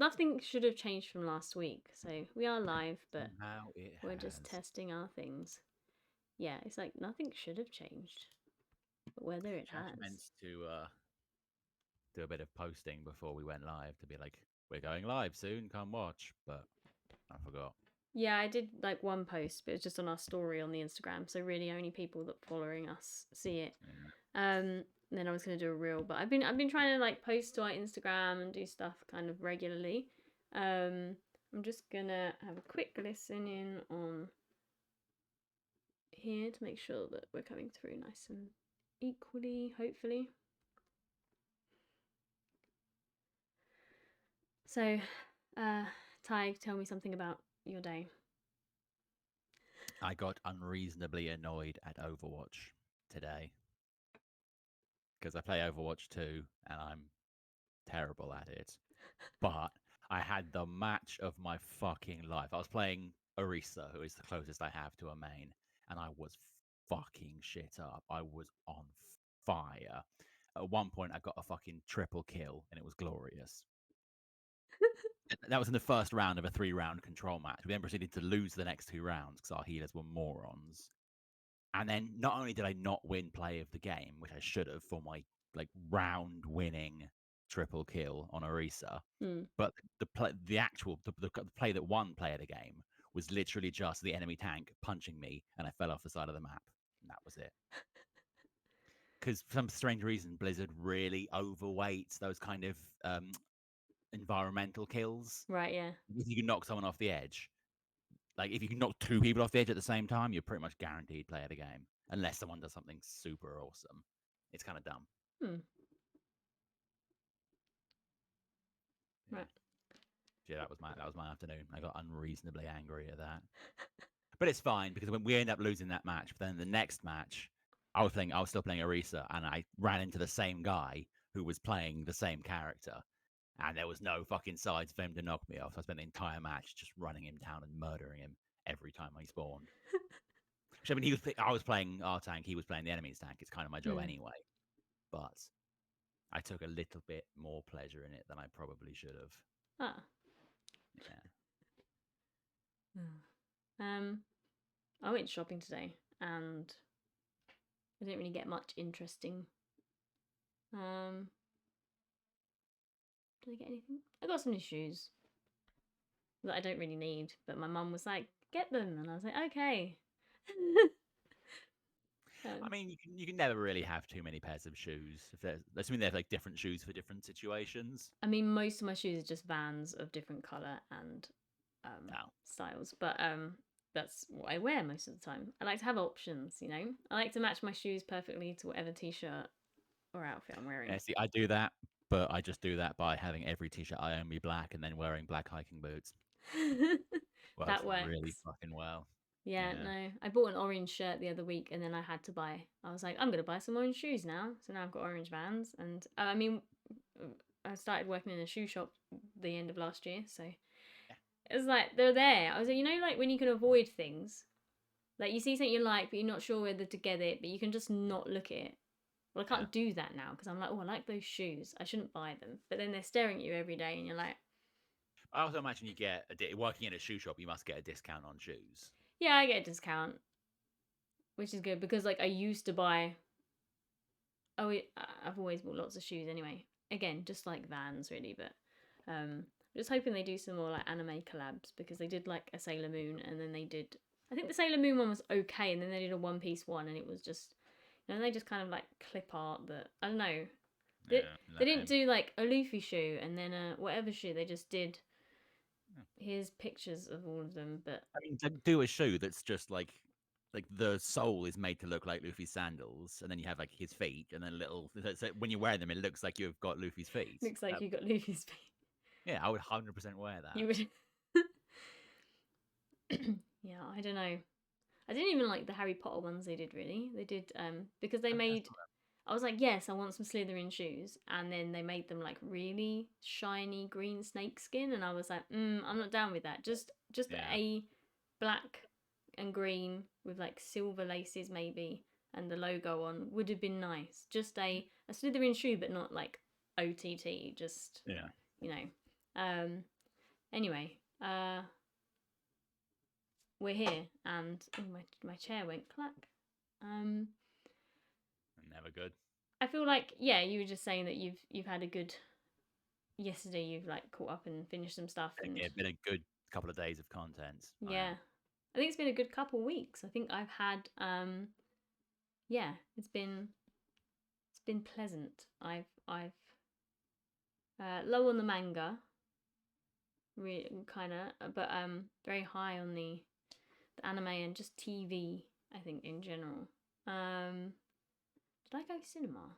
nothing should have changed from last week. So we are live, but Somehow it we're just has. testing our things. Yeah, it's like nothing should have changed, but whether it She actually has. meant to do a bit of posting before we went live to be like, we're going live soon, come watch. But I forgot. Yeah, I did like one post, but it's just on our story on the Instagram. So really, only people that following us see it. Yeah. Then I was gonna do a reel, but I've been trying to like post to our Instagram and do stuff kind of regularly. I'm just gonna have a quick listen in on here to make sure that we're coming through nice and equally, hopefully. So, Ty, tell me something about your day. I got unreasonably annoyed at Overwatch today because I play Overwatch 2 and I'm terrible at it. But I had the match of my fucking life. I was playing Orisa, who is the closest I have to a main, and I was fucking shit up. I was on fire. At one point, I got a fucking triple kill, and it was glorious. That was in the first round of a 3-round control match. We then proceeded to lose the next 2 rounds because our healers were morons. And then not only did I not win play of the game, which I should have for my like round winning triple kill on Orisa, Hmm. but the play that won play of the game was literally just the enemy tank punching me, and I fell off the side of the map, and that was it. Because for some strange reason, Blizzard really overweights those kind of environmental kills. Right, yeah. If you can knock someone off the edge, like if you can knock 2 people off the edge at the same time, you're pretty much guaranteed play of the game, unless someone does something super awesome. It's kind of dumb. Hmm. Yeah, Right. yeah. That was my afternoon. I got unreasonably angry at that. But it's fine because when we end up losing that match, but then the next match, I was still playing Orisa, and I ran into the same guy who was playing the same character, and there was no fucking sides for him to knock me off. So I spent the entire match just running him down and murdering him every time I spawned. Which, I mean, I was playing our tank, he was playing the enemy's tank. It's kind of my job Hmm. anyway, but I took a little bit more pleasure in it than I probably should have. Ah. Yeah. Um, I went shopping today and I didn't really get much interesting. Um, did I get anything? I got some new shoes that I don't really need, but my mum was like, "Get them," and I was like, "Okay." I um, mean, you can never really have too many pairs of shoes. If there's, assuming they have like different shoes for different situations. I mean, most of my shoes are just Vans of different color and No. styles, but that's what I wear most of the time. I like to have options, you know. I like to match my shoes perfectly to whatever t-shirt or outfit I'm wearing. Yeah, see, I do that, but I just do that by having every t-shirt I own be black and then wearing black hiking boots. Works That really works. fucking well. Yeah, Yeah. no. I bought an orange shirt the other week and then I had to buy. I was like, I'm going to buy some orange shoes now. So now I've got orange Vans. And I mean, I started working in a shoe shop the end of last year. So Yeah. it's like, they're there. I was like, you know, like when you can avoid things, like you see something you like, but you're not sure whether to get it, but you can just not look at it. Well, I Yeah. can't do that now because I'm like, oh, I like those shoes. I shouldn't buy them. But then they're staring at you every day and you're like, I also imagine you get working in a shoe shop, you must get a discount on shoes. yeah, I get a discount, which is good because like I used to buy. Oh, I've always bought lots of shoes anyway. Again, just like Vans really, but I'm just hoping they do some more like anime collabs because they did like a Sailor Moon and then they did. I think the Sailor Moon one was okay, and then they did a One Piece one, and it was just, they just kind of like clip art that I don't know. They Yeah. they didn't Lame. do like a Luffy shoe and then a whatever shoe. They just did. Yeah. Here's pictures of all of them, but I mean, do a shoe that's just like the sole is made to look like Luffy's sandals, and then you have like his feet, and then little. So when you wear them, it looks like you've got Luffy's feet. looks like you got Luffy's feet. Yeah, I would 100% wear that. You would. Yeah, I don't know. I didn't even like the Harry Potter ones they did really. They did because they I mean, that's made I was like, yes, I want some Slytherin shoes, and then they made them like really shiny green snake skin, and I was like, I'm not down with that. Just yeah. a black and green with like silver laces maybe, and the logo on would have been nice. Just a Slytherin shoe, but not like OTT. Just Yeah. you know. Um, anyway, we're here, and my chair went clack. Never good. I feel like, yeah, you were just saying that you've had a good yesterday. You've like caught up and finished some stuff, and Been a good couple of days of content. yeah, I think it's been a good couple weeks. I think I've had yeah, it's been pleasant. I've low on the manga, really kind of, but very high on the anime and just TV. I think in general. Did I go cinema?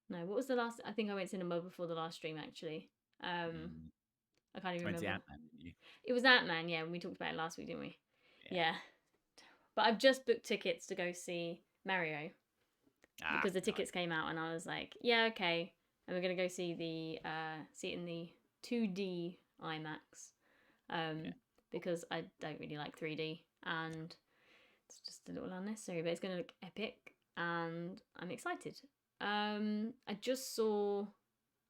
No. What was the last? I think I went cinema before the last stream actually. I can't even Went to remember. Ant-Man, didn't you? It was Ant-Man, yeah. We talked about it last week, didn't we? Yeah. Yeah. But I've just booked tickets to go see Mario because the tickets came out, and I was like, yeah, okay. And we're gonna go see it in the 2D IMAX, because I don't really like 3D, and it's just a little unnecessary. But it's gonna look epic, and I'm excited. I just saw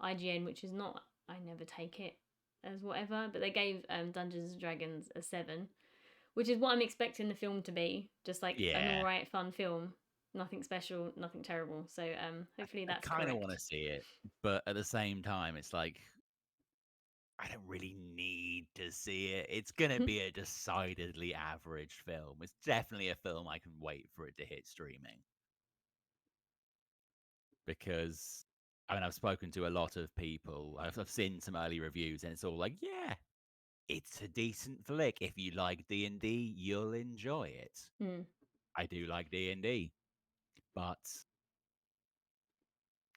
IGN, which is not. I never take it as whatever, but they gave Dungeons and Dragons a 7, which is what I'm expecting the film to be. Just like an alright, fun film. Nothing special, nothing terrible. So hopefully that's correct. I kind of want to see it, but at the same time, it's like I don't really need to see it. It's gonna be a decidedly average film. It's definitely a film I can wait for it to hit streaming. Because I mean, I've spoken to a lot of people. I've seen some early reviews, and it's all like, yeah, it's a decent flick. If you like D&D, you'll enjoy it. I do like D&D, but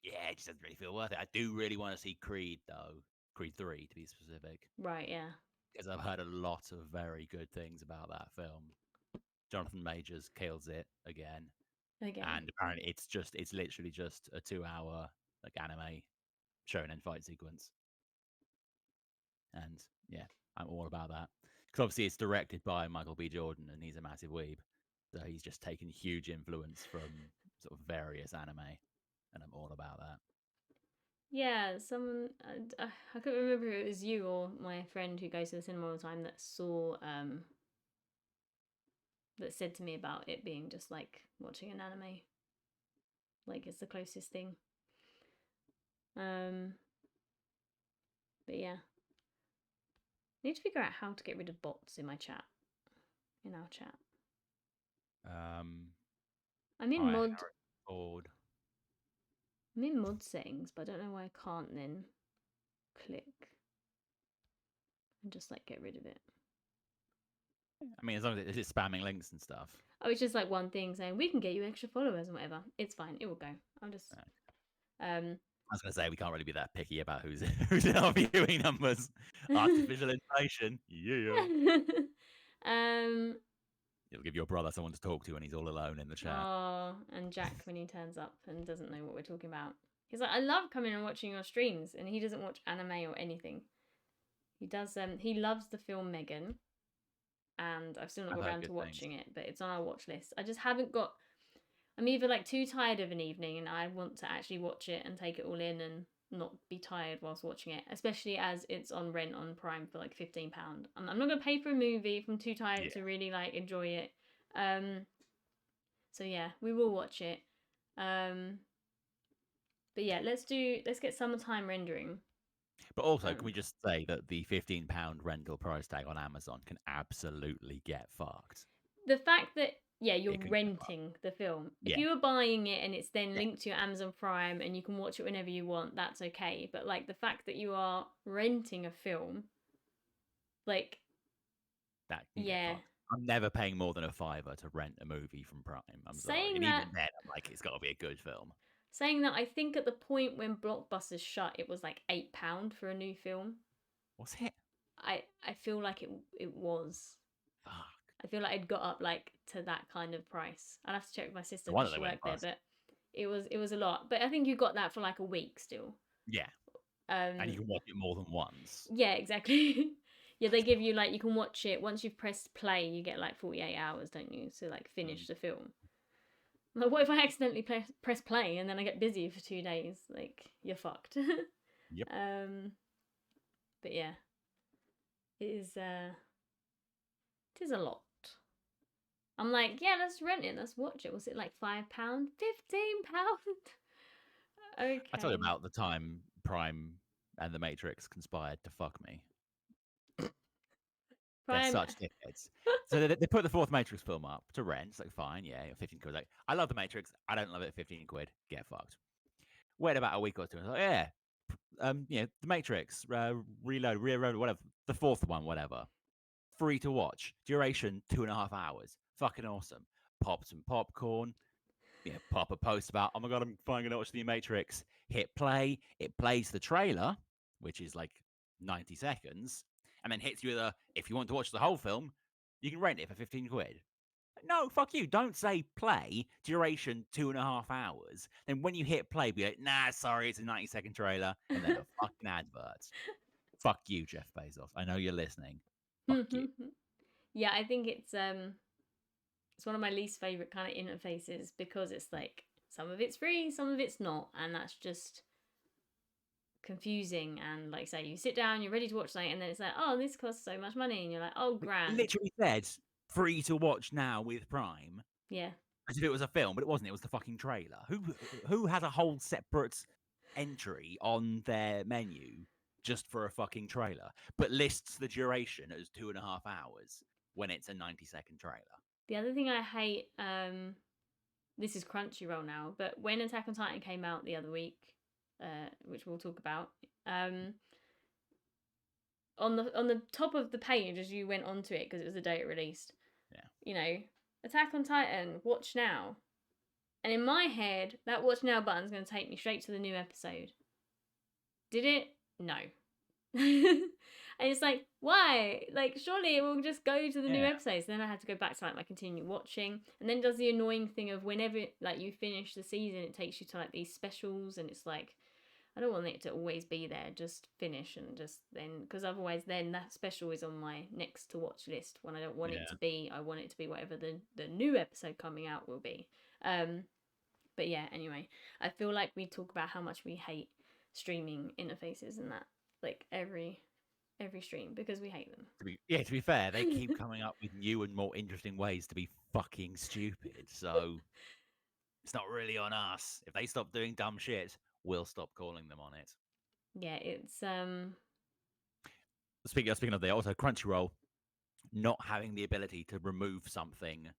yeah, it just doesn't really feel worth it. I do really want to see Creed, though. Creed 3, to be specific. Right, yeah. Because I've heard a lot of very good things about that film. Jonathan Majors kills it again. And apparently it's literally just a 2-hour like anime shonen fight sequence. And yeah, I'm all about that. Because obviously it's directed by Michael B. Jordan, and he's a massive weeb. So he's just taken huge influence from sort of various anime, and I'm all about that. Yeah, someone I couldn't remember if it was you or my friend who goes to the cinema all the time that saw that said to me about it being just like watching an anime. Like it's the closest thing. But yeah. I need to figure out how to get rid of bots in my chat. In our chat. I'm in mod. I'm in mod settings, but I don't know why I can't then click and just like get rid of it. I mean, as long as it's spamming links and stuff. Oh, it's just like one thing saying we can get you extra followers and whatever. It's fine. It will go. I'll just. I was going to say we can't really be that picky about who's in our viewing numbers. Artificial inflation, yeah. You'll give your brother someone to talk to when he's all alone in the chat. Oh, and Jack when he turns up and doesn't know what we're talking about. He's like, I love coming and watching your streams, and he doesn't watch anime or anything. He does. He loves the film Megan, and I've still not got around to watching it, but it's on our watch list. I just haven't got. I'm either like too tired of an evening, and I want to actually watch it and take it all in and not be tired whilst watching it, especially as it's on rent on Prime for like £15. I'm not gonna pay for a movie if I'm too tired to really like enjoy it. So yeah, we will watch it. But yeah, let's get Summertime Rendering. But also, can we just say that the £15 rental price tag on Amazon can absolutely get fucked? The fact that you're renting the film. If you were buying it and it's then linked to your Amazon Prime and you can watch it whenever you want, that's okay. But like the fact that you are renting a film, like that I'm never paying more than £5 to rent a movie from Prime. I'm sorry. And even then, I'm like, it's got to be a good film. Saying that, I think at the point when Blockbusters shut, it was like £8 for a new film. Was it? I feel like it was. Fuck. I feel like it got up like to that kind of price. I'll have to check with my sister because she worked there, but it was a lot. But I think you got that for like a week still. Yeah. And you can watch it more than once. Yeah, exactly. Yeah, they give you like you can watch it once you've pressed play. You get like 48 hours, don't you? So like finish the film. Like, what if I accidentally press play and then I get busy for 2 days? Like, you're fucked. Yep. But yeah, it is. It is a lot. I'm like, yeah, let's rent it. Let's watch it. Was it like £5, £15? I told you Okay. about the time Prime and The Matrix conspired to fuck me. They're Prime. such dickheads. So they put the fourth Matrix film up to rent. It's like, fine, yeah, 15 quid. Like, I love The Matrix. I don't love it. 15 quid. Get fucked. Wait about a week or two. And I was like, yeah, The Matrix, Reload, whatever. The fourth one, whatever. Free to watch. Duration 2.5 hours. Fucking awesome. Pop some popcorn. Pop a post about, oh my god, I'm finally gonna watch The Matrix. Hit play. It plays the trailer, which is like 90 seconds, and then hits you with a, if you want to watch the whole film, you can rent it for 15 quid. No, fuck you. Don't say play, duration 2.5 hours. Then when you hit play, be like, nah, sorry, it's a 90-second trailer, and then a fucking advert. Fuck you, Jeff Bezos. I know you're listening. Fuck you. Yeah, I think it's one of my least favorite kind of interfaces because it's like some of it's free, some of it's not, and that's just confusing. And like, say you sit down, you're ready to watch something, and then it's like, oh, this costs so much money, and you're like, oh, It grand. literally said free to watch now with Prime. Yeah. As if it was a film, but it wasn't. It was the fucking trailer. Who has a whole separate entry on their menu just for a fucking trailer, but lists the duration as 2.5 hours when it's a 90-second trailer? The other thing I hate, this is Crunchyroll now, but when Attack on Titan came out the other week, which we'll talk about, on the top of the page as you went onto it, because it was the day it released, Attack on Titan, watch now. And in my head, that watch now button's going to take me straight to the new episode. Did it? No. And it's like, why? Like, surely it will just go to the new episodes. Then I had to go back to like my continue watching, and then it does the annoying thing of whenever like you finish the season, it takes you to like these specials, and it's like, I don't want it to always be there. Just finish and just then, because otherwise, then that special is on my next to watch list when I don't want it to be. I want it to be whatever the new episode coming out will be. But yeah, anyway, I feel like we talk about how much we hate streaming interfaces and that, like every stream, because we hate them. To be fair, they keep coming up with new and more interesting ways to be fucking stupid. So it's not really on us. If they stop doing dumb shit, we'll stop calling them on it. Yeah, it's Speaking of the also Crunchyroll not having the ability to remove something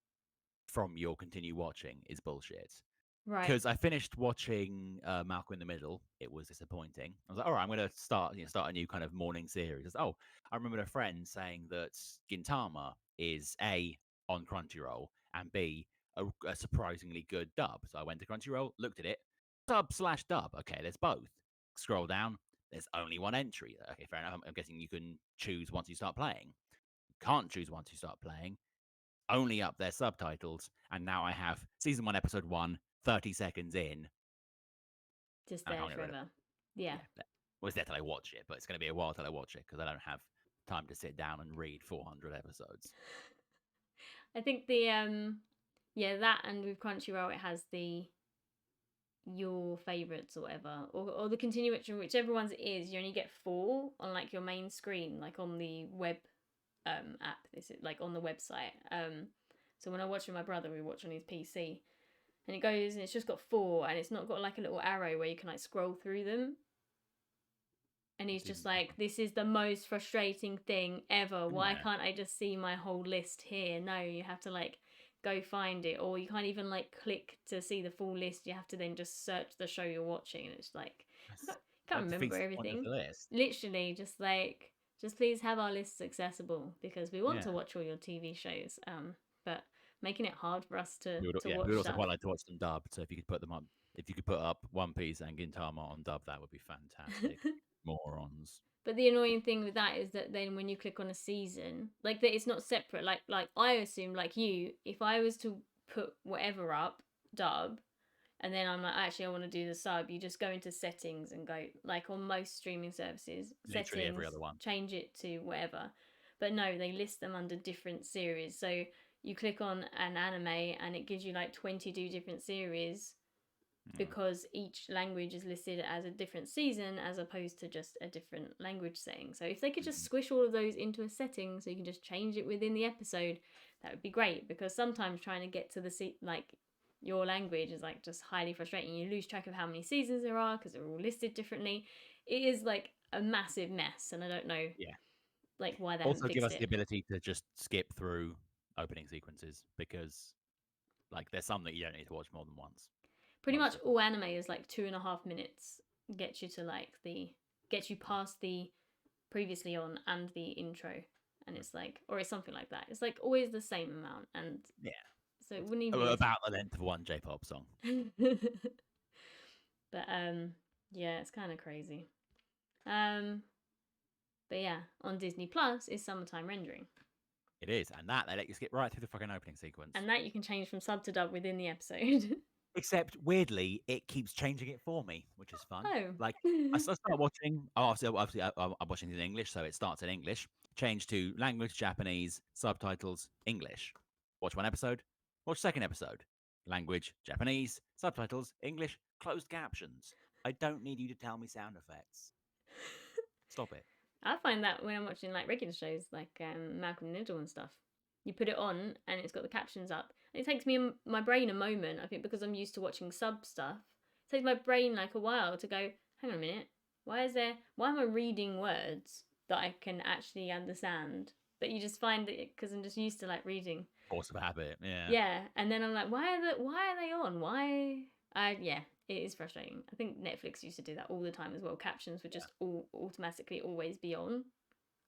from your continue watching is bullshit. right. Because I finished watching Malcolm in the Middle. It was disappointing. I was like, all right, I'm going to start a new kind of morning series. I remember a friend saying that Gintama is A, on Crunchyroll, and B, a surprisingly good dub. So I went to Crunchyroll, looked at it, sub/dub. Okay, there's both. Scroll down, there's only one entry. Okay, fair enough. I'm guessing you can choose once you start playing. Can't choose once you start playing. Only up their subtitles, and now I have season 1, episode 1, 30 seconds in. Just there forever. Yeah. Well, it's there till I watch it, but it's going to be a while till I watch it because I don't have time to sit down and read 400 episodes. I think the that, and with Crunchyroll it has the your favorites or whatever, or the continuation, whichever ones it is. You only get 4 on like your main screen, like on the web app. This is like on the website. So when I watch with my brother, we watch on his PC, and it goes and it's just got 4, and it's not got like a little arrow where you can like scroll through them. And he's just like, this is the most frustrating thing ever. Why can't I just see my whole list here? No, you have to like go find it, or you can't even like click to see the full list. You have to then just search the show you're watching, and it's like, I can't remember everything. Literally, just like, just please have our lists accessible because we want to watch all your TV shows. But making it hard for us to watch. We would also quite like to watch them dubbed. So if you could put them up, if you could put up One Piece and Gintama on dub, that would be fantastic. Morons. But the annoying thing with that is that then when you click on a season, like that, it's not separate. Like I assume, like you, if I was to put whatever up dub, and then I'm like, actually, I want to do the sub. You just go into settings and go, like on most streaming services, literally settings, every other one, change it to whatever. But no, they list them under different series. So you click on an anime and it gives you like 22 different series Mm. because each language is listed as a different season as opposed to just a different language setting. So if they could just squish all of those into a setting so you can just change it within the episode, that would be great, because sometimes trying to get to the like your language is like just highly frustrating. You lose track of how many seasons there are because they're all listed differently. It is like a massive mess, and I don't know Yeah. like why they Also, haven't give fixed us the it. ability to just skip through opening sequences because, like, there's some that you don't need to watch more than once. Pretty most much of them. all anime is like 2.5 minutes, gets you to like gets you past the previously on and the intro, and it's like, or it's something like that. It's like always the same amount, and Yeah. so it wouldn't even be About the length of one J-pop song. But yeah, it's kind of crazy. But yeah, on Disney Plus is summertime rendering, It is, and that they let you skip right through the fucking opening sequence. and that you can change from sub to dub within the episode. Except weirdly, it keeps changing it for me, which is fun. Oh. Like I start watching. Oh, obviously, I'm watching it in English, so it starts in English. Change to language Japanese, subtitles English. Watch one episode. Watch second episode. Language Japanese, subtitles English, closed captions. I don't need you to tell me sound effects. Stop it. I find that when I'm watching like regular shows like Malcolm in the Middle and stuff, you put it on and it's got the captions up. And it takes me my brain a moment, I think, because I'm used to watching sub stuff. It takes my brain like a while to go, hang on a minute, why am I reading words that I can actually understand? But you just find it because I'm just used to like reading. Force of habit. Yeah. Yeah, and then I'm like, why are they on? Why? Yeah, it is frustrating. I think Netflix used to do that all the time as well. Captions would just all automatically always be on,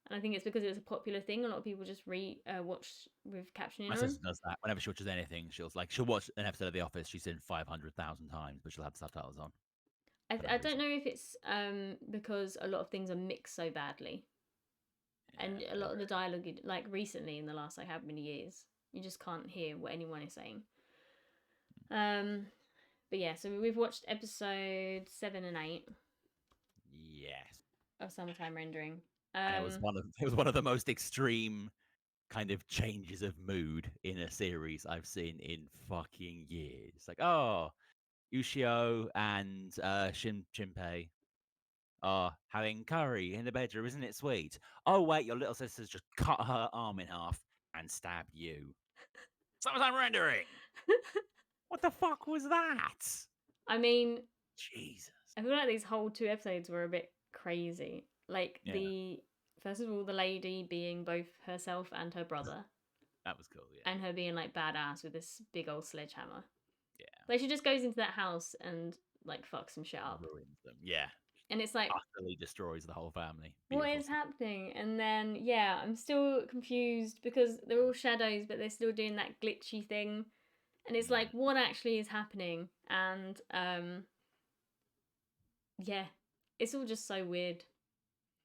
and I think it's because it was a popular thing. A lot of people just watch with captioning My on. sister does that. Whenever she watches anything, she'll watch an episode of The Office she's seen 500,000 times, but she'll have the subtitles on. I don't know if it's because a lot of things are mixed so badly, and a lot of the dialogue, like recently in the last like how many years, you just can't hear what anyone is saying. But yeah, so we've watched episode 7 and 8 Yes. of Summertime Rendering. And it was one of the most extreme kind of changes of mood in a series I've seen in fucking years. Like, oh, Ushio and Shinpei are having curry in the bedroom, isn't it sweet? Oh wait, your little sister's just cut her arm in half and stabbed you. Summertime Rendering. What the fuck was that? I mean, Jesus. I feel like these whole 2 episodes were a bit crazy. Like first of all, the lady being both herself and her brother. That was cool, yeah. And her being like badass with this big old sledgehammer. Yeah. Like she just goes into that house and like fucks some shit up. Ruins them. Yeah. And it's like, utterly destroys the whole family. Beautiful. What is happening? And then yeah, I'm still confused because they're all shadows, but they're still doing that glitchy thing. And it's like, what actually is happening? And yeah, it's all just so weird.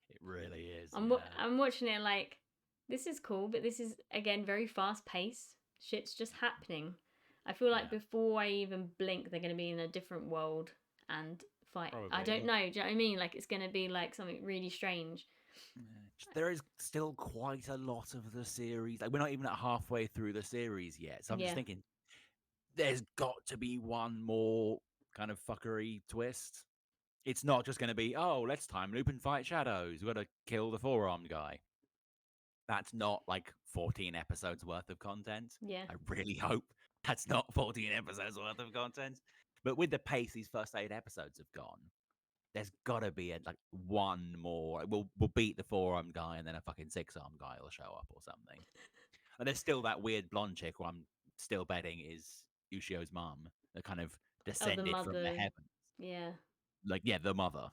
It really is. I'm watching it like, this is cool, but this is again very fast paced. Shit's just happening. I feel like before I even blink, they're going to be in a different world and fight. Probably. I don't know. Do you know what I mean? Like it's going to be like something really strange. There is still quite a lot of the series. Like we're not even at halfway through the series yet. So I'm just thinking, there's got to be one more kind of fuckery twist. It's not just going to be, oh, let's time loop and fight shadows. We've got to kill the four-armed guy. That's not like 14 episodes worth of content. Yeah. I really hope that's not 14 episodes worth of content. But with the pace these first 8 episodes have gone, there's got to be like one more. We'll beat the four-armed guy and then a fucking six-armed guy will show up or something. And there's still that weird blonde chick who I'm still betting is Ushio's mum, that kind of descended from the heavens. Yeah. Like, yeah, the mother.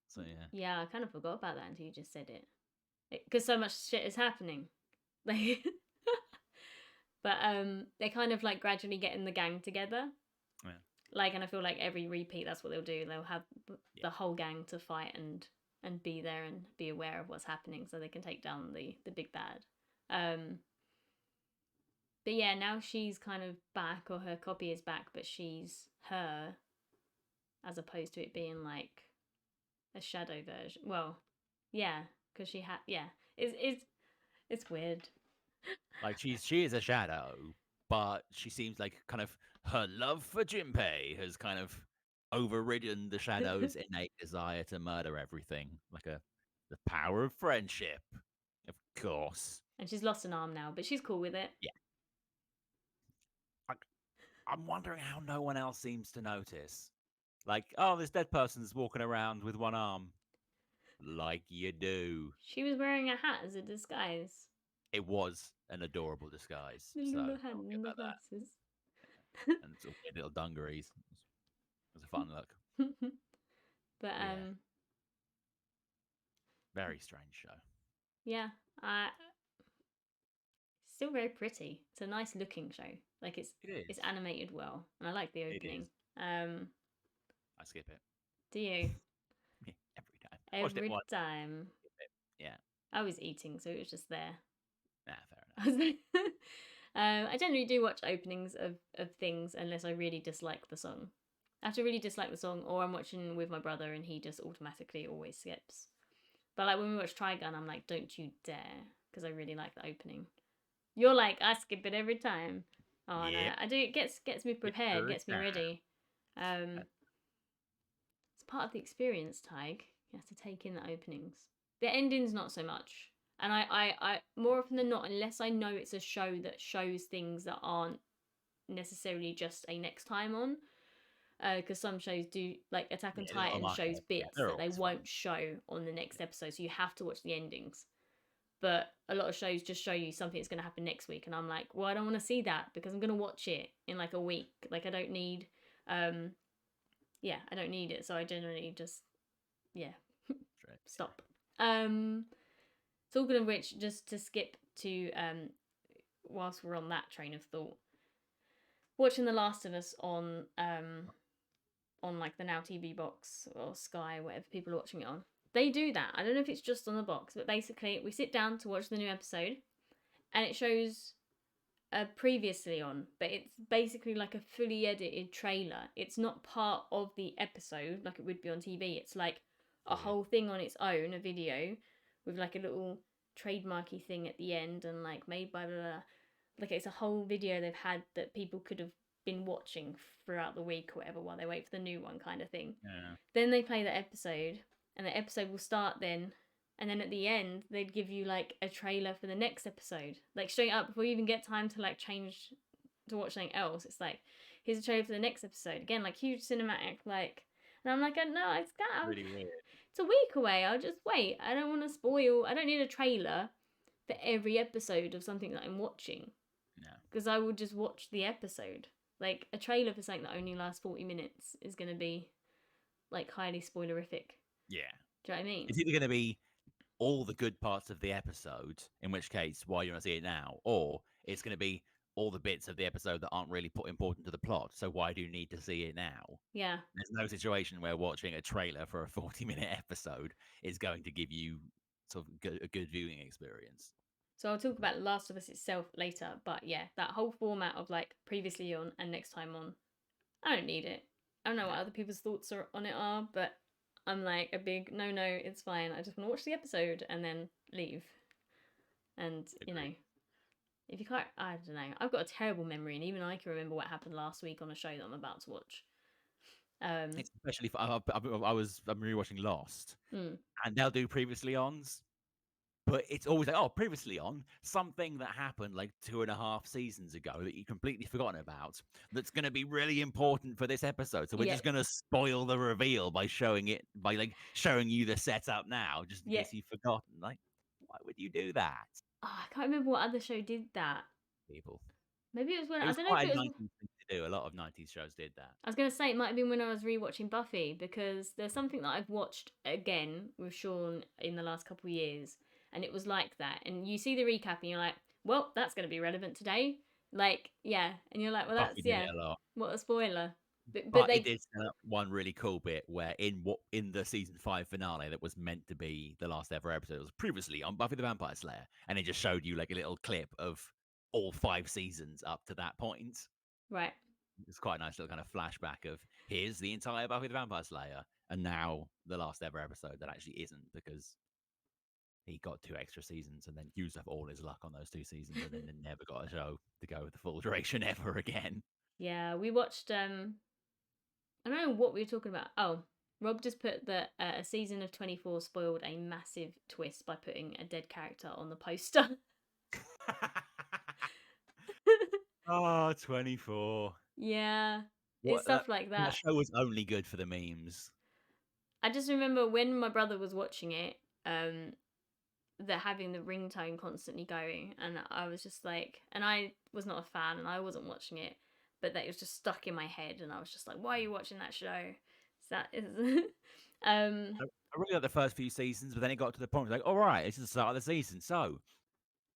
So, yeah. Yeah, I kind of forgot about that until you just said it. Because so much shit is happening. Like, but they kind of like gradually getting the gang together. Yeah. Like, and I feel like every repeat, that's what they'll do. They'll have the whole gang to fight and be there and be aware of what's happening so they can take down the big bad. But yeah, now she's kind of back, or her copy is back, but she's her, as opposed to it being like a shadow version. Well, yeah, because she had, it's weird. Like she is a shadow, but she seems like kind of her love for Junpei has kind of overridden the shadow's innate desire to murder everything. Like the power of friendship, of course. And she's lost an arm now, but she's cool with it. Yeah. Like, I'm wondering how no one else seems to notice. Like, oh, this dead person's walking around with one arm. Like you do. She was wearing a hat as a disguise. It was an adorable disguise, The so little hat I'll give and the her that. glasses. And sort of weird little dungarees. It was a fun look. But Yeah. Very strange show. yeah, still very pretty. It's a nice looking show. Like It is. it's animated well, and I like the It opening. is. I skip it. Do you? Yeah, every time. Watched it Every once. time. Skip it. Yeah. I was eating, so it was just there. Nah, fair I enough. was like, I generally do watch openings of things unless I really dislike the song. I have to really dislike the song, or I'm watching with my brother and he just automatically always skips. But like when we watch Trigun, I'm like, don't you dare, because I really like the opening. You're like, I skip it every time. Oh no, Yep. I do. It gets me prepared, every gets me time. ready. It's part of the experience, Tig. You have to take in the openings. The endings, not so much. And I more often than not, unless I know it's a show that shows things that aren't necessarily just a next time on, because some shows do, like Attack on Yeah, there's a lot of Titan shows marketing. Yeah, bits they're that they always fun. won't show on the next episode, so you have to watch the endings. But a lot of shows just show you something that's going to happen next week, and I'm like, well, I don't want to see that because I'm going to watch it in like a week. Like I don't need, yeah, I don't need it. So I generally just, yeah, Straight. stop. Talking of which, just to skip to whilst we're on that train of thought, watching The Last of Us on like the Now TV box or Sky, whatever people are watching it on. They do that. I don't know if it's just on the box, but basically we sit down to watch the new episode, and it shows previously on, but it's basically like a fully edited trailer. It's not part of the episode like it would be on TV. It's like a whole thing on its own, a video with like a little trademarky thing at the end and like made by blah, blah, blah. Like it's a whole video they've had that people could have been watching throughout the week or whatever while they wait for the new one, kind of thing. Yeah. Then they play the episode, and the episode will start then, and then at the end they'd give you like a trailer for the next episode, like straight up before you even get time to like change to watch something else. It's like, here's a trailer for the next episode again, like huge cinematic, like. And I'm like, no, it's got Really weird. it's a week away. I'll just wait. I don't want to spoil. I don't need a trailer for every episode of something that I'm watching. No. Because I will just watch the episode. Like a trailer for something that only lasts 40 minutes is going to be like highly spoilerific. Yeah. Do you know what I mean? It's either going to be all the good parts of the episode, in which case, why you want to see it now, or it's going to be all the bits of the episode that aren't really important to the plot. So why do you need to see it now? Yeah. There's no situation where watching a trailer for a 40-minute episode is going to give you sort of a good viewing experience. So I'll talk about Last of Us itself later, but yeah, that whole format of like previously on and next time on, I don't need it. I don't know what other people's thoughts on it are, but I'm like a big no, it's fine. I just want to watch the episode and then leave. And you know, if you can't, I don't know. I've got a terrible memory, and even I can remember what happened last week on a show that I'm about to watch. Especially for, I'm rewatching Lost, Mm. and they'll do previously ons, but it's always like, oh, previously on something that happened like 2.5 seasons ago that you've completely forgotten about. That's going to be really important for this episode. So we're just going to spoil the reveal by showing it, by like showing you the setup now, just in case you've forgotten. Like, why would you do that? Oh, I can't remember what other show did that. People. Maybe it was when It was I don't quite know if a it was. 90s thing to do. A lot of 90s shows did that. I was going to say it might have been when I was rewatching Buffy, because there's something that I've watched again with Sean in the last couple of years, and it was like that. And you see the recap and you're like, well, that's going to be relevant today. Like, yeah. And you're like, well, that's, yeah. What a spoiler. But they did set up one really cool bit where in the season 5 finale that was meant to be the last ever episode was previously on Buffy the Vampire Slayer, and it just showed you like a little clip of all 5 seasons up to that point. Right. It's quite a nice little kind of flashback of here's the entire Buffy the Vampire Slayer, and now the last ever episode that actually isn't, because he got 2 extra seasons and then used up all his luck on those 2 seasons and then never got a show to go the full duration ever again. Yeah, we watched. I don't know what we were talking about. Oh, Rob just put that a season of 24 spoiled a massive twist by putting a dead character on the poster. Oh, 24. Yeah, it's What stuff like that that. show was only good for the memes. I just remember when my brother was watching it, that having the ringtone constantly going, and I was just like, and I was not a fan, and I wasn't watching it, but that it was just stuck in my head, and I was just like, why are you watching that show? So that is, I really like the first few seasons, but then it got to the point where like, all right, this is the start of the season, so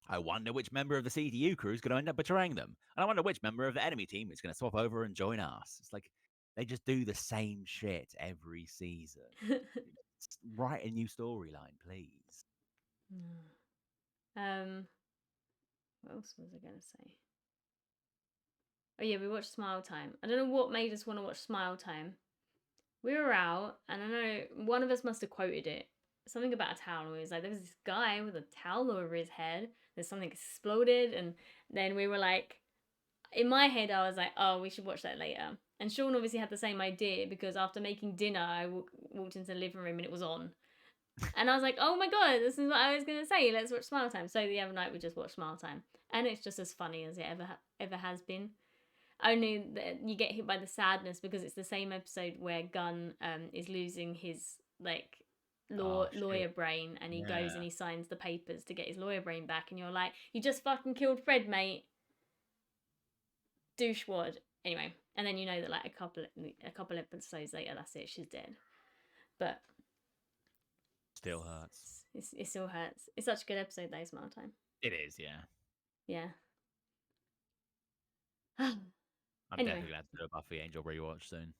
I wonder which member of the CDU crew is going to end up betraying them, and I wonder which member of the enemy team is going to swap over and join us. It's like they just do the same shit every season. Write a new storyline, please. what else was I gonna say? Oh yeah, we watched Smile Time. I don't know what made us want to watch Smile Time. We were out, and I know one of us must have quoted it. Something about a towel. It was like there was this guy with a towel over his head. There's something exploded, and then we were like, in my head, I was like, oh, we should watch that later. And Sean obviously had the same idea because after making dinner, I walked into the living room and it was on. And I was like, oh my god, this is what I was going to say. Let's watch Smile Time. So the other night we just watched Smile Time. And it's just as funny as it ever has been. Only that you get hit by the sadness because it's the same episode where Gunn is losing his like lawyer brain, and he goes and he signs the papers to get his lawyer brain back, and you're like, you just fucking killed Fred, mate. Douchewad. Anyway, and then you know that like a couple episodes later, that's it, she's dead. But still hurts. It still hurts. It's such a good episode though, Smile Time. It is, yeah. Yeah. I'm definitely glad to do a Buffy Angel rewatch soon.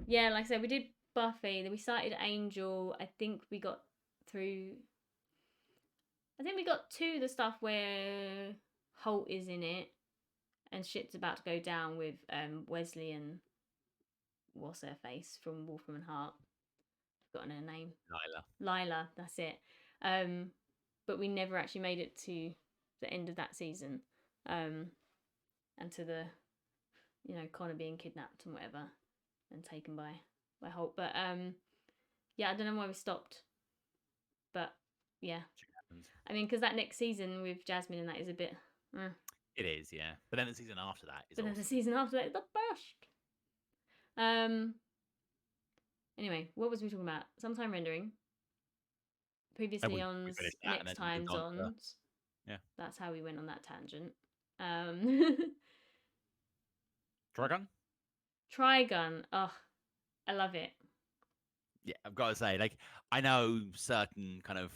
Yeah, like I said, we did Buffy, then we started Angel. I think we got to the stuff where Holt is in it and shit's about to go down with Wesley and what's her face from Wolfram and Hart. I've forgotten her name. Lila, that's it. But we never actually made it to the end of that season. And to the Connor being kidnapped and whatever and taken by Holt. But yeah, I don't know why we stopped. But yeah. I mean, because that next season with Jasmine and that is a bit It is, yeah. But then the season after that is But then the season after that is the best. Anyway, what was we talking about? Sometime rendering. Previously on Next Times on. Yeah. That's how we went on that tangent. Trigun. Oh, I love it. Yeah, I've got to say, like, I know certain kind of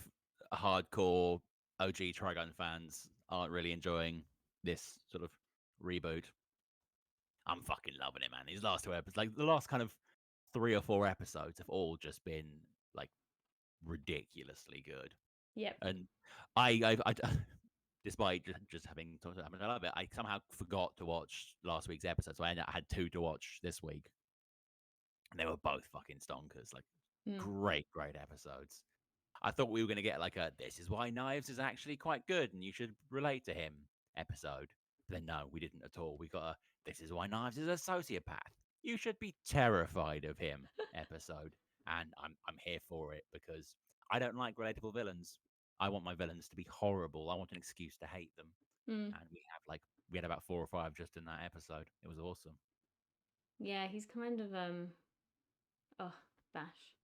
hardcore OG Trigun fans aren't really enjoying this sort of reboot. I'm fucking loving it, man. These last 2 episodes, like the last kind of 3 or 4 episodes, have all just been like ridiculously good. Yep. And I despite just having talked about how much I love it, I somehow forgot to watch last week's episode, so I had 2 to watch this week, and they were both fucking stonkers. Like, great episodes. I thought we were going to get like a "This is why Knives is actually quite good, and you should relate to him" episode. But then no, we didn't at all. We got a "This is why Knives is a sociopath. You should be terrified of him" episode, and I'm here for it because I don't like relatable villains. I want my villains to be horrible. I want an excuse to hate them. And we had about 4 or 5 just in that episode. It was awesome. Yeah, he's kind of Bash.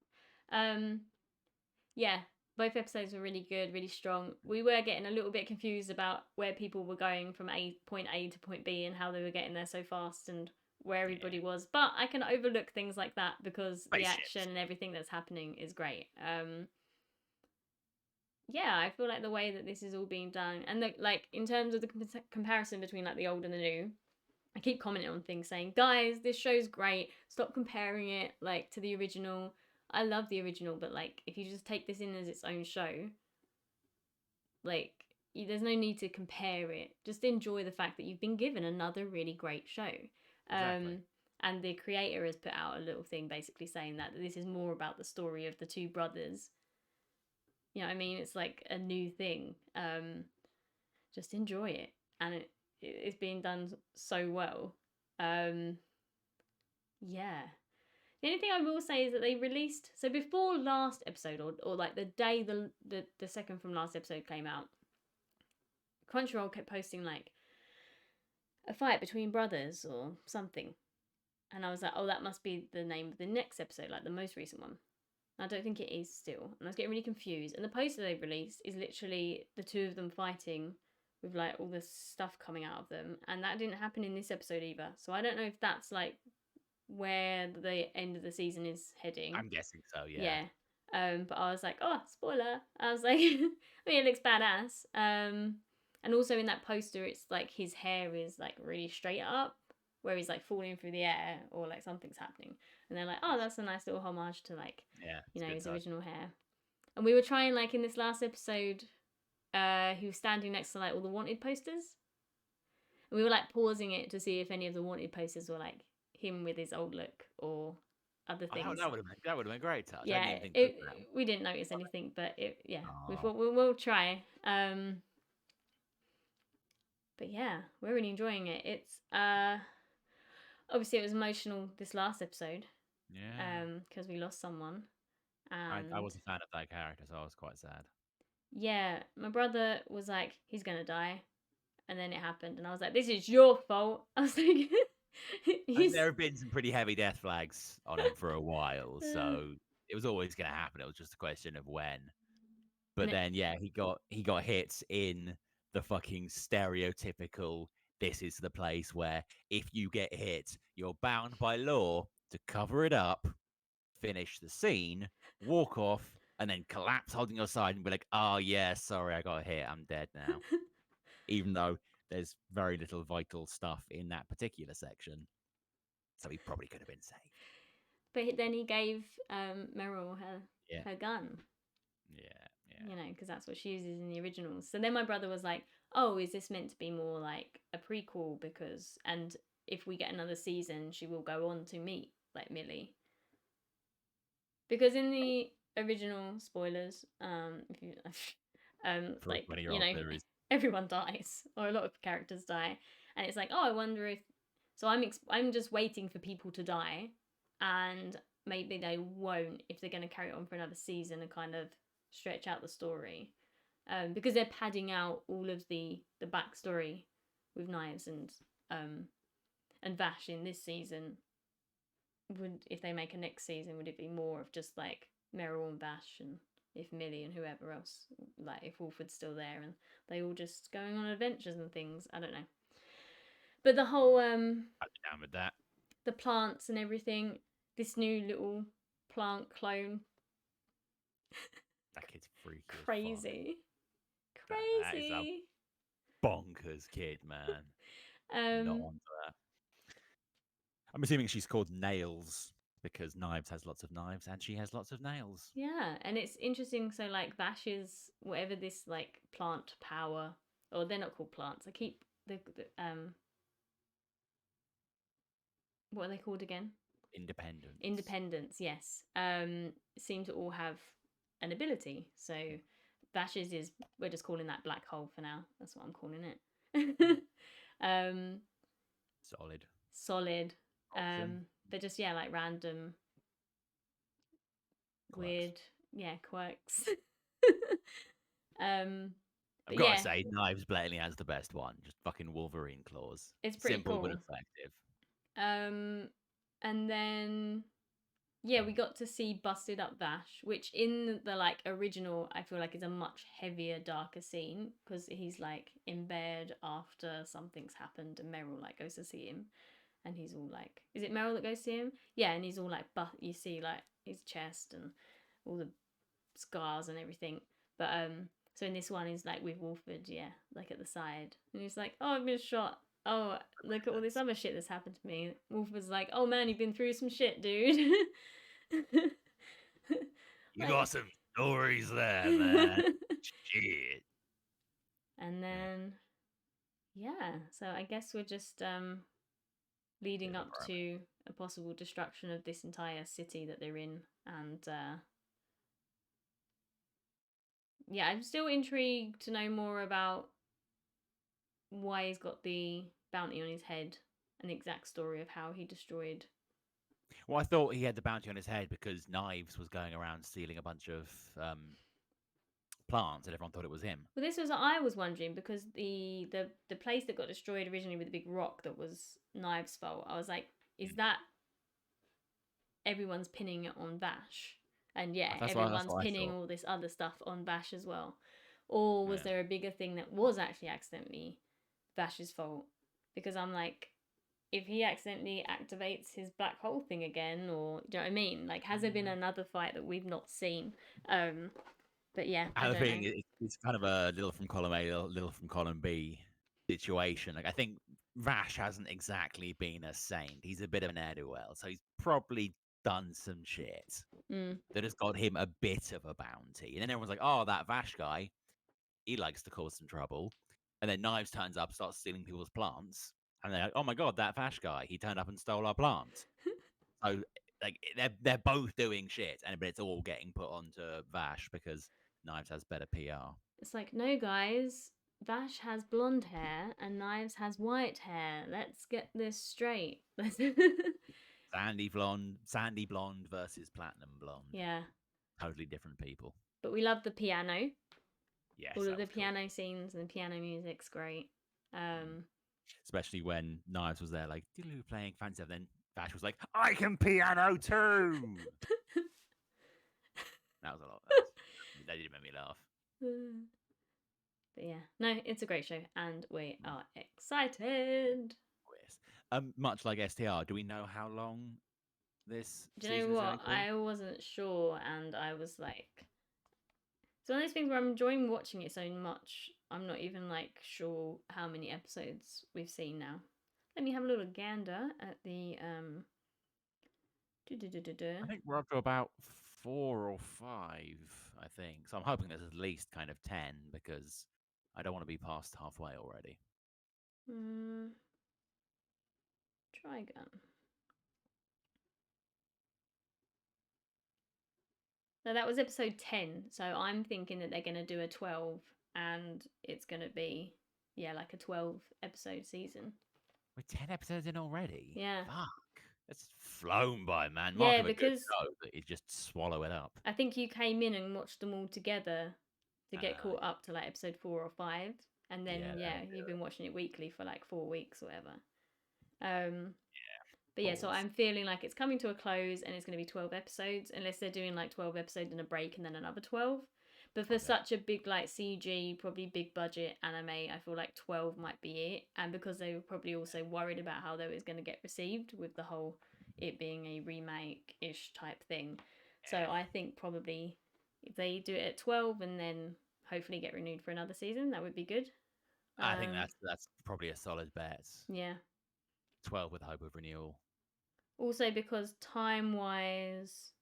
Yeah, both episodes were really good, really strong. We were getting a little bit confused about where people were going from point A to point B and how they were getting there so fast and where everybody was. But I can overlook things like that because the action and everything that's happening is great. Yeah, I feel like the way that this is all being done, and like in terms of the comparison between like the old and the new, I keep commenting on things saying, guys, this show's great. Stop comparing it like to the original. I love the original, but like if you just take this in as its own show, like there's no need to compare it. Just enjoy the fact that you've been given another really great show. Exactly. And the creator has put out a little thing basically saying that this is more about the story of the 2 brothers You know what I mean? It's like a new thing. Just enjoy it, and it's being done so well. Um, yeah. The only thing I will say is that they released, so before last episode, or like the day the second from last episode came out, Crunchyroll kept posting like a fight between brothers or something. And I was like, oh, that must be the name of the next episode, like the most recent one. I don't think it is still. And I was getting really confused. And the poster they released is literally the two of them fighting with like all this stuff coming out of them. And that didn't happen in this episode either. So I don't know if that's like where the end of the season is heading. I'm guessing so, yeah. But I was like, oh, spoiler. I was like, I mean, it looks badass. And also in that poster, it's like his hair is like really straight up, where he's like falling through the air or like something's happening. And they're like, oh, that's a nice little homage to like, his original hair. And we were trying like in this last episode, he was standing next to like all the wanted posters. And we were like pausing it to see if any of the wanted posters were like him with his old look or other things. Oh, that would have been a great touch. Yeah, I didn't even think we didn't notice anything, but we thought we'll try. But yeah, we're really enjoying it. It's obviously it was emotional this last episode. Yeah. Because we lost someone. I And was a fan of that character, so I was quite sad. yeah, my brother was like, he's gonna die, and then it happened, and I was like, this is your fault. I was like, there have been some pretty heavy death flags on him for a while, so it was always going to happen. It was just a question of when. But then, yeah, he got hits in the fucking stereotypical. This is the place where if you get hit, you're bound by law to cover it up, finish the scene, walk off, and then collapse holding your side and be like, "Oh yeah, sorry, I got hit. I'm dead now." Even though there's very little vital stuff in that particular section. So he probably could have been saved. But then he gave Meryl her gun. Yeah. You know, because that's what she uses in the originals. So then my brother was like, oh, is this meant to be more like a prequel? And if we get another season, she will go on to meet like Millie. Because in the original spoilers, if you like, you know, everyone dies or a lot of characters die, and it's like, oh, I wonder if. So I'm just waiting for people to die, and maybe they won't if they're going to carry it on for another season and kind of stretch out the story, because they're padding out all of the backstory with Knives and Vash in this season. If they make a next season, would it be more of just like Meryl and Vash, and if Millie and whoever else, like if Wolford's still there and they all just going on adventures and things? I don't know. But the whole I'd be down with that. The plants and everything, this new little plant clone. That kid's freaky. Crazy. That is a bonkers kid, man. Not onto that. I'm assuming she's called Nails because Knives has lots of knives and she has lots of nails. Yeah, and it's interesting. So like Vash is whatever this like plant power, or they're not called plants. I keep the what are they called again? Independence, yes. Seem to all have an ability. So Vash's is, we're just calling that black hole for now. That's what I'm calling it. Solid. They're just like random quirks. Weird, quirks. I've got to say, Knives blatantly has the best one. Just fucking Wolverine claws. It's pretty simple cool, but effective. And then we got to see Busted Up Vash, which in the like original I feel like is a much heavier, darker scene because he's like in bed after something's happened and Meryl like goes to see him and he's all like, is it Meryl that goes to see him? Yeah, and he's all like, but you see like his chest and all the scars and everything. But so in this one he's like with Wolford, like at the side, and he's like, oh, I've been shot. Oh, look at all this other shit that's happened to me. Wolford's like, oh man, you've been through some shit, dude. You got some stories there, man. Shit. And then, so I guess we're just leading up to a possible destruction of this entire city that they're in, and yeah, I'm still intrigued to know more about why he's got the bounty on his head and the exact story of how he destroyed. Well, I thought he had the bounty on his head because Knives was going around stealing a bunch of plants, and everyone thought it was him. Well, this was what I was wondering because the place that got destroyed originally with the big rock that was Knives' fault. I was like, is that everyone's pinning it on Vash? And yeah, That's everyone's what I pinning thought. all this other stuff on Vash as well. Or was Yeah. there a bigger thing that was actually accidentally Vash's fault? Because I'm like, if he accidentally activates his black hole thing again, or do you know what I mean? Like, has there been another fight that we've not seen? But yeah, I And the don't thing know. it's kind of a little from column A, little from column B situation. Like I think Vash hasn't exactly been a saint. He's a bit of an ne'er do well, so he's probably done some shit Mm. that has got him a bit of a bounty. And then everyone's like, "Oh, that Vash guy, he likes to cause some trouble." And then Knives turns up, starts stealing people's plants, and they're like, "Oh my god, that Vash guy, he turned up and stole our plants." So like they're both doing shit, and but it's all getting put onto Vash because Knives has better PR. It's like, no, guys, Vash has blonde hair and Knives has white hair. Let's get this straight. Sandy blonde versus platinum blonde. Yeah, Totally different people. but we love the piano. Yes, All of that the was cool. piano scenes and the piano music's great. Especially when Knives was there, like Diddle playing Fancy. Then Vash was like, "I can piano too." That was a lot. That did make me laugh. But yeah, no, it's a great show, and we are excited. Yes. Much like STR, do we know how long this Do you know season is going what? to be? I wasn't sure, and I was like, it's one of those things where I'm enjoying watching it so much. I'm not even like sure how many episodes we've seen now. Let me have a little gander at the I think we're up to about 4 or 5. I think so. I'm hoping there's at least kind of 10 because I don't want to be past halfway already. Trigun. So that was episode 10. So I'm thinking that they're going to do a 12 and it's going to be, yeah, like a 12 episode season. We're 10 episodes in already. Yeah. Fuck. It's flown by, man. Mark Yeah, of a good because show, but you just swallow it up. I think you came in and watched them all together to get caught up to like episode 4 or 5. And then, yeah, you've been watching it weekly for like 4 weeks or whatever. But yeah, so I'm feeling like it's coming to a close and it's going to be 12 episodes, unless they're doing like 12 episodes and a break and then another 12. But for such a big, like CG, probably big budget anime, I feel like 12 might be it. And because they were probably also worried about how they was going to get received with the whole it being a remake ish type thing. So I think probably if they do it at 12 and then hopefully get renewed for another season, that would be good. I think that's probably a solid bet. Yeah. 12 with hope of renewal. Also, because time wise,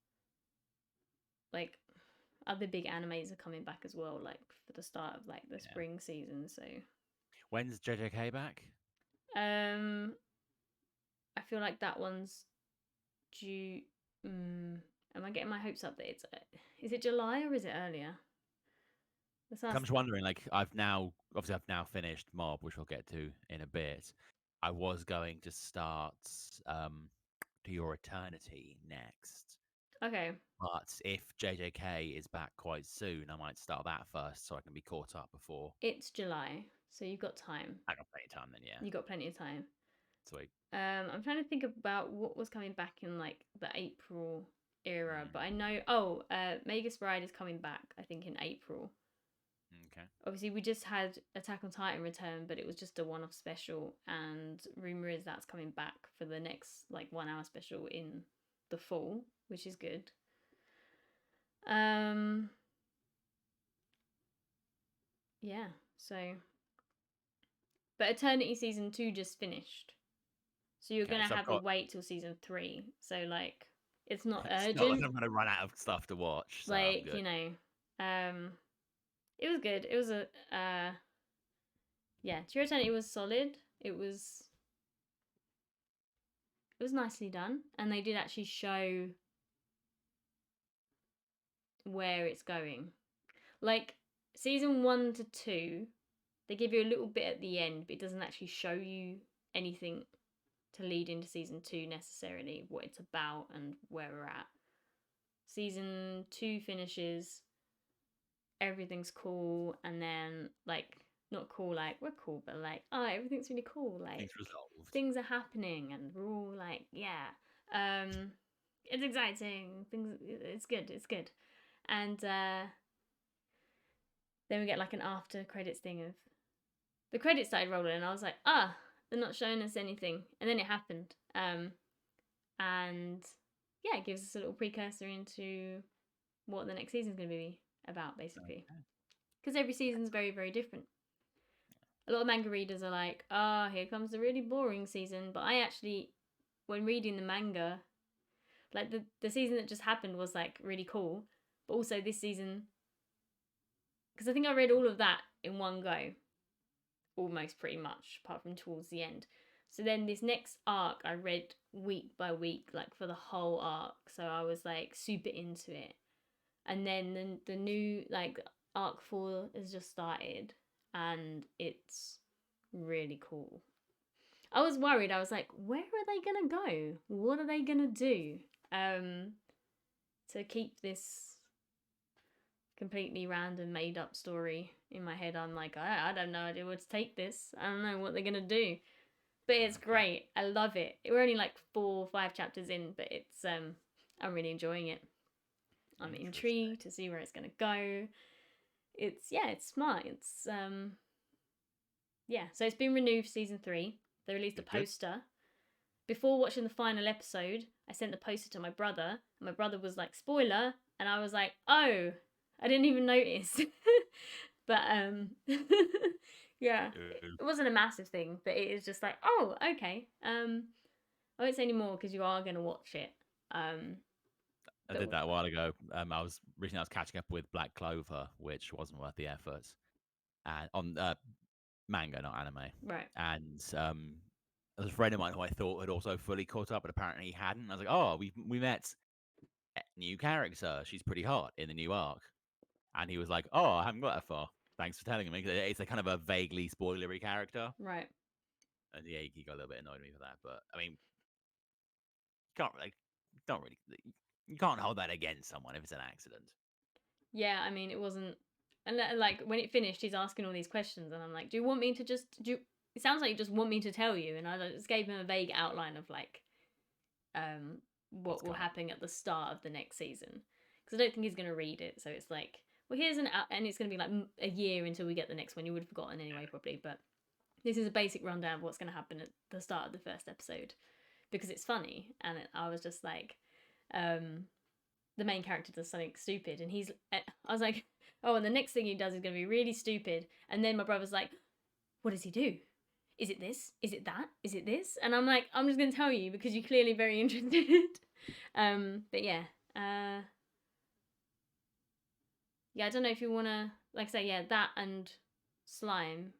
like other big animes are coming back as well, like for the start of like the spring season. So when's JJK back? I feel like that one's due. Am I getting my hopes up that it's? Is it July or is it earlier? I'm just wondering. Like, I've now finished Mob, which we'll get to in a bit. I was going to start To Your Eternity next. Okay. But if JJK is back quite soon, I might start that first so I can be caught up before. It's July, so you've got time. I got plenty of time then, yeah. You got plenty of time. Sweet. I'm trying to think about what was coming back in like the April era, but I know Magus Bride is coming back, I think in April. Okay. Obviously, we just had Attack on Titan return, but it was just a one-off special, and rumor is that's coming back for the next like 1 hour special in the fall, which is good. Yeah, so but Eternity season 2 just finished. So you're gonna have to wait till season 3. So like it's not urgent. It's not like I'm gonna run out of stuff to watch. So like, you know. It was good. It was a yeah, To Your Eternity was solid. It was nicely done. And they did actually show where it's going. Like season 1 to 2, they give you a little bit at the end, but it doesn't actually show you anything to lead into season 2 necessarily, what it's about and where we're at. Season 2 finishes, everything's cool, and then like not cool like we're cool, but like everything's really cool, like Things resolved. things are happening and we're all like it's exciting, it's good. And then we get like an after credits thing of the credits started rolling and I was like, they're not showing us anything, and then it happened. And yeah, it gives us a little precursor into what the next season's going to be about, basically. Because every season's very, very different. A lot of manga readers are like, here comes the really boring season. But I actually, when reading the manga, like the season that just happened was like really cool. But also this season, because I think I read all of that in one go. Almost pretty much, apart from towards the end. So then this next arc I read week by week, like for the whole arc. So I was like super into it. And then the new like arc 4 has just started and it's really cool. I was worried. I was like, where are they gonna go? What are they gonna do? To keep this completely random made up story in my head, I'm like, I don't know idea where to take this. I don't know what they're gonna do. But it's great. I love it. We're only like 4 or 5 chapters in, but it's I'm really enjoying it. I'm intrigued to see where it's gonna go. It's smart. It's so it's been renewed for season 3. They released a poster. Before watching the final episode, I sent the poster to my brother, and my brother was like, spoiler, and I was like, oh, I didn't even notice. But yeah, it wasn't a massive thing, but it is just like, oh, okay. I won't say any more because you are going to watch it. I did that a while ago. I was catching up with Black Clover, which wasn't worth the effort, and on manga, not anime. Right. And there's a friend of mine who I thought had also fully caught up, but apparently he hadn't. I was like, oh, we met a new character. She's pretty hot in the new arc. And he was like, oh, I haven't got that far. Thanks for telling me. It's a kind of a vaguely spoilery character. Right. And yeah, he got a little bit annoyed at me for that. But I mean, you can't hold that against someone if it's an accident. Yeah, I mean, it wasn't. And like when it finished, he's asking all these questions, and I'm like, do you want me to just do? It sounds like you just want me to tell you, and I just gave him a vague outline of like, what will happen at the start of the next season, because I don't think he's gonna read it. So it's like, well, here's and it's gonna be like a year until we get the next one. You would have forgotten anyway, probably, but this is a basic rundown of what's gonna happen at the start of the first episode, because it's funny, and I was just like, the main character does something stupid, and I was like, oh, and the next thing he does is going to be really stupid. And then my brother's like, what does he do? Is it this? Is it that? Is it this? And I'm like, I'm just going to tell you because you're clearly very interested. But yeah. Yeah, I don't know if you want to, like I say, yeah, that and Slime.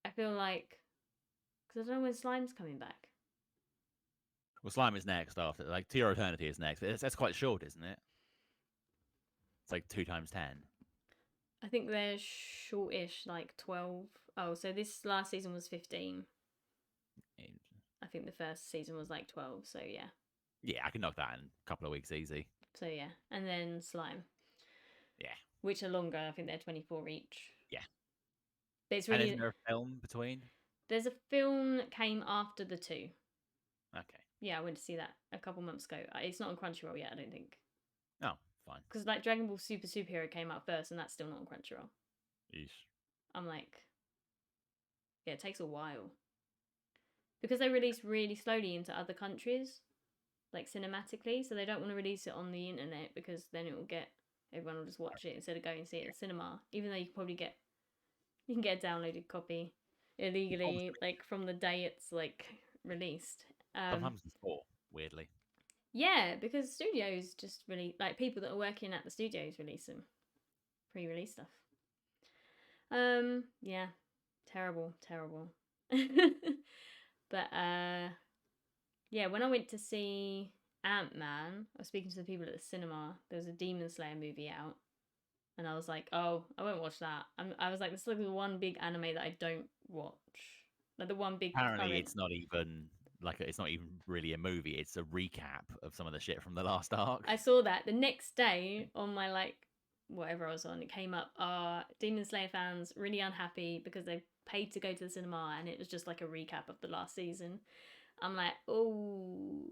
I feel like, because I don't know when Slime's coming back. Well, Slime is next after, like, To Your Eternity is next. That's quite short, isn't it? It's like 2 times 10. I think they're shortish, like 12. Oh, so this last season was 15. I think the first season was like 12, so yeah. Yeah, I can knock that in a couple of weeks easy. So yeah, and then Slime. Yeah. Which are longer, I think they're 24 each. Yeah. But it's really... And isn't there a film between? There's a film that came after the 2. Okay. Yeah, I went to see that a couple months ago. It's not on Crunchyroll yet, I don't think. Oh, fine. Because like Dragon Ball Super Superhero came out first, and that's still not on Crunchyroll. Yeesh. I'm like, yeah, it takes a while. Because they release really slowly into other countries, like cinematically, so they don't want to release it on the internet because then it will get... Everyone will just watch it instead of going and see it in the cinema. Even though you can get a downloaded copy illegally, like from the day it's like released. Sometimes before, weirdly. Yeah, because studios just really, like people that are working at the studios release them, pre-release stuff. Yeah, terrible. But yeah, when I went to see Ant-Man, I was speaking to the people at the cinema. There was a Demon Slayer movie out, and I was like, oh, I won't watch that. I was like, this is like the one big anime that I don't watch. Like the one big Apparently, current. it's not even like it's not even really a movie. It's a recap of some of the shit from the last arc. I saw that the next day on my like whatever I was on. It came up. Demon Slayer fans really unhappy because they paid to go to the cinema, and it was just like a recap of the last season. I'm like, oh,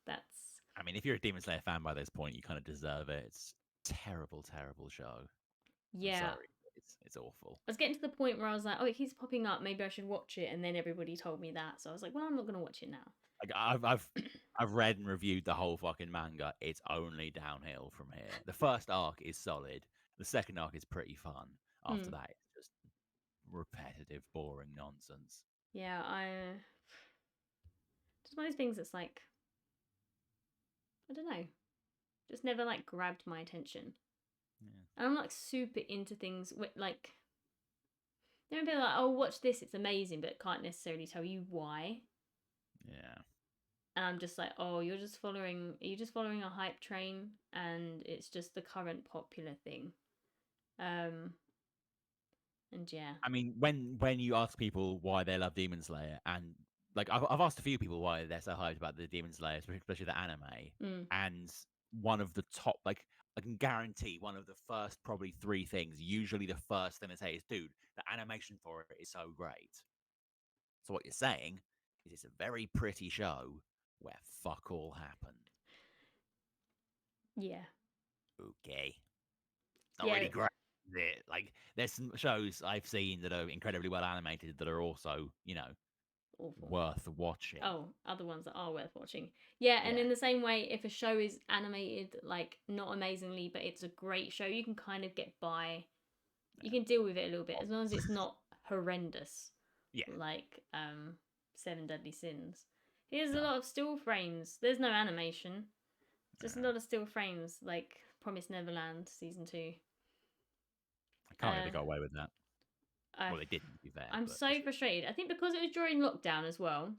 that's I mean, if you're a Demon Slayer fan by this point, you kind of deserve it. It's terrible, terrible show. I'm yeah. sorry, it's awful. I was getting to the point where I was like, oh, it keeps popping up. Maybe I should watch it. And then everybody told me that, so I was like, well, I'm not gonna watch it now. Like I've read and reviewed the whole fucking manga. It's only downhill from here. The first arc is solid. The second arc is pretty fun. After Mm. that, it's just repetitive, boring nonsense. Yeah, I just one of those things that's like, I don't know, just never like grabbed my attention. Yeah. And I'm like super into things with like, you know, people are like, oh, watch this, it's amazing, but can't necessarily tell you why. Yeah. And I'm just like, oh, are you just following a hype train, and it's just the current popular thing. And yeah. I mean, when you ask people why they love Demon Slayer, and like I've asked a few people why they're so hyped about the Demon Slayer, especially the anime, Mm. and one of the top, like I can guarantee, one of the first probably three things. Usually, the first thing they say is, "Dude, the animation for it is so great." So what you're saying is it's a very pretty show where fuck all happened. Yeah. Okay, it's not Yeah. really great. Is it? Like, there's some shows I've seen that are incredibly well animated that are also, Awful. worth watching. Oh, other ones that are worth watching. Yeah, and Yeah. in the same way, if a show is animated like not amazingly, but it's a great show, you can kind of get by. You can deal with it a little bit as long as it's not horrendous. Yeah. Like Seven Deadly Sins. Here's a No. lot of still frames. There's no animation. Just a Yeah. lot of still frames, like Promised Neverland season 2. I can't believe they Uh, got away with that. I Well, they didn't, to be fair. I'm but so frustrated. I think because it was during lockdown as well,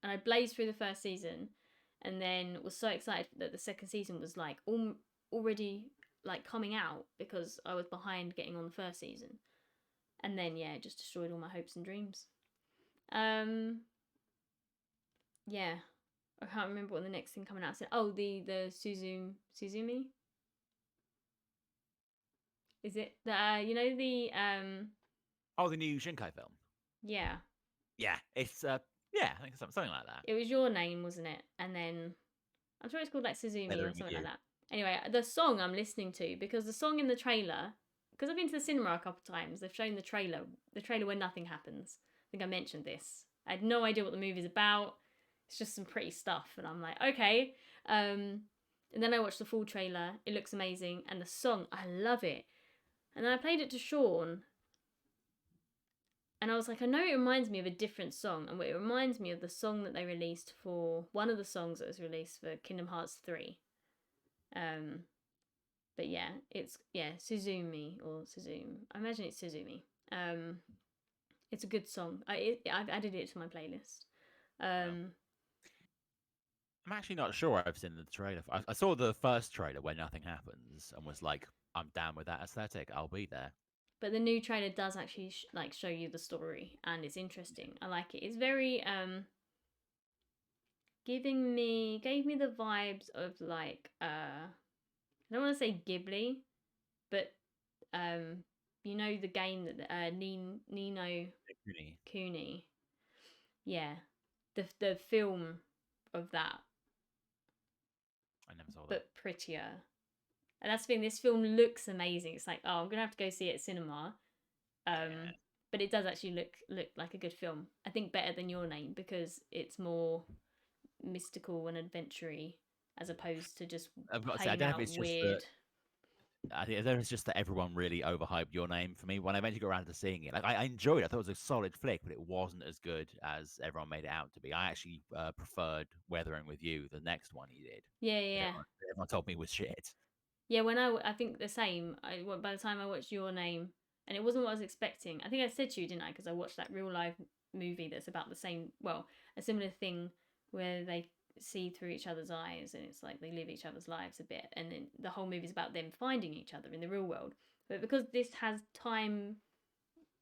and I blazed through the first season, and then was so excited that the second season was like already like coming out because I was behind getting on the first season, and then yeah, it just destroyed all my hopes and dreams. Yeah, I can't remember what the next thing coming out said. Oh, the Suzumi. Is it the you know the Oh, the new Shinkai film. yeah. Yeah, it's yeah, I think something like that. It was Your Name, wasn't it? And then I'm sure it's called like Suzumi or Lettering with something You. like that. Anyway, the song I'm listening to, because the song in the trailer, because I've been to the cinema a couple of times, they've shown the trailer where nothing happens. I think I mentioned this. I had no idea what the movie's about. It's just some pretty stuff, and I'm like, okay. And then I watched the full trailer. It looks amazing, and the song, I love it. And then I played it to Sean, and I was like, I know it reminds me of a different song, and it reminds me of the song that they released for one of the songs that was released for Kingdom Hearts 3. But yeah, it's Suzumi or Suzume. I imagine it's Suzumi. It's a good song. I've added it to my playlist. I'm actually not sure I've seen the trailer. I saw the first trailer where nothing happens and was like, I'm down with that aesthetic. I'll be there. But the new trailer does actually show you the story, and it's interesting. I like it. It's very gave me the vibes of like I don't want to say Ghibli, but you know the game that Ni no Kuni, yeah, the film of that, I never saw that. but prettier. And that's the thing. This film looks amazing. It's like, oh, I'm gonna have to go see it at cinema. Yeah. But it does actually look like a good film. I think better than Your Name because it's more mystical and adventure-y as opposed to just I've got to say, I plain don't know out if it's just weird. I think it's just that everyone really overhyped Your Name for me. When I eventually got around to seeing it, like I enjoyed it. I thought it was a solid flick, but it wasn't as good as everyone made it out to be. I actually preferred Weathering with You, the next one he did. Yeah. Everyone told me was shit. Yeah, when I think the same. By the time I watched Your Name, and it wasn't what I was expecting. I think I said to you, didn't I? Because I watched that real life movie that's about the same, well, a similar thing where see through each other's eyes, and it's like they live each other's lives a bit, and then the whole movie is about them finding each other in the real world. But because this has time,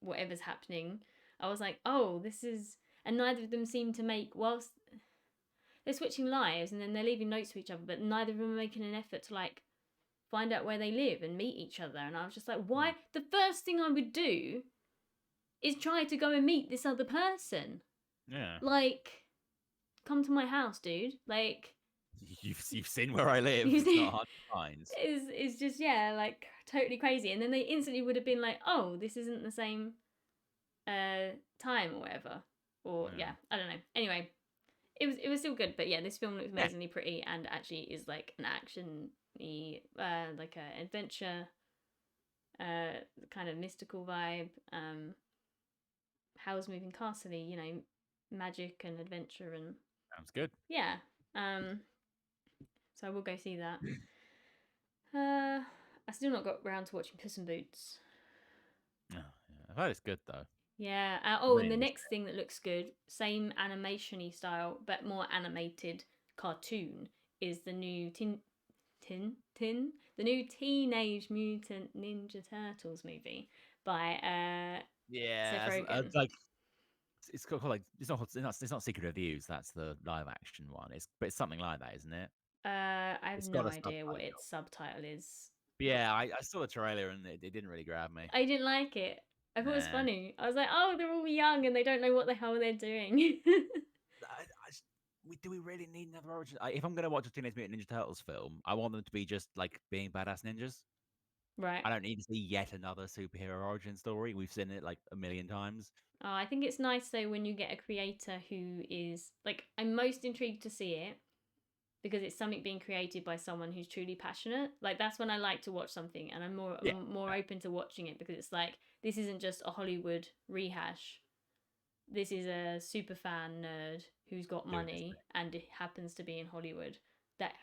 whatever's happening, I was like, oh, this is, and neither of them seem to make, whilst they're switching lives and then they're leaving notes for each other, but neither of them are making an effort to like find out where they live and meet each other. And I was just like, why? The first thing I would do is try to go and meet this other person. Yeah. Like, come to my house, dude. Like, You've seen where I live. You've It's seen- not hard to find. is just, yeah, like totally crazy. And then they instantly would have been like, oh, this isn't the same time or whatever. Or yeah, I don't know. Anyway, it was still good, but yeah, this film looks amazingly pretty and actually is like an action-y, like a adventure, kind of mystical vibe. Howl's Moving Castle, you know, magic and adventure and Sounds good. yeah. So I will go see that. I still not got round to watching Puss in Boots. Oh, yeah. I've heard it's good though. Yeah. Really And the is next thing that looks good, same animation-y style, but more animated cartoon, is the new the new Teenage Mutant Ninja Turtles movie by Yeah, Seth Rogen. it's like it's called like it's not Secret Reviews. That's the live action one. But it's something like that, isn't it? I have It's no got a idea what subtitle. its subtitle is. But yeah, I saw the trailer and it didn't really grab me. I didn't like it. I thought it was Nah. funny. I was like, oh, they're all young and they don't know what the hell they're doing. Do we really need another origin? If I'm going to watch a Teenage Mutant Ninja Turtles film, I want them to be just like being badass ninjas. Right. I don't need to see yet another superhero origin story. We've seen it like a million times. Oh, I think it's nice though when you get a creator who is like, I'm most intrigued to see it because it's something being created by someone who's truly passionate. Like that's when I like to watch something, and I'm more open to watching it because it's like this isn't just a Hollywood rehash. This is a super fan nerd who's got money and it happens to be in Hollywood that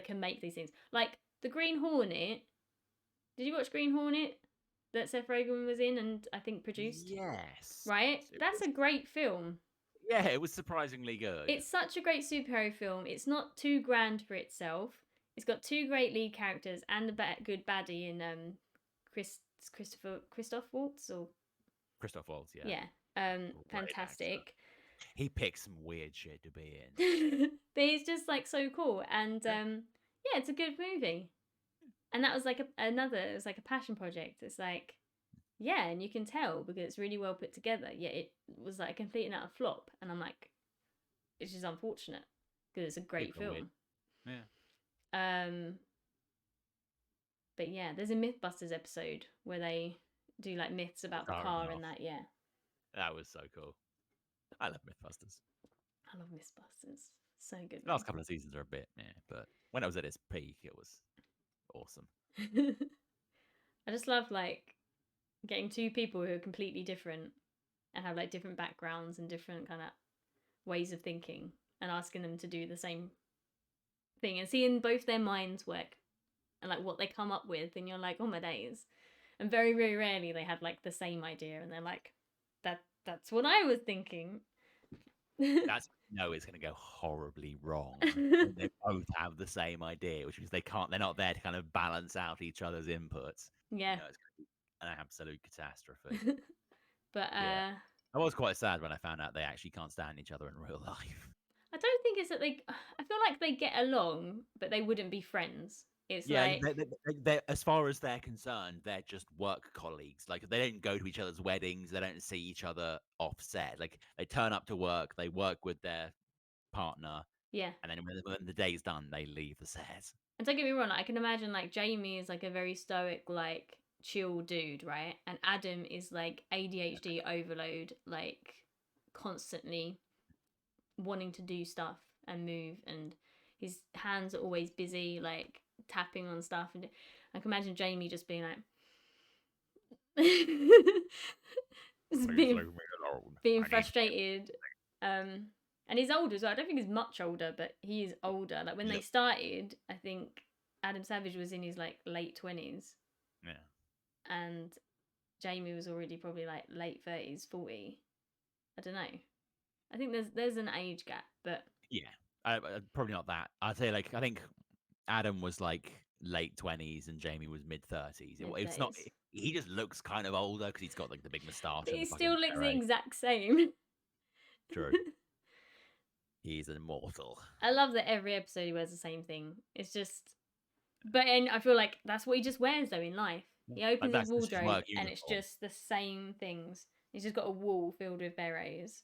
can make these things. Like the Green Hornet. Did you watch Green Hornet that Seth Rogen was in and I think produced? Yes. Right? That's a great film. Yeah, it was surprisingly good. It's such a great superhero film. It's not too grand for itself. It's got two great lead characters and a good baddie in Christoph Waltz or Christoph Waltz, yeah. Yeah. Fantastic. He picked some weird shit to be in. But he's just like so cool, and yeah, it's a good movie. And that was like it was like a passion project. It's like, yeah, and you can tell because it's really well put together. Yet it was like a complete and utter flop, and I'm like, it's just unfortunate because it's a great film. Weird. Yeah. But yeah, there's a MythBusters episode where they do like myths about the car and that. Yeah. That was so cool. I love MythBusters. I love MythBusters. So good. The last couple of seasons are a bit, but when it was at its peak, it was awesome. I just love like getting two people who are completely different and have like different backgrounds and different kind of ways of thinking and asking them to do the same thing and seeing both their minds work and like what they come up with, and you're like, oh my days. And very, very rarely they have like the same idea and they're like, that's what I was thinking. It's going to go horribly wrong. They both have the same idea, which means they're not there to kind of balance out each other's inputs. Yeah. It's going to be an absolute catastrophe. But I was quite sad when I found out they actually can't stand each other in real life. I don't think it's that I feel like they get along, but they wouldn't be friends. It's like they're, as far as they're concerned, they're just work colleagues. Like they don't go to each other's weddings, they don't see each other off set. Like they turn up to work, they work with their partner, yeah, and then when the day's done, they leave the set. And don't get me wrong, I can imagine like Jamie is like a very stoic, like chill dude, right? And Adam is like ADHD overload, like constantly wanting to do stuff and move, and his hands are always busy, like tapping on stuff. And I can imagine Jamie just being like being frustrated. And he's older as well. I don't think he's much older, but he is older. Like when they started, I think Adam Savage was in his like late 20s. Yeah. And Jamie was already probably like late 30s, 40. I don't know. I think there's an age gap, but yeah, Probably not that. I'd say like I think Adam was like late 20s and Jamie was mid 30s. Mid It's not. 30s. He just looks kind of older because he's got like the big moustache But and he the still fucking looks the beret. exact same. True. He's immortal. I love that every episode he wears the same thing. It's just, but and I feel like that's what he just wears though in life. He Like opens his that's his wardrobe work and it's uniform. just the same things. He's just got a wall filled with berets.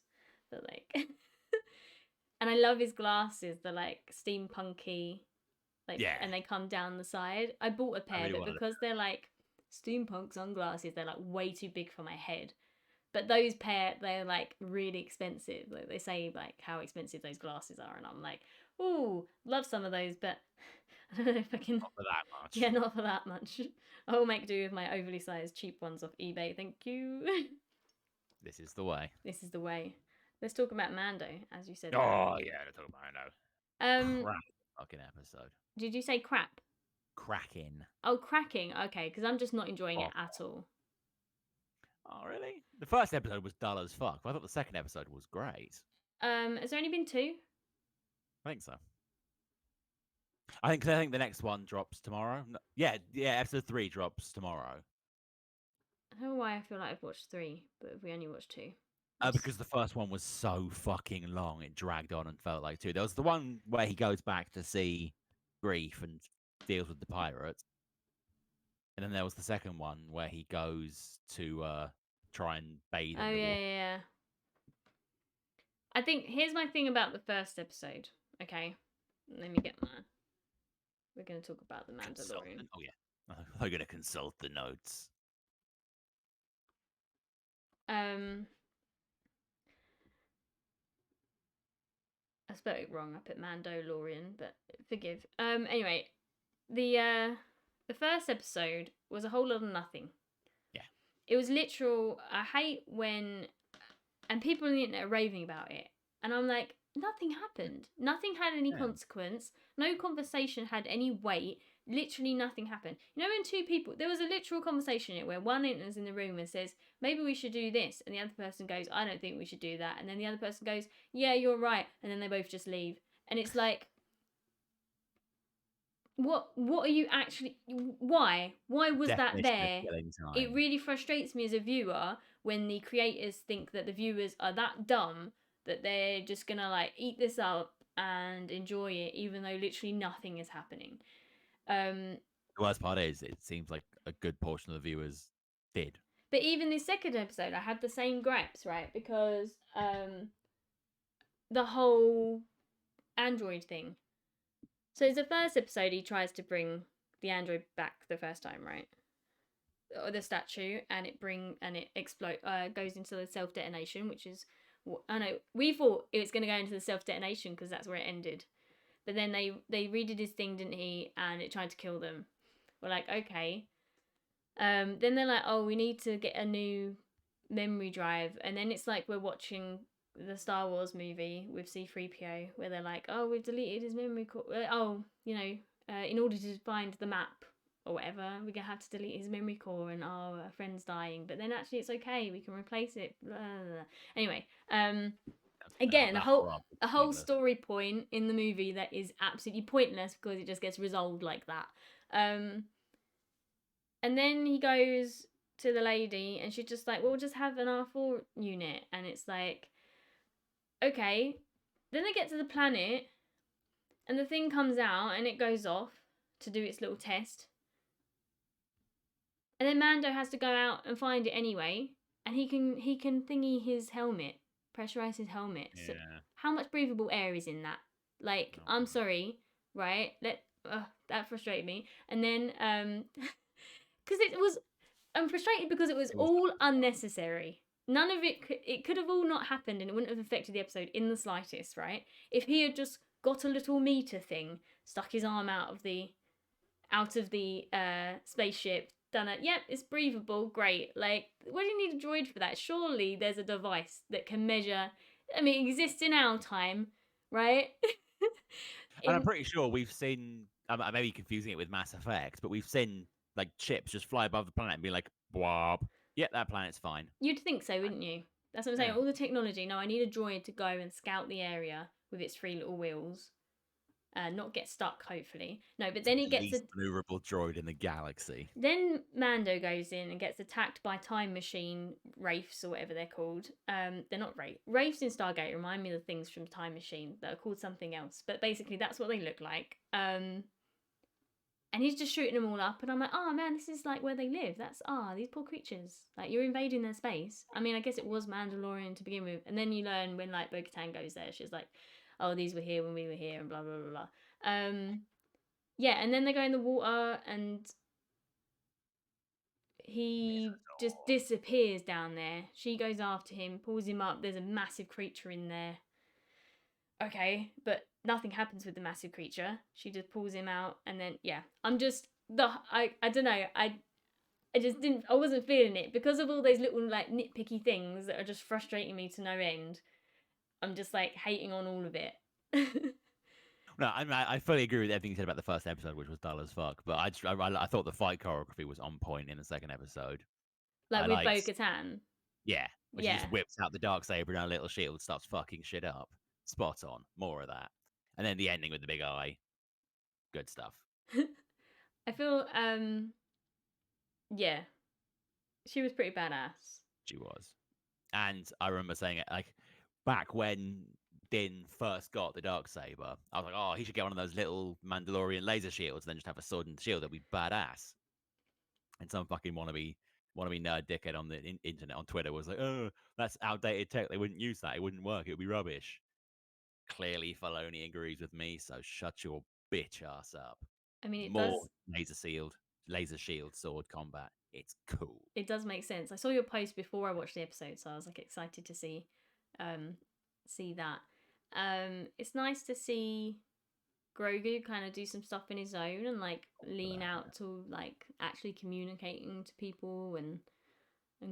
But like, and I love his glasses. They're like steampunky, like, Yeah, and they come down the side. I bought a I pair, really but wanted it. because they're like steampunk sunglasses, they're like way too big for my head. But those pair, they're like really expensive. Like they say, like how expensive those glasses are, and I'm like, ooh, love some of those, but I don't know if I can. Not for that much. Yeah, not for that much. I will make do with my overly sized cheap ones off eBay. Thank you. This is the way. This is the way. Let's talk about Mando, as you said Oh earlier. yeah, let's talk about it now. Um, Crap fucking episode. did you say crap? Cracking. Oh, cracking. Okay, because I'm just not enjoying it Oh. at all. Oh really? The first episode was dull as fuck. I thought the second episode was great. Has there only been 2? I think so. I think the next one drops tomorrow. Yeah, episode 3 drops tomorrow. I don't know why I feel like I've watched 3, but we only watched 2. Because the first one was so fucking long, it dragged on and felt like 2. There was the one where he goes back to see Grief and deals with the pirates, and then there was the second one where he goes to try and bathe Oh in the water. yeah. I think here's my thing about the first episode. Okay, let me get my. We're gonna talk about the Mandalorian. Oh yeah, I'm gonna consult the notes. I spelled it wrong. I put Mandalorian, but forgive. Anyway, the first episode was a whole lot of nothing. Yeah. It was literal. I hate when, and people on the internet are raving about it, and I'm like, nothing happened. Nothing had any consequence. No conversation had any weight. Literally nothing happened. You know, when two people, there was a literal conversation in it where one enters in the room and says, maybe we should do this, and the other person goes, I don't think we should do that, and then the other person goes, yeah, you're right, and then they both just leave, and it's like, what are you actually, why was that there? It really frustrates me as a viewer when the creators think that the viewers are that dumb that they're just gonna like eat this up and enjoy it, even though literally nothing is happening. The worst part is, it seems like a good portion of the viewers did. But even the second episode, I had the same gripes, right? Because the whole android thing. So it's the first episode, he tries to bring the android back the first time, right? Or the statue, and it goes into the self detonation, which is, I know we thought it was going to go into the self detonation because that's where it ended. But then they redid his thing, didn't he? And it tried to kill them. We're like, okay. Then they're like, oh, we need to get a new memory drive. And then it's like we're watching the Star Wars movie with C-3PO, where they're like, oh, we've deleted his memory core. In order to find the map or whatever, we're going to have to delete his memory core, and our friend's dying. But then actually it's okay, we can replace it. Blah, blah, blah. Anyway, again, a whole story point in the movie that is absolutely pointless because it just gets resolved like that. And then he goes to the lady, and she's just like, we'll just have an R4 unit. And it's like, okay. Then they get to the planet, and the thing comes out, and it goes off to do its little test. And then Mando has to go out and find it anyway, and he can thingy his helmet, pressurize his helmet. Yeah. So how much breathable air is in that? Like, I'm sorry, right? That frustrated me. And then because I'm frustrated because it was all unnecessary. None of it could have all not happened, and it wouldn't have affected the episode in the slightest, right? If he had just got a little meter thing, stuck his arm out of the spaceship, done it, yep, it's breathable, great. Like, why do you need a droid for that? Surely there's a device that can measure. I mean, it exists in our time, right? And I'm pretty sure we've seen, I may be confusing it with Mass Effect, but we've seen like ships just fly above the planet and be like, "Bwab, yeah, that planet's fine." You'd think so, wouldn't you? That's what I'm saying. Yeah. All the technology. No, I need a droid to go and scout the area with its 3 little wheels. Not get stuck, hopefully. No, but then it The gets least maneuverable droid in the galaxy. then Mando goes in and gets attacked by time machine wraiths or whatever they're called. They're not wraiths in Stargate. Remind me of the things from Time Machine that are called something else, but basically that's what they look like. And he's just shooting them all up, and I'm like, oh man, this is like where they live. That's these poor creatures. Like, you're invading their space. I mean, I guess it was Mandalorian to begin with, and then you learn when like Bo-Katan goes there, she's like, oh, these were here when we were here, and blah blah blah blah. Yeah, and then they go in the water, and he just disappears down there. She goes after him, pulls him up. There's a massive creature in there. Okay, but nothing happens with the massive creature. She just pulls him out, and then yeah, I'm just I don't know. I just didn't. I wasn't feeling it because of all those little like nitpicky things that are just frustrating me to no end. I'm just like hating on all of it. No, I fully agree with everything you said about the first episode, which was dull as fuck. But I thought the fight choreography was on point in the second episode. Like I with liked, Bo-Katan. yeah, when she Yeah. just whips out the Darksaber and her little shield starts fucking shit up. Spot on. More of that. And then the ending with the big eye. Good stuff. I feel yeah. She was pretty badass. She was. And I remember saying it like back when Din first got the Darksaber, I was like, oh, he should get one of those little Mandalorian laser shields and then just have a sword and shield. That'd be badass. And some fucking wannabe nerd dickhead on the internet, on Twitter, was like, oh, that's outdated tech. They wouldn't use that. It wouldn't work. It would be rubbish. Clearly, Filoni agrees with me, so shut your bitch ass up. I mean, More laser shield sword combat. It's cool. It does make sense. I saw your post before I watched the episode, so I was like excited to see that. It's nice to see Grogu kind of do some stuff in his own and like lean out to like actually communicating to people and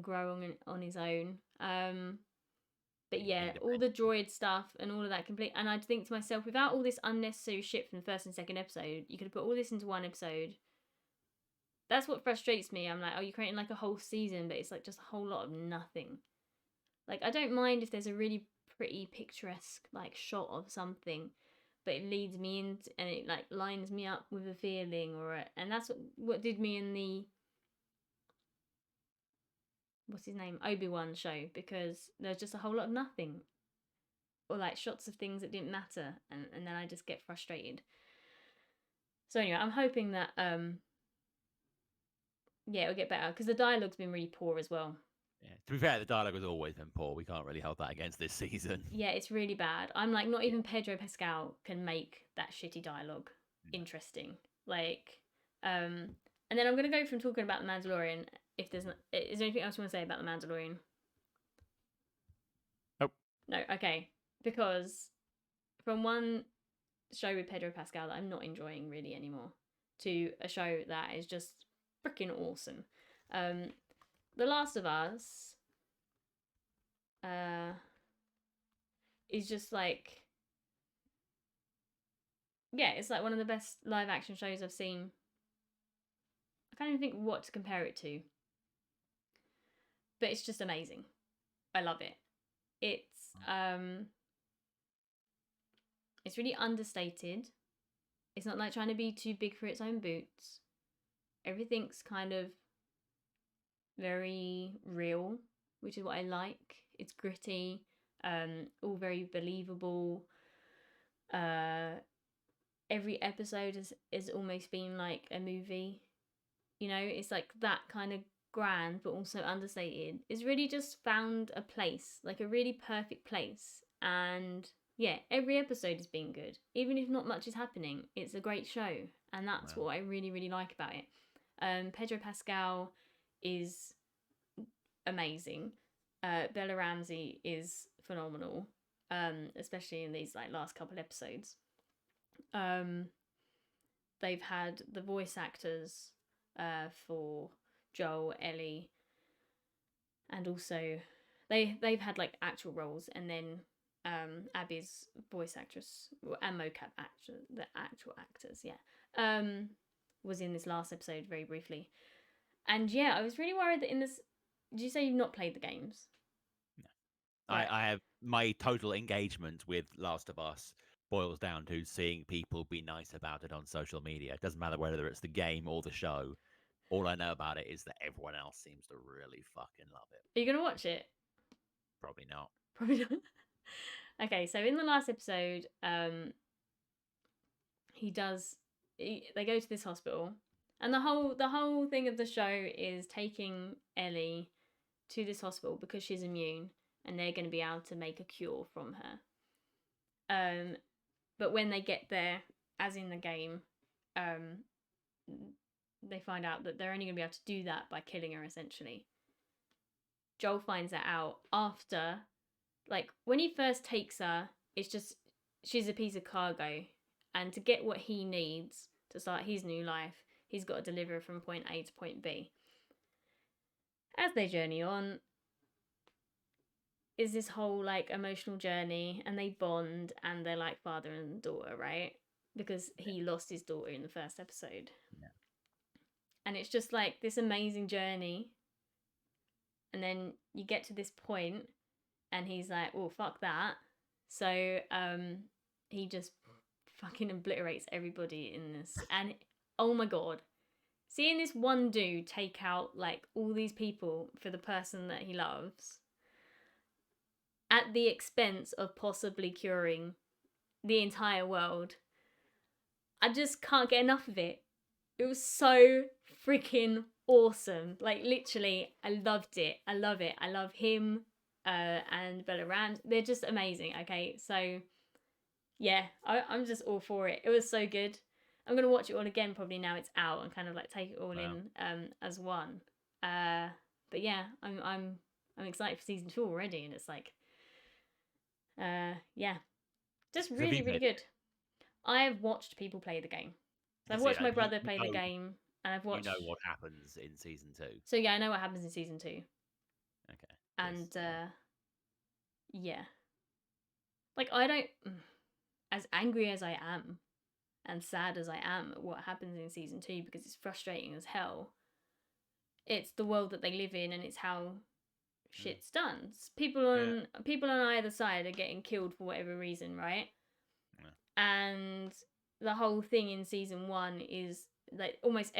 grow on his own. But yeah, all the droid stuff and all of that complete. And I'd think to myself, without all this unnecessary shit from the first and second episode, you could have put all this into one episode. That's what frustrates me. I'm like, oh, you're creating like a whole season, but it's like just a whole lot of nothing. Like, I don't mind if there's a really pretty picturesque like shot of something, but it leads me into and it like lines me up with a feeling and that's what did me in the what's his name, Obi-Wan show, because there's just a whole lot of nothing. Or like shots of things that didn't matter, and then I just get frustrated. So anyway, I'm hoping that yeah, it'll get better because the dialogue's been really poor as well. Yeah. To be fair, the dialogue has always been poor. We can't really hold that against this season. Yeah, it's really bad. I'm like, not even Pedro Pascal can make that shitty dialogue interesting. Like, and then I'm gonna go from talking about the Mandalorian. If there's is there anything else you want to say about the Mandalorian? Nope. No. Okay. Because from one show with Pedro Pascal that I'm not enjoying really anymore to a show that is just freaking awesome. The Last of Us is just like, yeah, it's like one of the best live action shows I've seen. I can't even think what to compare it to, but it's just amazing. I love it. It's really understated. It's not like trying to be too big for its own boots. Everything's kind of very real, which is what I like. It's gritty, all very believable. Every episode is almost been like a movie. You know, it's like that kind of grand but also understated. It's really just found a place, like a really perfect place. And yeah, every episode has been good. Even if not much is happening, it's a great show. And that's what I really, really like about it. Pedro Pascal is amazing. Bella Ramsey is phenomenal, especially in these like last couple episodes. They've had the voice actors for Joel, Ellie, and also they've had like actual roles, and then Abby's voice actress and mocap actor, the actual actors, was in this last episode very briefly. And yeah, I was really worried that in this. Did you say you've not played the games? No. Right. I have my total engagement with Last of Us boils down to seeing people be nice about it on social media. It doesn't matter whether it's the game or the show. All I know about it is that everyone else seems to really fucking love it. Are you gonna watch it? Probably not. Probably not. Okay, so in the last episode, they go to this hospital, and the whole thing of the show is taking Ellie to this hospital because she's immune, and they're going to be able to make a cure from her. But when they get there, as in the game, they find out that they're only going to be able to do that by killing her, essentially. Joel finds that out after, like, when he first takes her, it's just, she's a piece of cargo. And to get what he needs to start his new life, he's got to deliver from point A to point B. As they journey on, is this whole, like, emotional journey, and they bond, and they're like father and daughter, right? Because he lost his daughter in the first episode. Yeah. And it's just like this amazing journey. And then you get to this point, and he's like, "Oh, fuck that." So he just fucking obliterates everybody in this. And oh my god, seeing this one dude take out like all these people for the person that he loves, at the expense of possibly curing the entire world, I just can't get enough of it. It was so freaking awesome. Like, literally, I loved it. I love it. I love him and Bella Ramsey. They're just amazing. Okay, so yeah, I'm just all for it. It was so good. I'm gonna watch it all again probably now it's out, and kind of like take it all in as one. But yeah, I'm excited for season 2 already, and it's like yeah, just really really good. I've watched people play the game. So I've watched my brother play the game, and I've watched. You know what happens in season 2. So yeah, I know what happens in season 2. Okay. And yeah, like, I don't, as angry as I am, and sad as I am at what happens in season 2, because it's frustrating as hell. It's the world that they live in, and it's how shit's done. People on either side are getting killed for whatever reason, right? And the whole thing in season 1 is like almost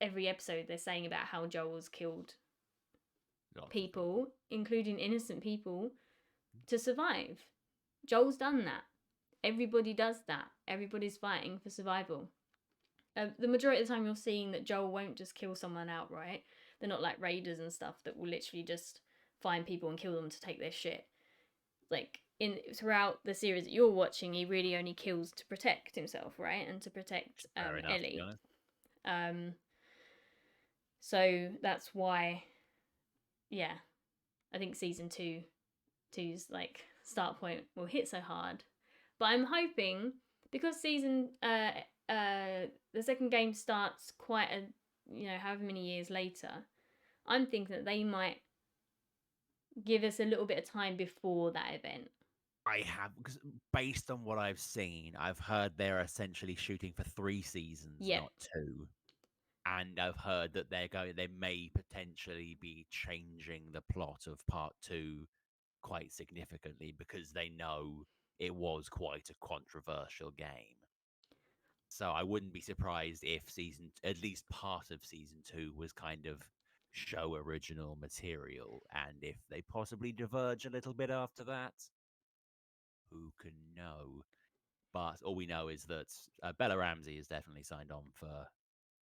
every episode they're saying about how Joel's killed people, including innocent people, to survive. Joel's done that. Everybody does that. Everybody's fighting for survival. The majority of the time you're seeing that Joel won't just kill someone outright. They're not like raiders and stuff that will literally just find people and kill them to take their shit. Like, throughout the series that you're watching, he really only kills to protect himself, right? And to protect Ellie. So that's why, yeah, I think season 2's like start point will hit so hard. But I'm hoping, because the second game starts quite however many years later, I'm thinking that they might give us a little bit of time before that event. I have, because based on what I've seen, I've heard they're essentially shooting for 3 seasons, not 2. And I've heard that they may potentially be changing the plot of part 2 quite significantly, because they know it was quite a controversial game. So I wouldn't be surprised if at least part of season 2 was kind of show original material, and if they possibly diverge a little bit after that, who can know? But all we know is that Bella Ramsey is definitely signed on for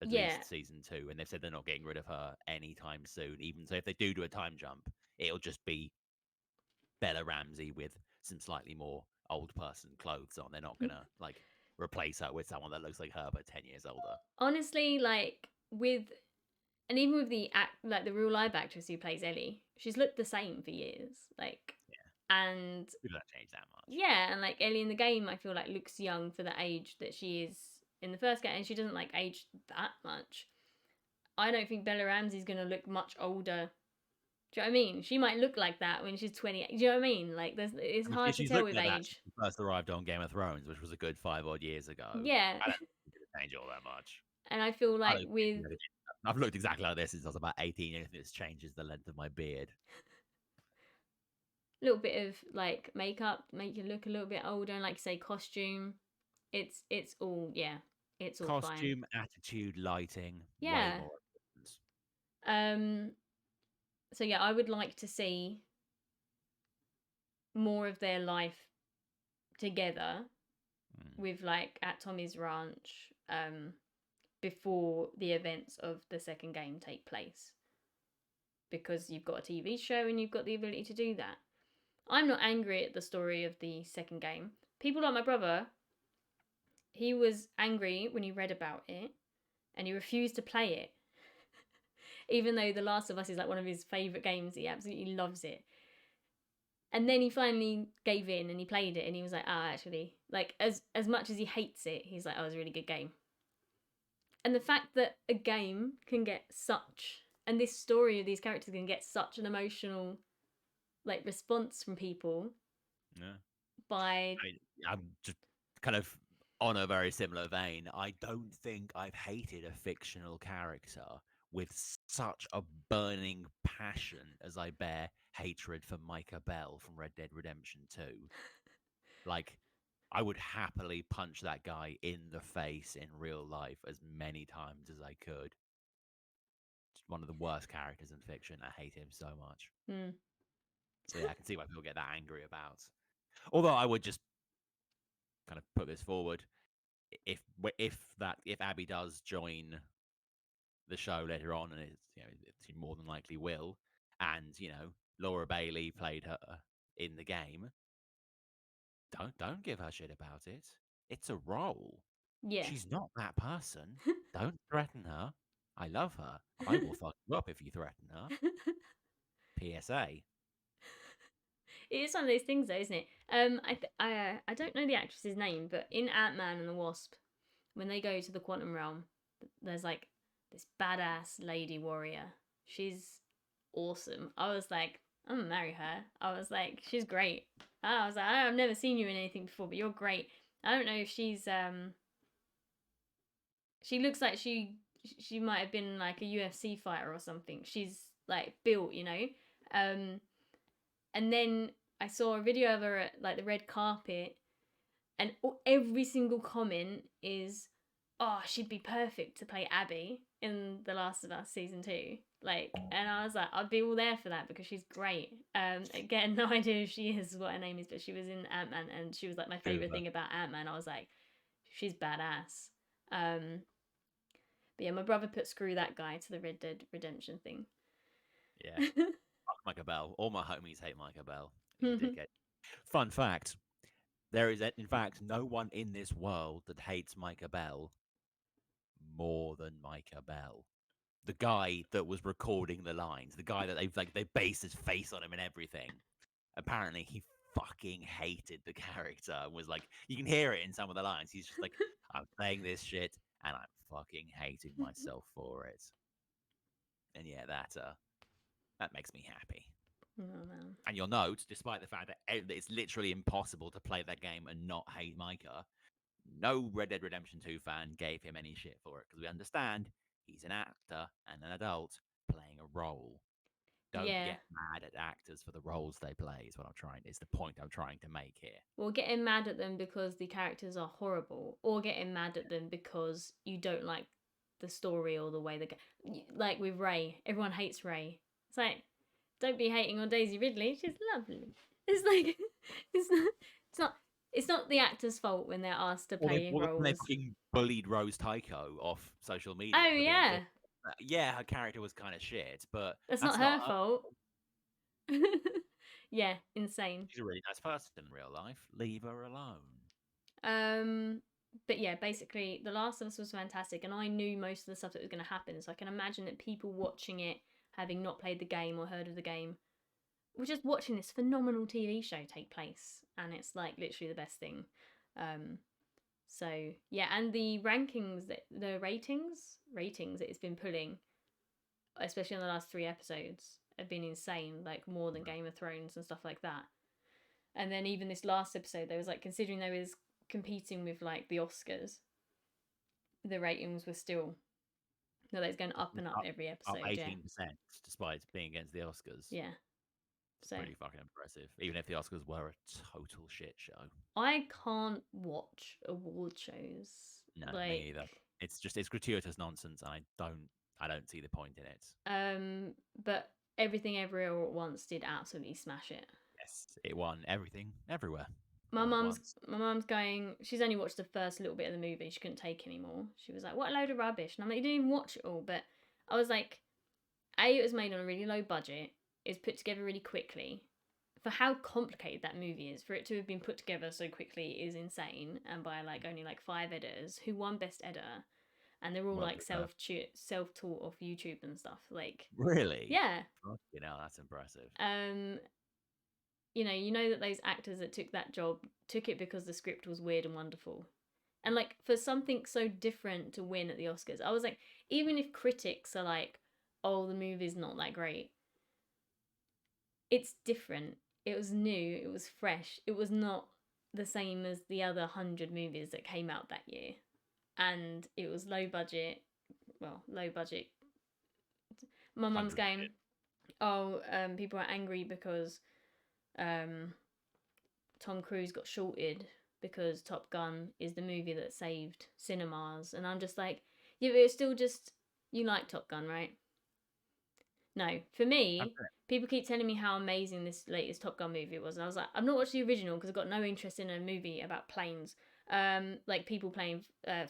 at least season 2, and they've said they're not getting rid of her anytime soon. Even so, if they do a time jump, it'll just be Bella Ramsey with some slightly more old person clothes on. They're not gonna like replace her with someone that looks like her but 10 years older. Honestly, like, even with the real live actress who plays Ellie, she's looked the same for years. Like, and it doesn't change that much. Yeah, and like Ellie in the game, I feel like looks young for the age that she is in the first game, and she doesn't like age that much. I don't think Bella Ramsey's gonna look much older. Do you know what I mean? She might look like that when she's 28. Do you know what I mean? Like, it's hard to tell with age. She first arrived on Game of Thrones, which was a good 5 odd years ago. Yeah, I don't think it's gonna change all that much. And I feel like I've looked exactly like this since I was about 18. Anything that's changed is the length of my beard. A little bit of like makeup, make you look a little bit older, and like say costume. It's all it's all fine. Costume, attitude, lighting, way Yeah. more important. Um. So yeah, I would like to see more of their life together Mm. with like at Tommy's ranch. Before the events of the second game take place, because you've got a TV show and you've got the ability to do that. I'm not angry at the story of the second game. People like my brother, he was angry when he read about it and he refused to play it. Even though The Last of Us is like one of his favourite games, he absolutely loves it. And then he finally gave in and he played it and he was like, actually, like as much as he hates it, he's like, oh, it was a really good game. And the fact that a game can get such, and this story of these characters can get such an emotional like response from people Yeah. by I mean, I'm just kind of on a very similar vein. I don't think I've hated a fictional character with such a burning passion as I bear hatred for Micah Bell from Red Dead Redemption 2. Like, I would happily punch that guy in the face in real life as many times as I could. Just one of the worst characters in fiction. I hate him so much. mm, So yeah, I can see why people get that angry about. Although I would just kind of put this forward. If if Abby does join the show later on, and she more than likely will, and Laura Bailey played her in the game, don't give her shit about it. It's a role. yeah. She's not that person. Don't threaten her. I love her. I will fuck you up if you threaten her. PSA. It is one of those things, though, isn't it? I don't know the actress's name, but in Ant-Man and the Wasp, when they go to the quantum realm, there's like this badass lady warrior. She's awesome. I was like, I'm gonna marry her. I was like, she's great. I was like, I've never seen you in anything before, but you're great. I don't know if she looks like she might have been like a UFC fighter or something. She's like built, Um, and then I saw a video of her at like the red carpet, and every single comment is, "Oh, she'd be perfect to play Abby in The Last of Us season 2." Like, and I was like, I'd be all there for that because she's great. Again, no idea if she is what her name is, but she was in Ant Man, and she was like my favorite Over. thing about Ant Man. I was like, she's badass. Um, but yeah, my brother put screw that guy to the Red Dead Redemption thing. Yeah. Fuck Micah Bell. All my homies hate Micah Bell. He's a dickhead. Fun fact: there is, in fact, no one in this world that hates Micah Bell more than Micah Bell. The guy that was recording the lines, the guy that they based his face on him and everything. Apparently, he fucking hated the character and was like, you can hear it in some of the lines. He's just like, I'm playing this shit and I'm fucking hating myself for it. And yeah, that makes me happy. Oh man. And you'll note, despite the fact that it's literally impossible to play that game and not hate Micah, no Red Dead Redemption 2 fan gave him any shit for it because we understand he's an actor and an adult playing a role. Don't Yeah. get mad at actors for the roles they play. Is the point I'm trying to make here. Or getting mad at them because the characters are horrible, or getting mad at them because you don't like the story or the way they go. Like with Ray, everyone hates Ray. It's like, don't be hating on Daisy Ridley. She's lovely. It's like, it's not, it's not, it's not the actor's fault when they're asked to play When they roles. fucking bullied Rose Tycho off social media Oh for being yeah, yeah, her character was kind of shit, but that's not that's her not her. fault. Yeah, insane. She's a really nice person in real life. Leave her alone. But yeah, basically, The Last of Us was fantastic, and I knew most of the stuff that was going to happen. So I can imagine that people watching it, having not played the game or heard of the game, were just watching this phenomenal TV show take place, and it's like literally the best thing. Um, so yeah, and the ratings that it's been pulling, especially in the last 3 episodes, have been insane. Like more than Game of Thrones and stuff like that. And then even this last episode, there was like, considering there was competing with like the Oscars, the ratings were still, no, it's going up and up every Up episode. Yeah, 18%, despite being against the Oscars. yeah. It's So pretty fucking impressive. Even if the Oscars were a total shit show. I can't watch award shows. No, Like, me either. It's gratuitous nonsense, and I don't see the point in it. but Everything Everywhere All at Once did absolutely smash it. Yes, it won everything, everywhere, My all at mum's once. my mum's going. She's only watched the first little bit of the movie. She couldn't take anymore. She was like, "What a load of rubbish!" And I'm like, "You didn't even watch it all." But I was like, "A, it was made on a really low budget. It was put together really quickly. For how complicated that movie is, for it to have been put together so quickly is insane. And by like only like 5 editors who won Best Editor, and they're all Well like deserved. self taught off YouTube and stuff. Like, Really? yeah, Fucking hell, that's impressive. um, you know that those actors that took that job took it because the script was weird and wonderful. And like for something so different to win at the Oscars, I was like, even if critics are like, "Oh, the movie's not that great," it's different. It was new. It was fresh. It was not the same as the other 100 movies that came out that year, and it was low budget. Well, low budget. My mum's 100 going, million. "Oh, people are angry because um, Tom Cruise got shorted because Top Gun is the movie that saved cinemas," and I'm just like, "Yeah, but it's still just you like Top Gun, right?" No, for That's me, it. people keep telling me how amazing this latest Top Gun movie was, and I was like, I've not watched the original because I've got no interest in a movie about planes, like people playing, because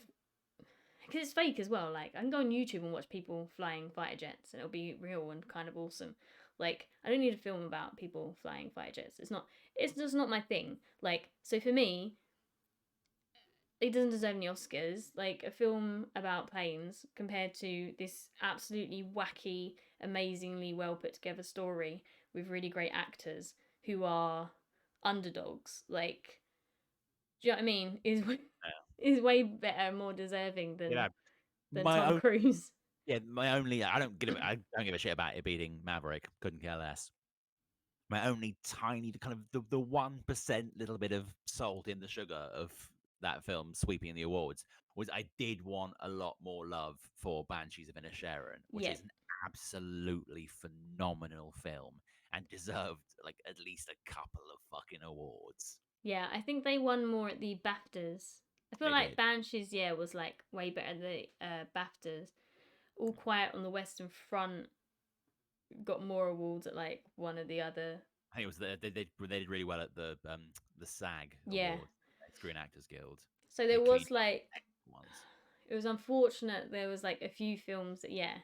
it's fake as well. Like I can go on YouTube and watch people flying fighter jets, and it'll be real and kind of awesome. Like I don't need a film about people flying fighter jets. It's not. It's just not my thing. Like so for me, it doesn't deserve any Oscars. Like a film about planes compared to this absolutely wacky, amazingly well put together story with really great actors who are underdogs. Like, do you know what I mean? Is way better, more deserving Yeah. than My Tom own, Cruise. yeah, my only. I don't give a shit about it beating Maverick. Couldn't care less. My only tiny kind of the 1% little bit of salt in the sugar of that film sweeping the awards was I did want a lot more love for Banshees of Inisherin, which Yeah, is an absolutely phenomenal film and deserved like at least a couple of fucking awards. yeah. I think they won more at the BAFTAs. I feel They like did. Banshees, yeah, was like way better than the BAFTAs. All Quiet on the Western Front got more awards at like one of the other. I think it was they did really well at the SAG Yeah. Award, Screen Actors Guild. So They there cleaned was like, ones. it was unfortunate there was like a few films that, yeah.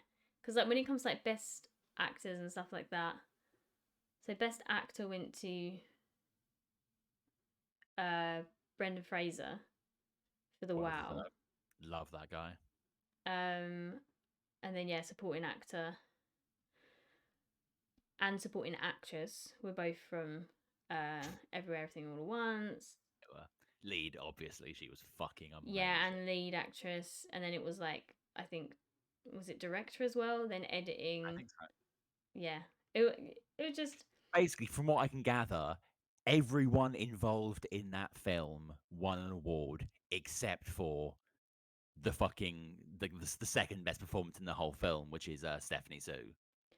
Because like when it comes to like best actors and stuff like that, so best actor went to uh Brendan Fraser for The Well Wow. deserved. Love that guy. Um, and then yeah, supporting actor and supporting actress were both from Everywhere Everything All at Once. Lead, obviously, she was fucking Yeah, amazing. and lead actress, and then it was like I think was it director as well, then I editing. think so. Yeah, it was just Basically, from what I can gather, everyone involved in that film won an award except for the second best performance in the whole film, which is Stephanie Sue,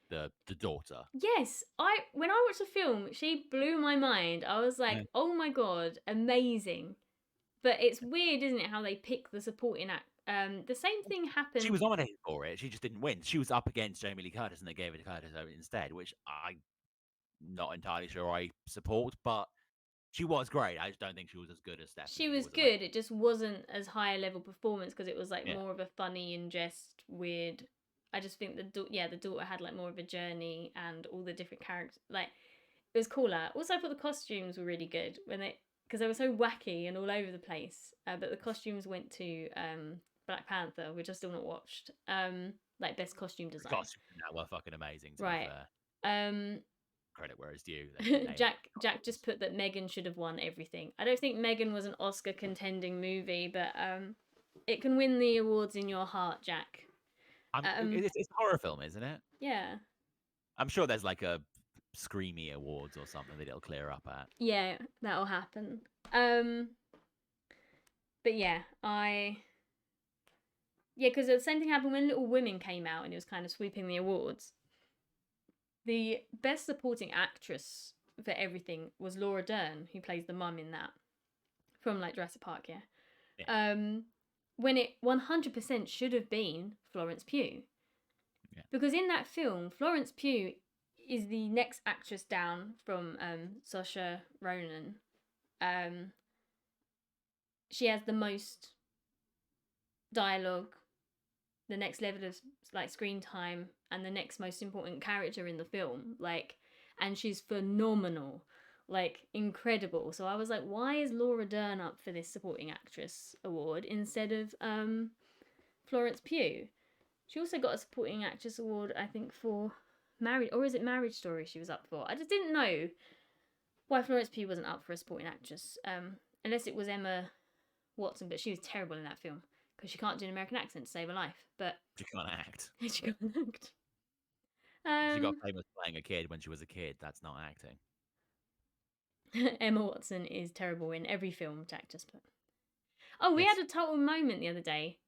the daughter. yes. I when I watched the film, she blew my mind. I was Yeah. like, oh my god, amazing. But it's weird, isn't it, how they pick the supporting act. The same thing She happened. was nominated for it. She just didn't win. She was up against Jamie Lee Curtis, and they gave it to Curtis instead, which I'm not entirely sure I support, but she was great. I just don't think she was as good as She Stephanie, who was was amazing. good. It just wasn't as high a level performance because it was like Yeah. more of a funny and just weird. I just think the daughter had like more of a journey and all the different characters. Like it was cooler. Also, I thought the costumes were really good when they because they were so wacky and all over the place. But the costumes went to Black Panther, which I still not watched. Like best costume The design. costumes in that were fucking amazing, to be Right. fair. Um, Credit where it's due. They nailed Jack just put that Megan should have won everything. I don't think Megan was an Oscar contending movie, but it can win the awards in your heart, Jack. Um, it's a horror film, isn't it? yeah, I'm sure there's like a Screamy Awards or something that it'll clear up at. yeah, that'll happen. Um, but yeah, because the same thing happened when Little Women came out and it was kind of sweeping the awards. The best supporting actress for everything was Laura Dern, who plays the mum in that from like Jurassic Park. Yeah. Yeah. When it 100% should have been Florence Pugh. Yeah. Because in that film, Florence Pugh is the next actress down from Saoirse Ronan. She has the most dialogue, the next level of like screen time, and the next most important character in the film. Like, and she's phenomenal, like incredible. So I was like, why is Laura Dern up for this supporting actress award instead of Florence Pugh? She also got a supporting actress award, I think, for Married, or is it Marriage Story she was up for? I just didn't know why Florence Pugh wasn't up for a supporting actress, unless it was Emma Watson, but she was terrible in that film because she can't do an American accent to save her life. But She can't act. she can't act. She got famous playing a kid when she was a kid. That's not acting. Emma Watson is terrible in every film to act. But oh, we Yes. had a total moment the other day.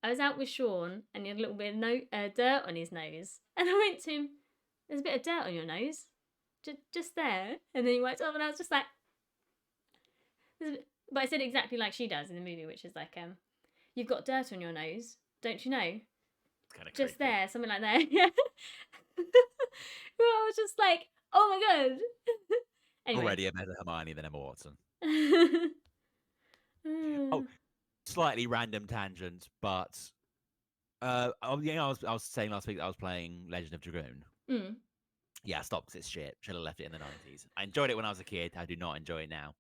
I was out with Sean and he had a little bit of dirt on his nose, and I went to him. There's a bit of dirt on your nose, just there. And then he wiped it off, and I was just like, but I said exactly like she does in the movie, which is like, you've got dirt on your nose, don't you know? It's kind of Just creepy. there, something like that. Yeah. I was just like, oh my god. Anyway. Already a better Hermione than Emma Watson. Oh, slightly random tangent, but I was saying last week that I was playing Legend of Dragoon. Mm. Yeah, stop because it's shit. Should have left it in the 90s. I enjoyed it when I was a kid. I do not enjoy it now.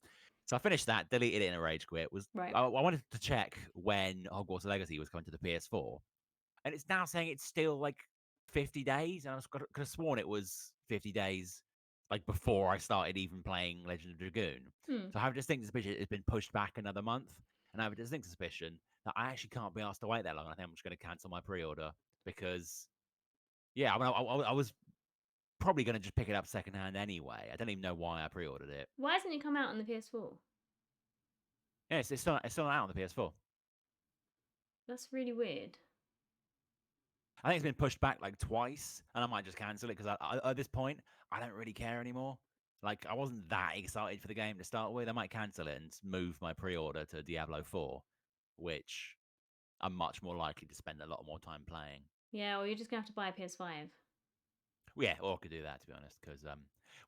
So I finished that, deleted it in a rage quit. Right. I wanted to check when Hogwarts Legacy was coming to the PS4, and it's now saying it's still like 50 days, and I could have sworn it was 50 days like before I started even playing Legend of Dragoon. Mm. So I have a distinct suspicion it's been pushed back another month, and I have a distinct suspicion that I actually can't be asked to wait that long. I think I'm just going to cancel my pre-order because, yeah, I mean, I was probably going to just pick it up secondhand anyway. I don't even know why I pre-ordered it. Why hasn't it come out on the PS4? Yeah, it's still out on the PS4. That's really weird. I think it's been pushed back like twice, and I might just cancel it because at this point I don't really care anymore. Like I wasn't that excited for the game to start with. I might cancel it and move my pre-order to Diablo 4, which I'm much more likely to spend a lot more time playing. Yeah, or you're just gonna have to buy a PS5. Yeah, or I could do that to be honest, because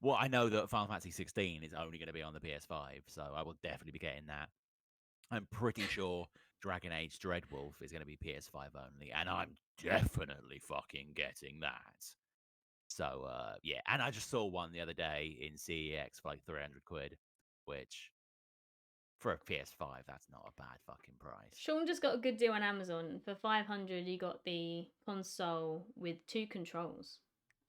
well, I know that Final Fantasy 16 is only going to be on the PS5, so I will definitely be getting that. I'm pretty sure Dragon Age Dreadwolf is going to be PS5 only, and I'm definitely fucking getting that. So yeah, and I just saw one the other day in CEX for like 300 quid, which for a PS5 that's not a bad fucking price. Sean just got a good deal on Amazon. For 500 he got the console with 2 controls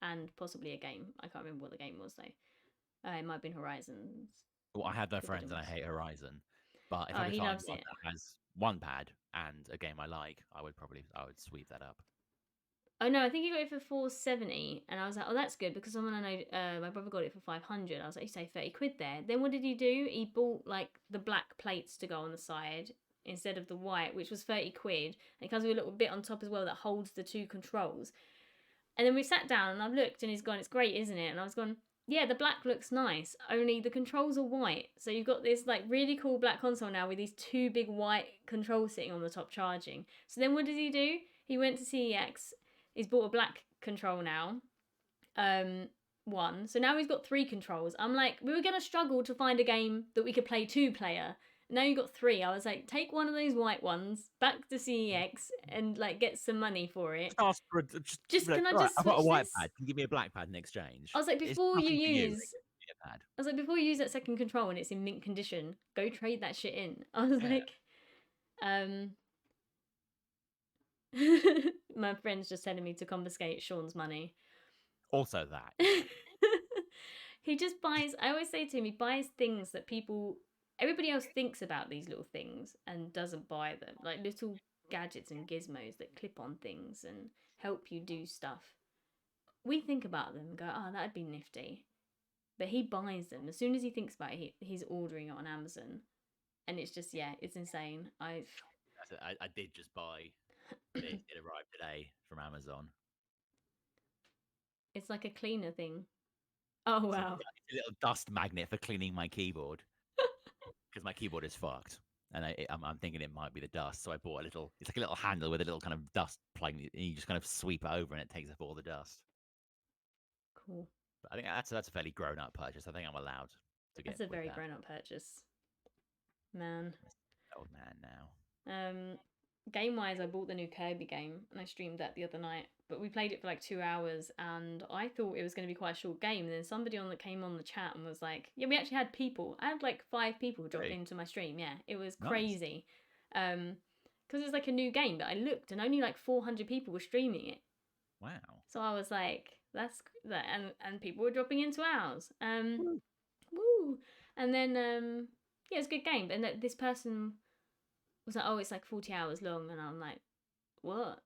and possibly a game. I can't remember what the game was though. It might have been Horizons. Well, I have no Forbidden friends and I West. hate Horizon, but if Oh, I could he find loves one it. that has one pad and a game I like, I would sweep that up. Oh no, I think he got it for 470, and I was like, oh, that's good because someone I know, my brother got it for 500. I was like, you say 30 quid there. Then what did he do? He bought like the black plates to go on the side instead of the white, which was 30 quid. And it comes with a little bit on top as well that holds the 2 controls. And then we sat down and I've looked and he's gone, it's great, isn't it? And I was gone, yeah, the black looks nice, only the controls are white. So you've got this like really cool black console now with these 2 big white controls sitting on the top charging. So then what did he do? He went to CEX. He's bought a black control now. One. So now he's got 3 controls. I'm like, we were going to struggle to find a game that we could play 2-player. Now you got 3. I was like, take one of those white ones back to CEX and like get some money for it. Just ask for Just like, can I "All right, just I've got a switch white this? pad. Can you give me a black pad in exchange?" I was like, It's before you nothing for you, use, like, give me a pad. I was like, before you use that second control and it's in mint condition, go trade that shit in. I was Yeah. like, my friend's just telling me to confiscate Sean's money. Also that. He just buys, I always say to him, he buys things that everybody else thinks about these little things and doesn't buy them. Like little gadgets and gizmos that clip on things and help you do stuff. We think about them and go, oh, that'd be nifty. But he buys them. As soon as he thinks about it, he's ordering it on Amazon. And it's just, yeah, it's insane. I did just buy it. It arrived today from Amazon. It's like a cleaner thing. Oh It's wow. a little dust magnet for cleaning my keyboard because my keyboard is fucked. And I'm thinking it might be the dust, so I bought a little. It's like a little handle with a little kind of dust plug, and you just kind of sweep it over, and it takes up all the dust. Cool. But I think that's a fairly grown up purchase. I think I'm allowed to get That's a with very that. grown up purchase. Man. Old man now. Game wise, I bought the new Kirby game and I streamed that the other night. But we played it for like 2 hours and I thought it was going to be quite a short game. And then somebody on that came on the chat and was like, "Yeah, we actually had people. I had like 5 people drop Really? into my stream. Yeah, it was Nice. crazy. Because it's like a new game, but I looked and only like 400 people were streaming it. Wow. So I was like, that's that, and people were dropping into ours. Woo. Woo. And then yeah, it's a good game. And this person was like, "Oh, it's like 40 hours long," and I'm like, "What?"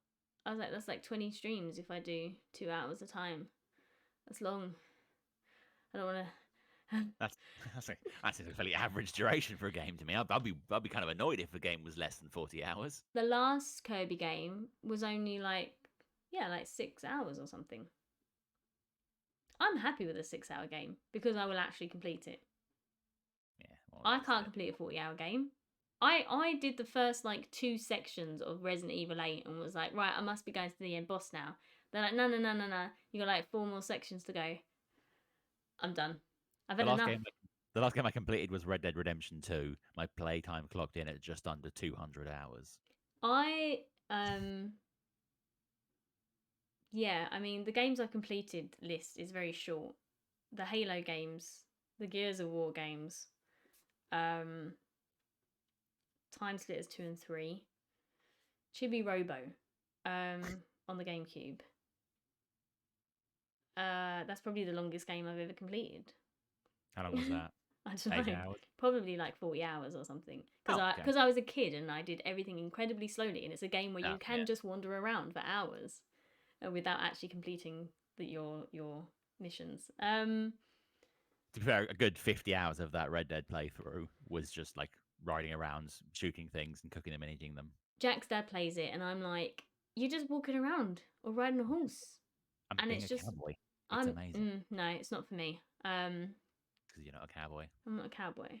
I was like, "That's like 20 streams if I do 2 hours a time. That's long. I don't want to." That's a fairly average duration for a game to me. I'd be kind of annoyed if a game was less than 40 hours. The last Kirby game was only like 6 hours or something. I'm happy with a 6-hour game because I will actually complete it. Yeah. Well, I can't complete a 40-hour game. I did the first like 2 sections of Resident Evil 8 and was like, right, I must be going to the end boss now. They're like, no. You got like 4 more sections to go. I'm done. I've had enough. The last game I completed was Red Dead Redemption 2. My playtime clocked in at just under 200 hours. Yeah, I mean, the games I've completed list is very short. The Halo games, the Gears of War games, Time Splitters 2 and 3, Chibi Robo, on the GameCube. That's probably the longest game I've ever completed. How long was that? I don't know. 8 hours? Probably like 40 hours or something. Because I was a kid and I did everything incredibly slowly, and it's a game where you can just wander around for hours without actually completing your missions. To be fair, a good 50 hours of that Red Dead playthrough was just like riding around, shooting things and cooking them and eating them. Jack's dad plays it, and I'm like, you're just walking around or riding a horse. And it's just cowboy. It's amazing. No, it's not for me. Because you're not a cowboy. I'm not a cowboy.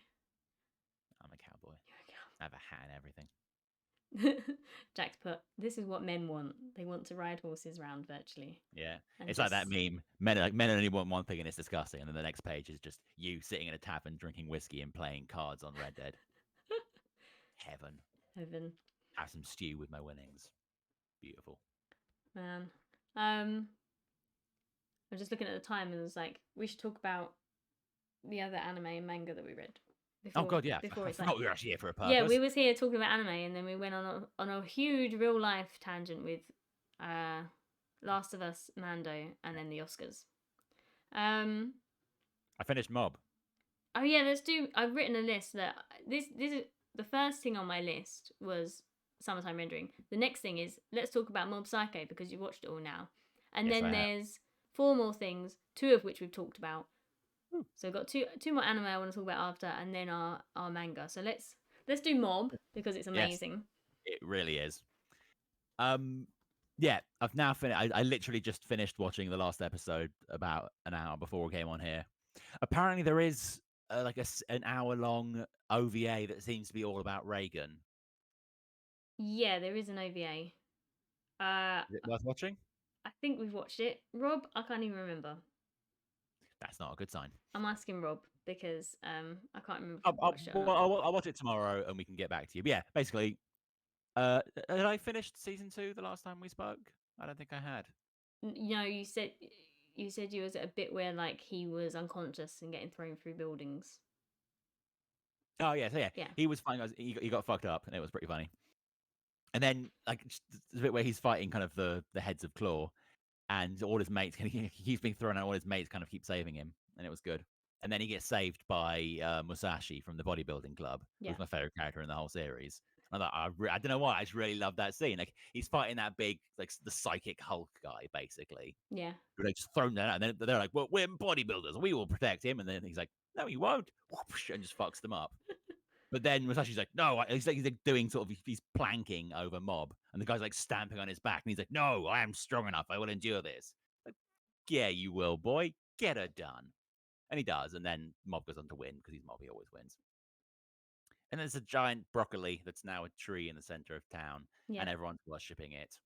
I'm a cowboy. You're a cowboy. I have a hat and everything. Jack's put, this is what men want. They want to ride horses around virtually. Yeah. It's like that meme. Men only want one thing and it's disgusting. And then the next page is just you sitting in a tavern drinking whiskey and playing cards on Red Dead. Heaven. Have some stew with my winnings. Beautiful. Man. I'm just looking at the time and it was like, we should talk about the other anime and manga that we read. Oh god, yeah. Before it's we were actually here for a purpose. Yeah, we was here talking about anime, and then we went on a huge real life tangent with Last of Us, Mando, and then the Oscars. I finished Mob. Oh yeah, let's do. I've written a list that this is the first thing on my list was Summertime Rendering. The next thing is let's talk about Mob Psycho because you watched it all now, and then there's 4 more things, 2 of which we've talked about. So we've got two more anime I want to talk about after, and then our manga. So let's do Mob because it's amazing. Yes, it really is. Yeah, I've now finished. I literally just finished watching the last episode about an hour before we came on here. Apparently, there is like an hour-long OVA that seems to be all about Reagan. Yeah, there is an OVA. Is it worth watching? I think we've watched it. Rob, I can't even remember. That's not a good sign. I'm asking Rob because I can't remember. I'll watch it tomorrow and we can get back to you. But yeah, basically, had I finished season 2 the last time we spoke? I don't think I had. No, you said you was at a bit where like he was unconscious and getting thrown through buildings. Oh yeah, so yeah. He was fine. He got fucked up, and it was pretty funny. And then like the bit where he's fighting kind of the heads of Claw. And all his mates, he's being thrown out. All his mates kind of keep saving him, and it was good. And then he gets saved by Musashi from the bodybuilding club, who's my favorite character in the whole series. And I don't know why, I just really love that scene. Like he's fighting that big, like the psychic Hulk guy, basically. Yeah. Who they just thrown down, and then they're like, "Well, we're bodybuilders. We will protect him." And then he's like, "No, you won't," and just fucks them up. But then Musashi's like, no, he's like doing sort of, he's planking over Mob. And the guy's like stamping on his back. And he's like, no, I am strong enough. I will endure this. Like, yeah, you will, boy. Get her done. And he does. And then Mob goes on to win because he's Mob. He always wins. And there's a giant broccoli that's now a tree in the center of town, Yeah. and everyone's worshipping it.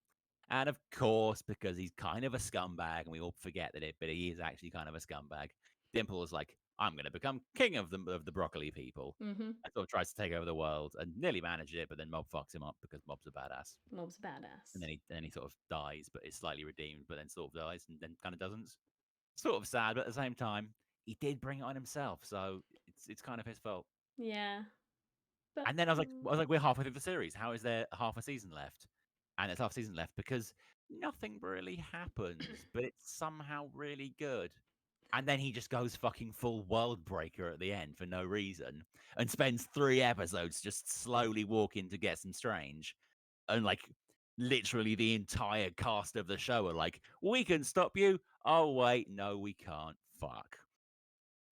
And of course, because he's kind of a scumbag, and we all forget that but he is actually kind of a scumbag. Dimple is like, I'm going to become king of the broccoli people. Mm-hmm. And sort of tries to take over the world and nearly manages it, but then Mob fucks him up because Mob's a badass. Mob's a And badass. then he sort of dies, but is slightly redeemed, but then sort of dies and then kind of doesn't. Sort of sad, but at the same time, he did bring it on himself, so it's kind of his fault. Yeah. But And then I was like, we're halfway through the series. How is there half a season left? And it's half a season left because nothing really happens, but it's somehow really good. And then he just goes fucking full world breaker at the end for no reason and spends 3 episodes just slowly walking to get some strange. And like literally the entire cast of the show are like, we can stop you. Oh wait, no, we can't. Fuck.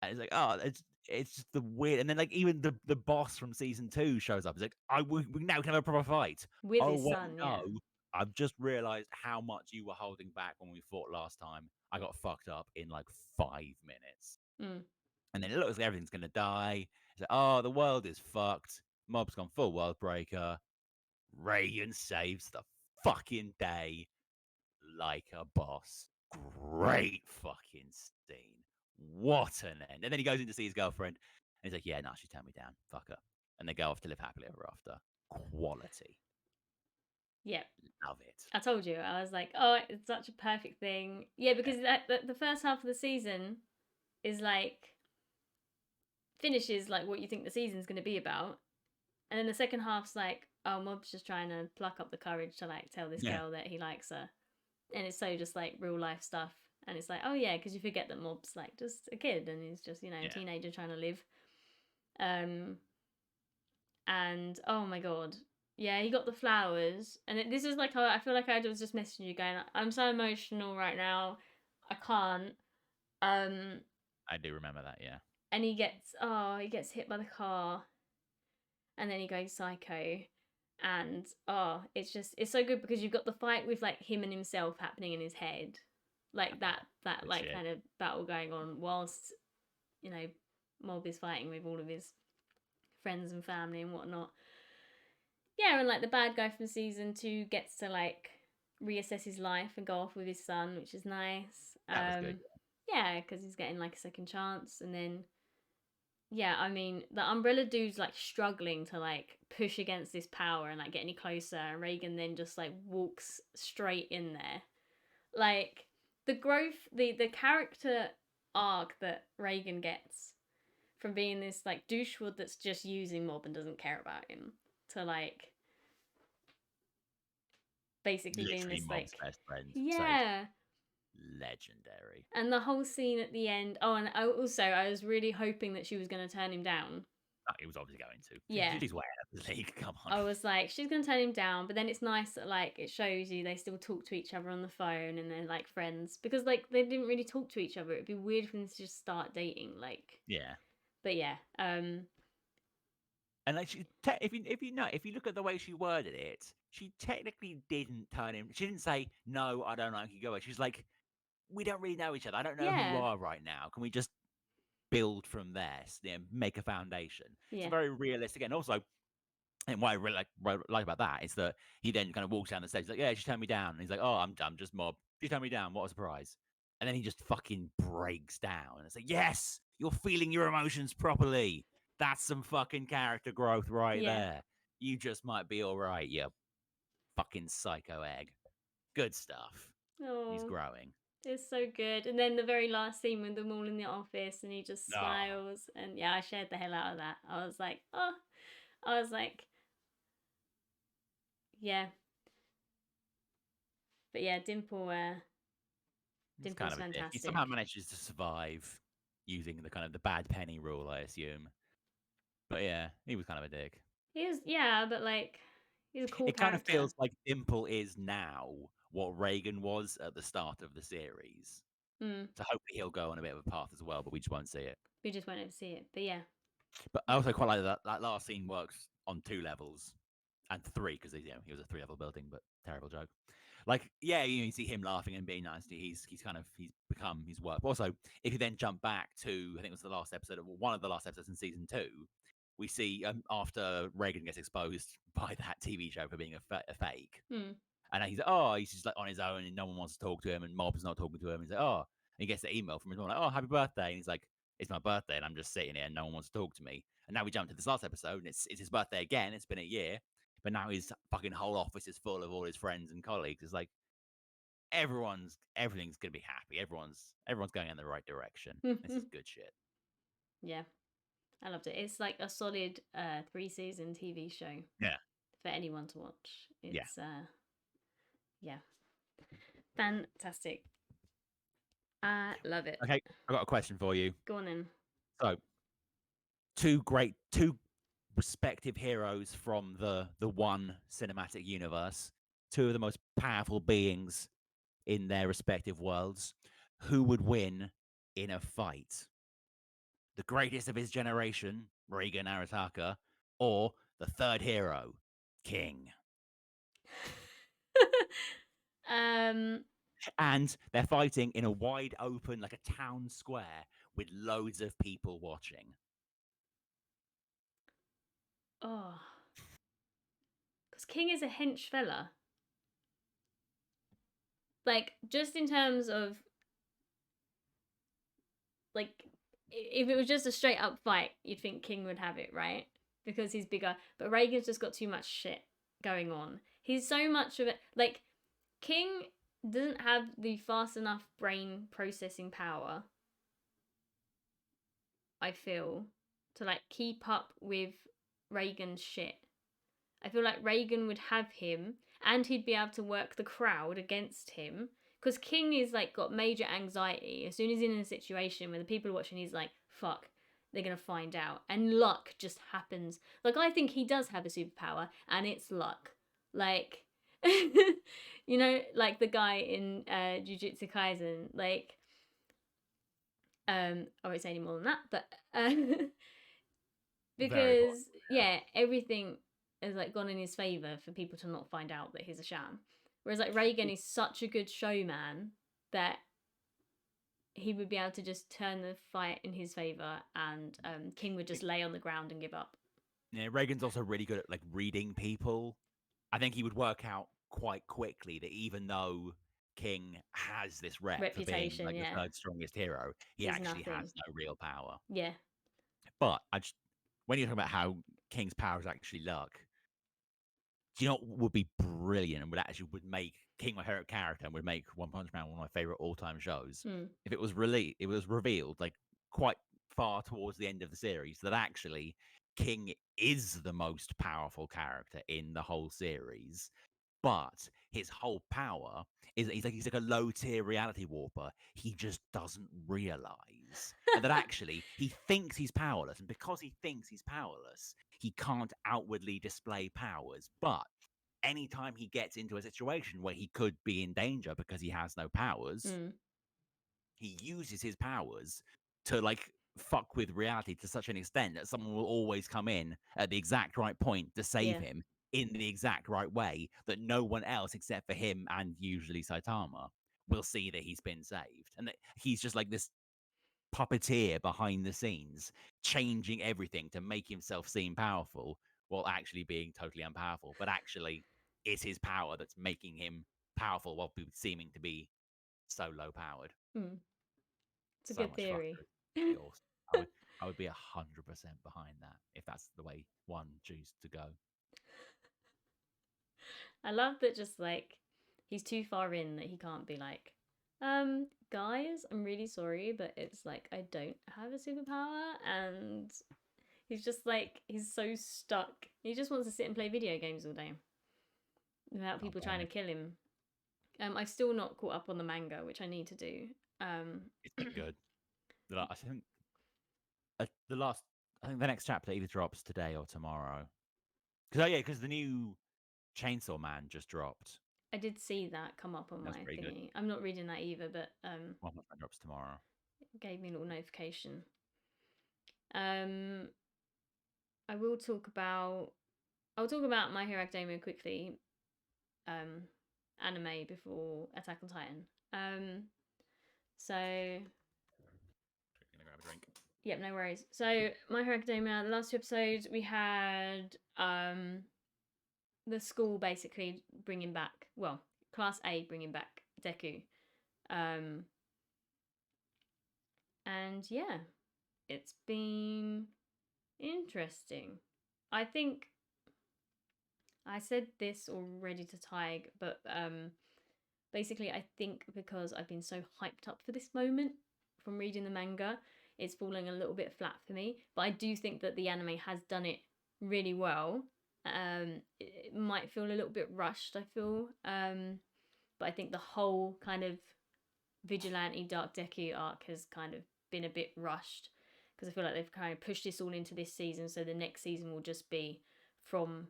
And it's like, oh, it's just the weird. And then like even the boss from season 2 shows up. It's like, we now can have a proper fight. with Oh his wait, son, yeah. no. I've just realized how much you were holding back when we fought last time. I got fucked up in like 5 minutes. Mm. And then it looks like everything's gonna die. It's like, oh, the world is fucked. Mob's gone full world breaker. Reagan saves the fucking day like a boss. Great fucking scene. What an end. And then he goes in to see his girlfriend, and he's like, yeah, no, she turned me down. Fuck her. And they go off to live happily ever after. Quality. Yeah. Love it. I told you. I was like, oh, it's such a perfect thing. Yeah, because the first half of the season is like finishes like what you think the season's going to be about. And then the second half's like, oh, Mob's just trying to pluck up the courage to like tell this girl that he likes her. And it's so just like real life stuff. And it's like, oh yeah, because you forget that Mob's like just a kid and he's just, a teenager trying to live. And oh my god. Yeah, he got the flowers. And this is like, I feel like I was just messaging you going, I'm so emotional right now. I can't. I do remember that, yeah. And he gets hit by the car. And then he goes psycho. And it's so good because you've got the fight with like him and himself happening in his head, like that like kind of battle going on whilst Mob is fighting with all of his friends and family and whatnot. Yeah, and like the bad guy from season 2 gets to like reassess his life and go off with his son, which is nice. That was good. Yeah, because he's getting like a second chance, and then yeah, I mean, the Umbrella dude's like struggling to like push against this power and like get any closer, and Reagan then just like walks straight in there. Like the growth, the character arc that Reagan gets from being this like douchewad that's just using Mob and doesn't care about him to like basically literally being this Mob's like best friend. yeah. Legendary. And the whole scene at the end. Oh, and I was really hoping that she was going to turn him down. Oh, he was obviously going to. Yeah. She's way out of the league. Come on. I was like, she's going to turn him down. But then it's nice that, like, it shows you they still talk to each other on the phone and they're, like, friends. Because, like, they didn't really talk to each other. It'd be weird for them to just start dating. Like, yeah. But yeah. And, like, if you look at the way she worded it, she technically didn't turn him. She didn't say, no, I don't like you, go away. She's like, we don't really know each other. I don't know who you are right now. Can we just build from there? Make a foundation. Yeah. It's very realistic. And also, and what I really like about that is that he then kind of walks down the stage. He's like, yeah, she turned me down. And he's like, oh, I'm just Mob. She turned me down. What a surprise. And then he just fucking breaks down. And it's like, yes, you're feeling your emotions properly. That's some fucking character growth right there. You just might be all right, you fucking psycho egg. Good stuff. Oh, he's growing. It's so good. And then the very last scene with them all in the office and he just smiles. And yeah, I shared the hell out of that. I was like, yeah. But yeah, Dimple's kind of fantastic. He somehow manages to survive using the kind of the bad penny rule, I assume. But yeah, he was kind of a dick. He was, yeah, but like, he's a cool character. Kind of feels like Dimple is now what Reagan was at the start of the series. So hopefully he'll go on a bit of a path as well, but we just won't see it. We just won't ever see it, but yeah. But I also quite like that last scene works on 2 levels and 3 because he was a 3-level building, but terrible joke. Like, yeah, you see him laughing and being nice. He's become his work. Also, if you then jump back to, I think it was the last episode, or one of the last episodes in season 2, we see after Reagan gets exposed by that TV show for being a fake, Hmm. and he's just like on his own and no one wants to talk to him, and Mob's not talking to him. He's like, and he gets the email from his mom like, oh, happy birthday, and he's like, it's my birthday, and I'm just sitting here and no one wants to talk to me. And now we jump to this last episode, and it's his birthday again. It's been a year, but now his fucking whole office is full of all his friends and colleagues. It's like everything's gonna be happy. Everyone's going in the right direction. This is good shit. Yeah, I loved it. It's like a solid 3-season TV show. Yeah. For anyone to watch. Yeah. It's yeah. Fantastic. I love it. Okay, I've got a question for you. Go on then. So, two respective heroes from the one cinematic universe, two of the most powerful beings in their respective worlds. Who would win in a fight? The greatest of his generation, Reagan Arataka, or the third hero, King? And they're fighting in a wide open, like a town square, with loads of people watching. Oh. Because King is a hench fella. Like, just in terms of, like, if it was just a straight up fight, you'd think King would have it, right? Because he's bigger. But Reagan's just got too much shit going on. He's so much of it. Like, King doesn't have the fast enough brain processing power, I feel, to, like, keep up with Reagan's shit. I feel like Reagan would have him, and he'd be able to work the crowd against him. Because King is, like, got major anxiety. As soon as he's in a situation where the people are watching, he's like, fuck, they're going to find out. And luck just happens. Like, I think he does have a superpower, and it's luck. Like, you know, like the guy in Jujutsu Kaisen, like, I won't say any more than that, but, because, yeah, everything has, like, gone in his favor for people to not find out that he's a sham. Whereas, like, Reagan is such a good showman that he would be able to just turn the fight in his favor, and King would just lay on the ground and give up. Yeah, Reagan's also really good at, like, reading people. I think he would work out quite quickly that even though King has this Reputation, for being, like, the third strongest hero, he He's actually nothing. has no real power. Yeah. But when you're talking about how King's power is actually luck, do you know what would be brilliant and would make King my favorite character and would make One Punch Man one of my favorite all-time shows? If it was revealed like quite far towards the end of the series that actually King is the most powerful character in the whole series, but his whole power is he's like a low tier reality warper. He just doesn't realize, and that actually he thinks he's powerless, and because he thinks he's powerless, he can't outwardly display powers. But anytime he gets into a situation where he could be in danger because he has no powers, he uses his powers to, like, fuck with reality to such an extent that someone will always come in at the exact right point to save him in the exact right way that no one else except for him and usually Saitama will see that he's been saved. And that he's just like this puppeteer behind the scenes, changing everything to make himself seem powerful while actually being totally unpowerful. But actually, it's his power that's making him powerful while seeming to be so low powered. It's a good theory. Awesome. I would be 100% behind that if that's the way one chooses to go. I love that just, like, he's too far in that he can't be like, guys, I'm really sorry, but it's like I don't have a superpower, and he's just like, he's so stuck. He just wants to sit and play video games all day without people trying to kill him. I've still not caught up on the manga, which I need to do. It's been good. I think the next chapter either drops today or tomorrow. Because the new Chainsaw Man just dropped. I did see that come up on my thingy. Good. I'm not reading that either, but One of my drops tomorrow. It gave me a little notification. I'll talk about My Hero Academia quickly. anime before Attack on Titan. So Gonna grab a drink. yep, no worries. So My Hero Academia, the last 2 episodes we had the school basically bringing back, well, Class A bringing back Deku. And yeah, it's been interesting. I think I said this already to Tig, but basically I think because I've been so hyped up for this moment from reading the manga, it's falling a little bit flat for me. But I do think that the anime has done it really well. It might feel a little bit rushed, I feel. But I think the whole kind of Vigilante Dark Deku arc has kind of been a bit rushed because I feel like they've kind of pushed this all into this season, so the next season will just be from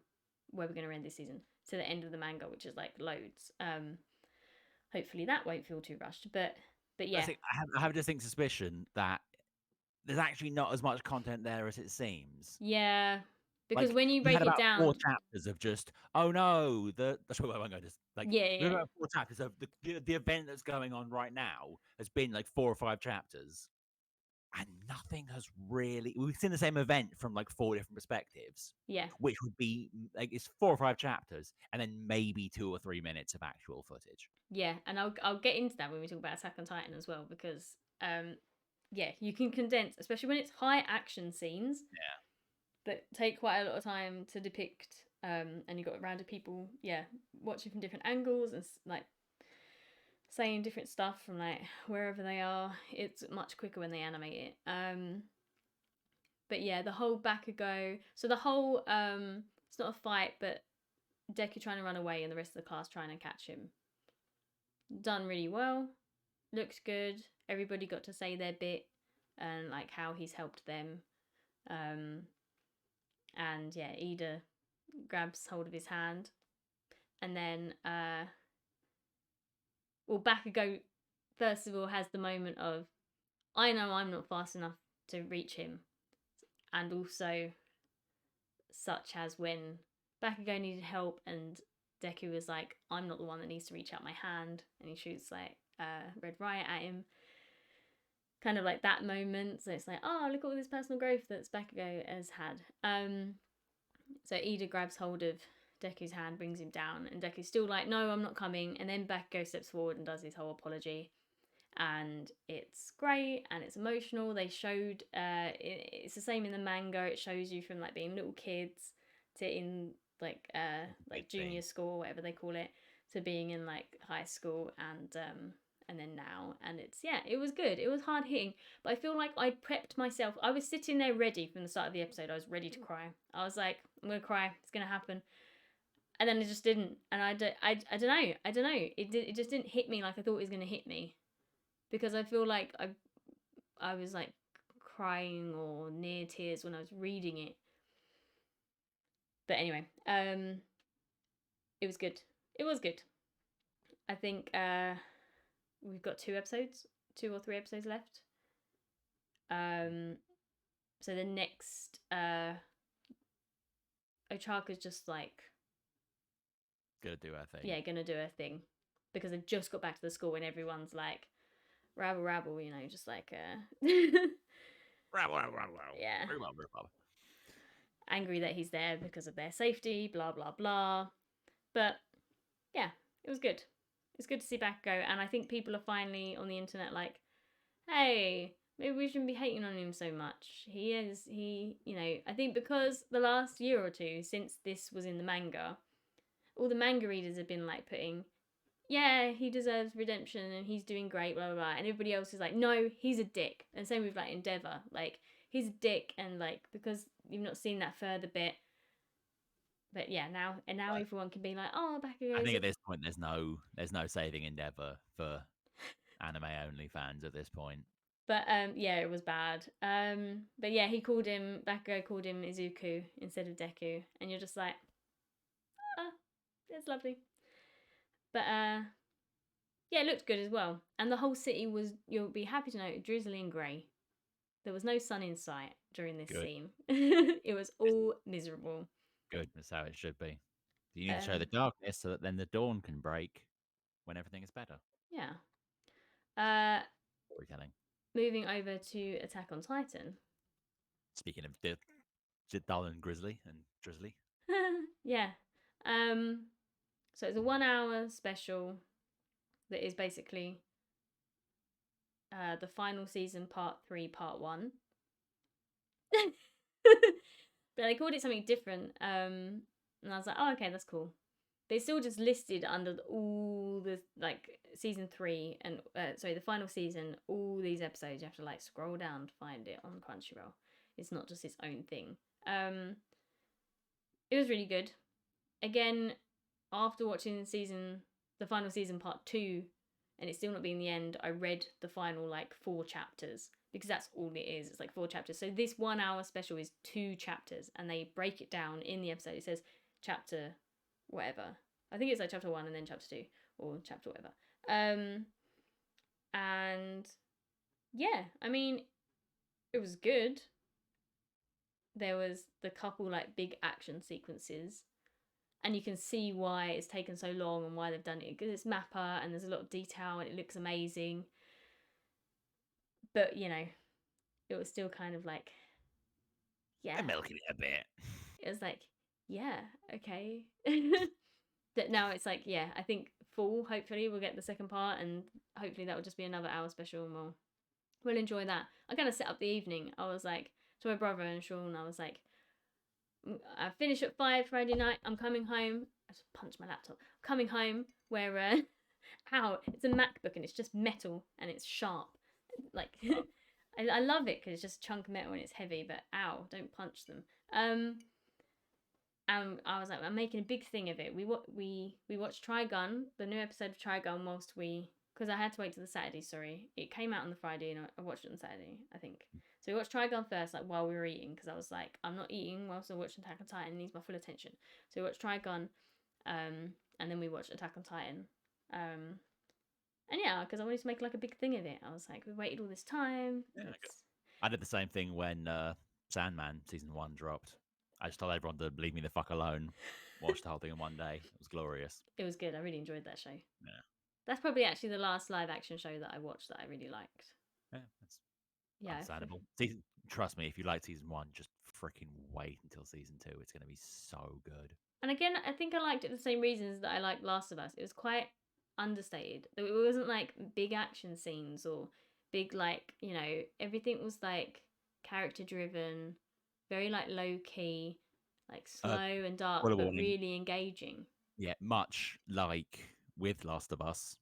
where we're going to end this season to the end of the manga, which is like loads. Hopefully that won't feel too rushed, but yeah, I have a distinct suspicion that there's actually not as much content there as it seems. yeah, because Like, when you we had break it about 4 down, chapters of just, oh no, that's what I won't go to. Like, yeah, we had yeah, about 4 chapters of the event that's going on right now has been like 4 or 5 chapters, and nothing has really. We've seen the same event from like 4 different perspectives, yeah, which would be like it's 4 or 5 chapters, and then maybe 2 or 3 minutes of actual footage. yeah, and I'll get into that when we talk about Attack on Titan as well, because yeah, you can condense, especially when it's high action scenes that take quite a lot of time to depict, and you got random people, yeah, watching from different angles and like saying different stuff from like wherever they are. It's much quicker when they animate it. But yeah, the whole Bakugo, so the whole it's not a fight, but Deku trying to run away and the rest of the class trying to catch him. Done really well. Looked good. Everybody got to say their bit and like how he's helped them. And yeah, Ida grabs hold of his hand, and then well, Bakugo first of all has the moment of, I know I'm not fast enough to reach him, and also such as when Bakugo needed help and Deku was like, I'm not the one that needs to reach out my hand, and he shoots like Red Riot at him. Kind of like that moment. So it's like, oh, look at all this personal growth that Bakugo has had. So Ida grabs hold of Deku's hand, brings him down, and Deku's still like, no, I'm not coming. And then Bakugo steps forward and does his whole apology. And it's great and it's emotional. They showed, it's the same in the manga. It shows you from like being little kids to in like junior school, whatever they call it, to being in like high school and then now. And it's, yeah, it was good. It was hard hitting, but I feel like I prepped myself. I was sitting there ready from the start of the episode. I was ready to cry. I was like, I'm gonna cry. It's gonna happen. And then it just didn't. And I don't know. It just didn't hit me like I thought it was gonna hit me, because I feel like I was like crying or near tears when I was reading it. But anyway, it was good. It was good. I think we've got 2 or 3 episodes left. So the next Ochaka's just like Gonna do her thing. Yeah, gonna do her thing, because they've just got back to the school and everyone's like rabble rabble, you know, just like Rabble. yeah, Rabble. angry that he's there because of their safety, blah blah blah. But yeah, it was good. It's good to see Bakugo, and I think people are finally on the internet like, hey, maybe we shouldn't be hating on him so much. You know, I think because the last year or two since this was in the manga, all the manga readers have been like putting, yeah, he deserves redemption and he's doing great, blah blah blah, and everybody else is like, no, he's a dick. And same with like Endeavor, like he's a dick, and like because you've not seen that further bit. But yeah, now Right. everyone can be like, oh, Bakugo. I think at this point there's no saving Endeavor for anime only fans at this point. But yeah, it was bad. But yeah, Bakugo called him Izuku instead of Deku, and you're just like, ah, it's lovely. But yeah, it looked good as well, and the whole city was, you'll be happy to know, drizzling grey. There was no sun in sight during this scene. It was all miserable. Good, that's how it should be. You need to show the darkness so that then the dawn can break. when everything is better. Yeah. Uh, Storytelling. moving over to Attack on Titan. Speaking of dull and grizzly and drizzly. Yeah. So it's a 1 hour special that is basically the final season, part 3, part 1. But they called it something different. And I was like, oh, okay, that's cool. They still just listed under all the like season 3 and the final season, all these episodes. You have to like scroll down to find it on Crunchyroll. It's not just its own thing. It was really good. Again, after watching the final season part 2, and it still not being the end, I read the final like 4 chapters because that's all it is. It's like 4 chapters. So this 1 hour special is 2 chapters, and they break it down in the episode. It says chapter whatever. I think it's like chapter 1 and then chapter 2 or chapter whatever. And yeah, I mean, it was good. There was the couple like big action sequences, and you can see why it's taken so long and why they've done it, because it's Mappa and there's a lot of detail and it looks amazing. But you know, it was still kind of like, yeah, They're milking it a bit. it was like, yeah, okay. That now it's like, yeah, I think fall, hopefully we'll get the second part, and hopefully that will just be another hour special, and we'll enjoy that. I kind of set up the evening. I was like to my brother and Sean, I was like, I finish at 5 Friday night. I'm coming home. I just punched my laptop. Coming home where ow, it's a MacBook and it's just metal and it's sharp. Like I love it because it's just a chunk of metal and it's heavy. But ow, don't punch them. And I was like, I'm making a big thing of it. We watched Trigun, the new episode of Trigun, whilst because I had to wait till the Saturday. Sorry, it came out on the Friday and I watched it on Saturday, I think. So we watched Trigun first, like while we were eating, because I was like, I'm not eating whilst I watch Attack on Titan. It needs my full attention. So we watched Trigun, and then we watched Attack on Titan. And yeah, because I wanted to make like a big thing of it. I was like, we waited all this time. Yeah, I did the same thing when Sandman season 1 dropped. I just told everyone to leave me the fuck alone. Watched the whole thing in one day. It was glorious. It was good. I really enjoyed that show. Yeah. That's probably actually the last live action show that I watched that I really liked. Yeah, that's understandable. Trust me, if you like season 1, just freaking wait until season 2. It's going to be so good. And again, I think I liked it for the same reasons that I liked Last of Us. It was quite understated. It wasn't like big action scenes or big like, you know, everything was like character driven, very like low key, like slow and dark, but really engaging. Yeah, much like with Last of Us,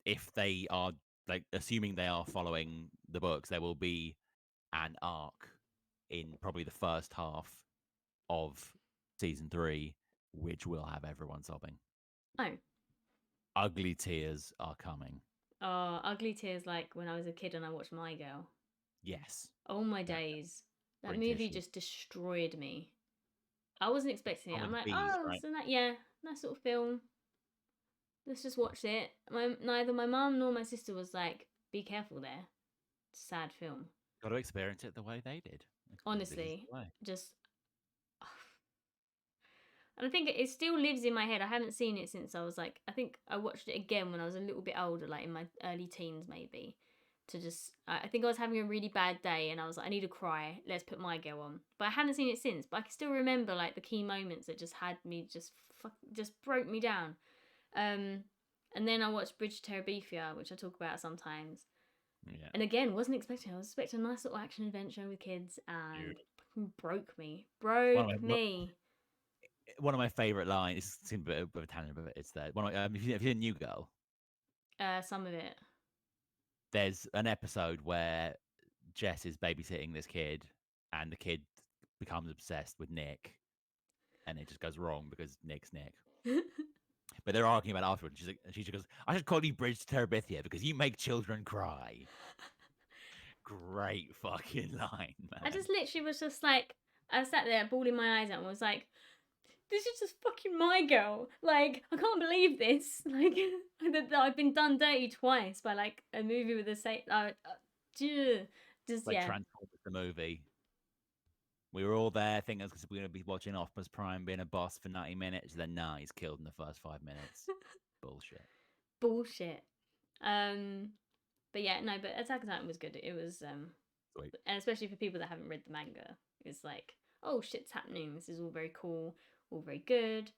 if they are like assuming they are following the books, there will be an arc in probably the first half of season 3, which will have everyone sobbing. Oh. Ugly tears are coming. Oh, ugly tears like when I was a kid and I watched My Girl. Yes. Oh my days. That movie just destroyed me. I wasn't expecting it. I'm like, right? So that sort of film. Let's just watch it. Neither my mum nor my sister was like, be careful there. Sad film. Got to experience it the way they did. Honestly, just... And I think it still lives in my head. I haven't seen it since I was like, I think I watched it again when I was a little bit older, like in my early teens maybe. I think I was having a really bad day and I was like, I need to cry. Let's put My Girl on. But I haven't seen it since. But I can still remember like the key moments that just had me just broke me down. And then I watched Bridge to Terabithia, which I talk about sometimes. Yeah. And again, wasn't expecting. I was expecting a nice little action adventure with kids, and broke me. One of my favorite lines. It's a bit of a tangent, but it's there. If you're a New Girl, some of it. There's an episode where Jess is babysitting this kid, and the kid becomes obsessed with Nick, and it just goes wrong because Nick's Nick. But they're arguing about it afterwards. She goes, I should call you Bridge to Terabithia because you make children cry. Great fucking line, man. I just literally was just like, I sat there bawling my eyes out and was like, this is just fucking My Girl. Like, I can't believe this. Like, that I've been done dirty twice by like a movie with the same. Just like Transformers the movie. We were all there thinking we're going to be watching Optimus Prime being a boss for 90 minutes. Then, nah, he's killed in the first 5 minutes. Bullshit. bullshit. But yeah, no, but Attack on Titan was good. It was Sweet. and especially for people that haven't read the manga, it's like, oh, shit's happening. This is all very cool, all very good,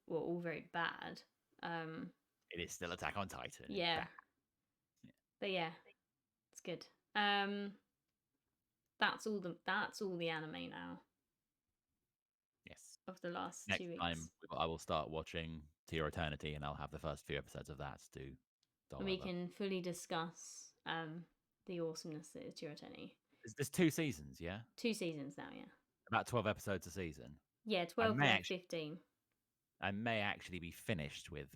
or all very bad. It is still Attack on Titan. Yeah. But yeah, it's good. That's all the anime now Yes. of the last Next 2 weeks. time, I will start watching To Your Eternity, and I'll have the first few episodes of that to do. And we can fully discuss the awesomeness that is To Your Eternity. There's 2 seasons, yeah? 2 seasons now, yeah. About 12 episodes a season. Yeah, 12 or 15. I may actually be finished with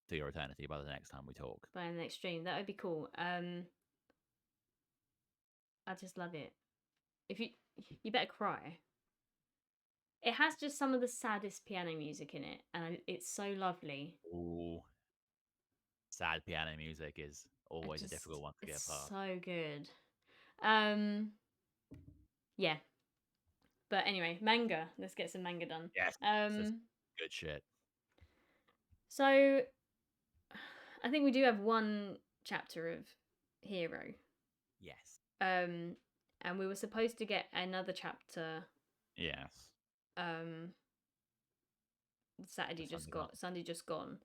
To Your Eternity by the next time we talk. By the next stream. That would be cool. I just love it. If you better cry. It has just some of the saddest piano music in it, and it's so lovely. Ooh. Sad piano music is always a difficult one to get It's apart. so good. Yeah. But anyway, manga. Let's get some manga done. Yes. Good shit. So I think we do have one chapter of Hero. Yes. And we were supposed to get another chapter. Yes. Sunday just gone.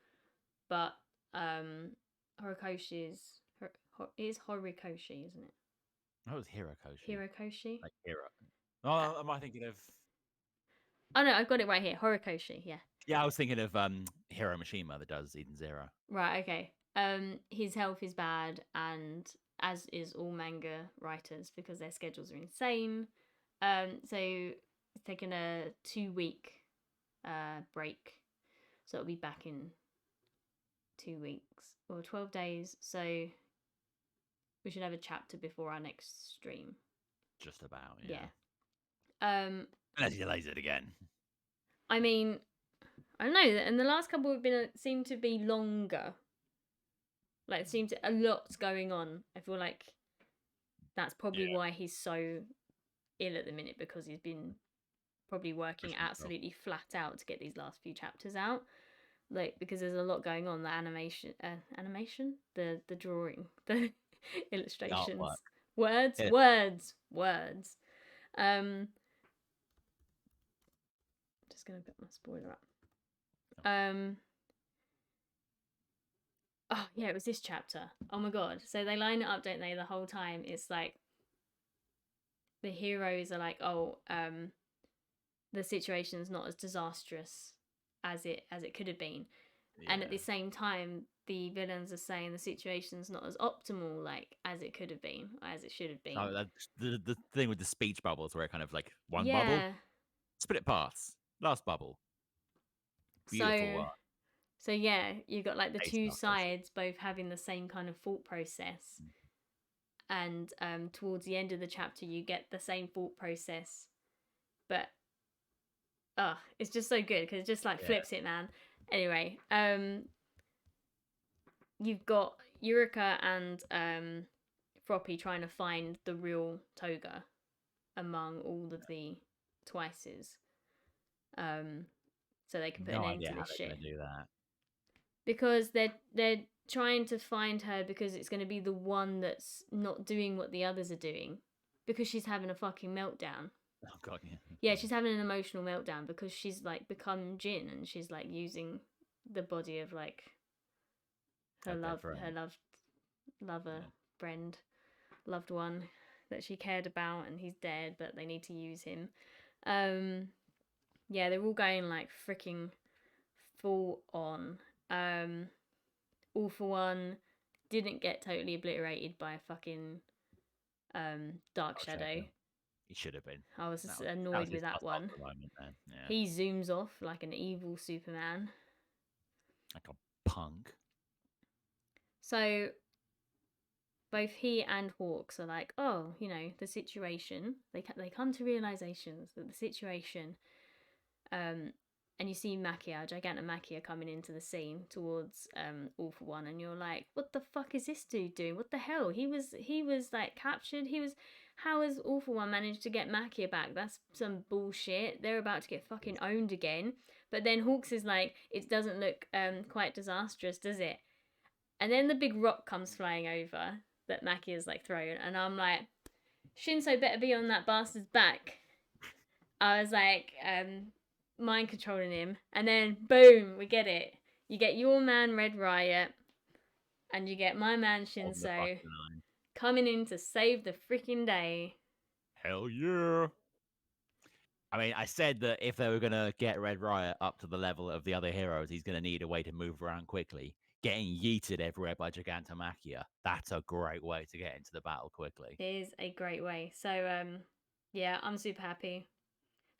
But Horikoshi's is Horikoshi, isn't it? That was Hirokoshi. Hirokoshi? Like hero. Oh, am I thinking of? Oh no, I've got it right here. Horikoshi, yeah. Yeah, I was thinking of Hiro Mishima that does Eden Zero. Right, okay. His health is bad, and as is all manga writers because their schedules are insane. So it's taken a 2-week break. So it'll be back in 2 weeks or 12 days. So we should have a chapter before our next stream. Just about, yeah. Unless he delays it again. I mean, I don't know. And the last couple have been seem to be longer. Like, it seems a lot's going on. I feel like that's probably why he's so ill at the minute, because he's been probably working absolutely flat out to get these last few chapters out. Like, because there's a lot going on. The animation, the drawing, the illustrations, words. Just gonna put my spoiler up. Oh yeah, it was this chapter. Oh my god! So they line it up, don't they? The whole time it's like the heroes are like, oh, the situation's not as disastrous as it could have been, and at the same time, the villains are saying the situation's not as optimal, like, as it could have been, or as it should have been. Oh, the thing with the speech bubbles, where it kind of like one bubble, split it pass, last bubble. Beautiful work. So yeah, you got like the two sides both having the same kind of thought process, and towards the end of the chapter, you get the same thought process, but it's just so good because it just like flips it, man. Anyway, you've got Eureka and Froppy trying to find the real Toga among all of the Twices, so they can put an end to this shit. Do that. Because they're trying to find her because it's going to be the one that's not doing what the others are doing, because she's having a fucking meltdown. Oh god, yeah. Yeah, she's having an emotional meltdown because she's like become Jin, and she's like using the body of like her friend, loved one that she cared about, and he's dead, but they need to use him. Yeah, they're all going like freaking full on. All for One didn't get totally obliterated by a fucking Dark Shadow. He should have been. I was just annoyed with that one. He zooms off like an evil Superman. Like a punk. So both he and Hawks are like, oh, you know, the situation. They come to realizations that the situation. And you see Makia, Gigantamakia, coming into the scene towards All for One, and you're like, what the fuck is this dude doing? What the hell? He was like captured. How has All for One managed to get Makia back? That's some bullshit. They're about to get fucking owned again. But then Hawks is like, it doesn't look quite disastrous, does it? And then the big rock comes flying over that Maki has like thrown, and I'm like, Shinso better be on that bastard's back. I was like, mind controlling him, and then boom, we get it. You get your man Red Riot, and you get my man On the Shinso fucking line. coming in to save the freaking day. Hell yeah. I mean, I said that if they were going to get Red Riot up to the level of the other heroes, he's going to need a way to move around quickly. Getting yeeted everywhere by Gigantomachia, that's a great way to get into the battle quickly. It is a great way. So, yeah, I'm super happy.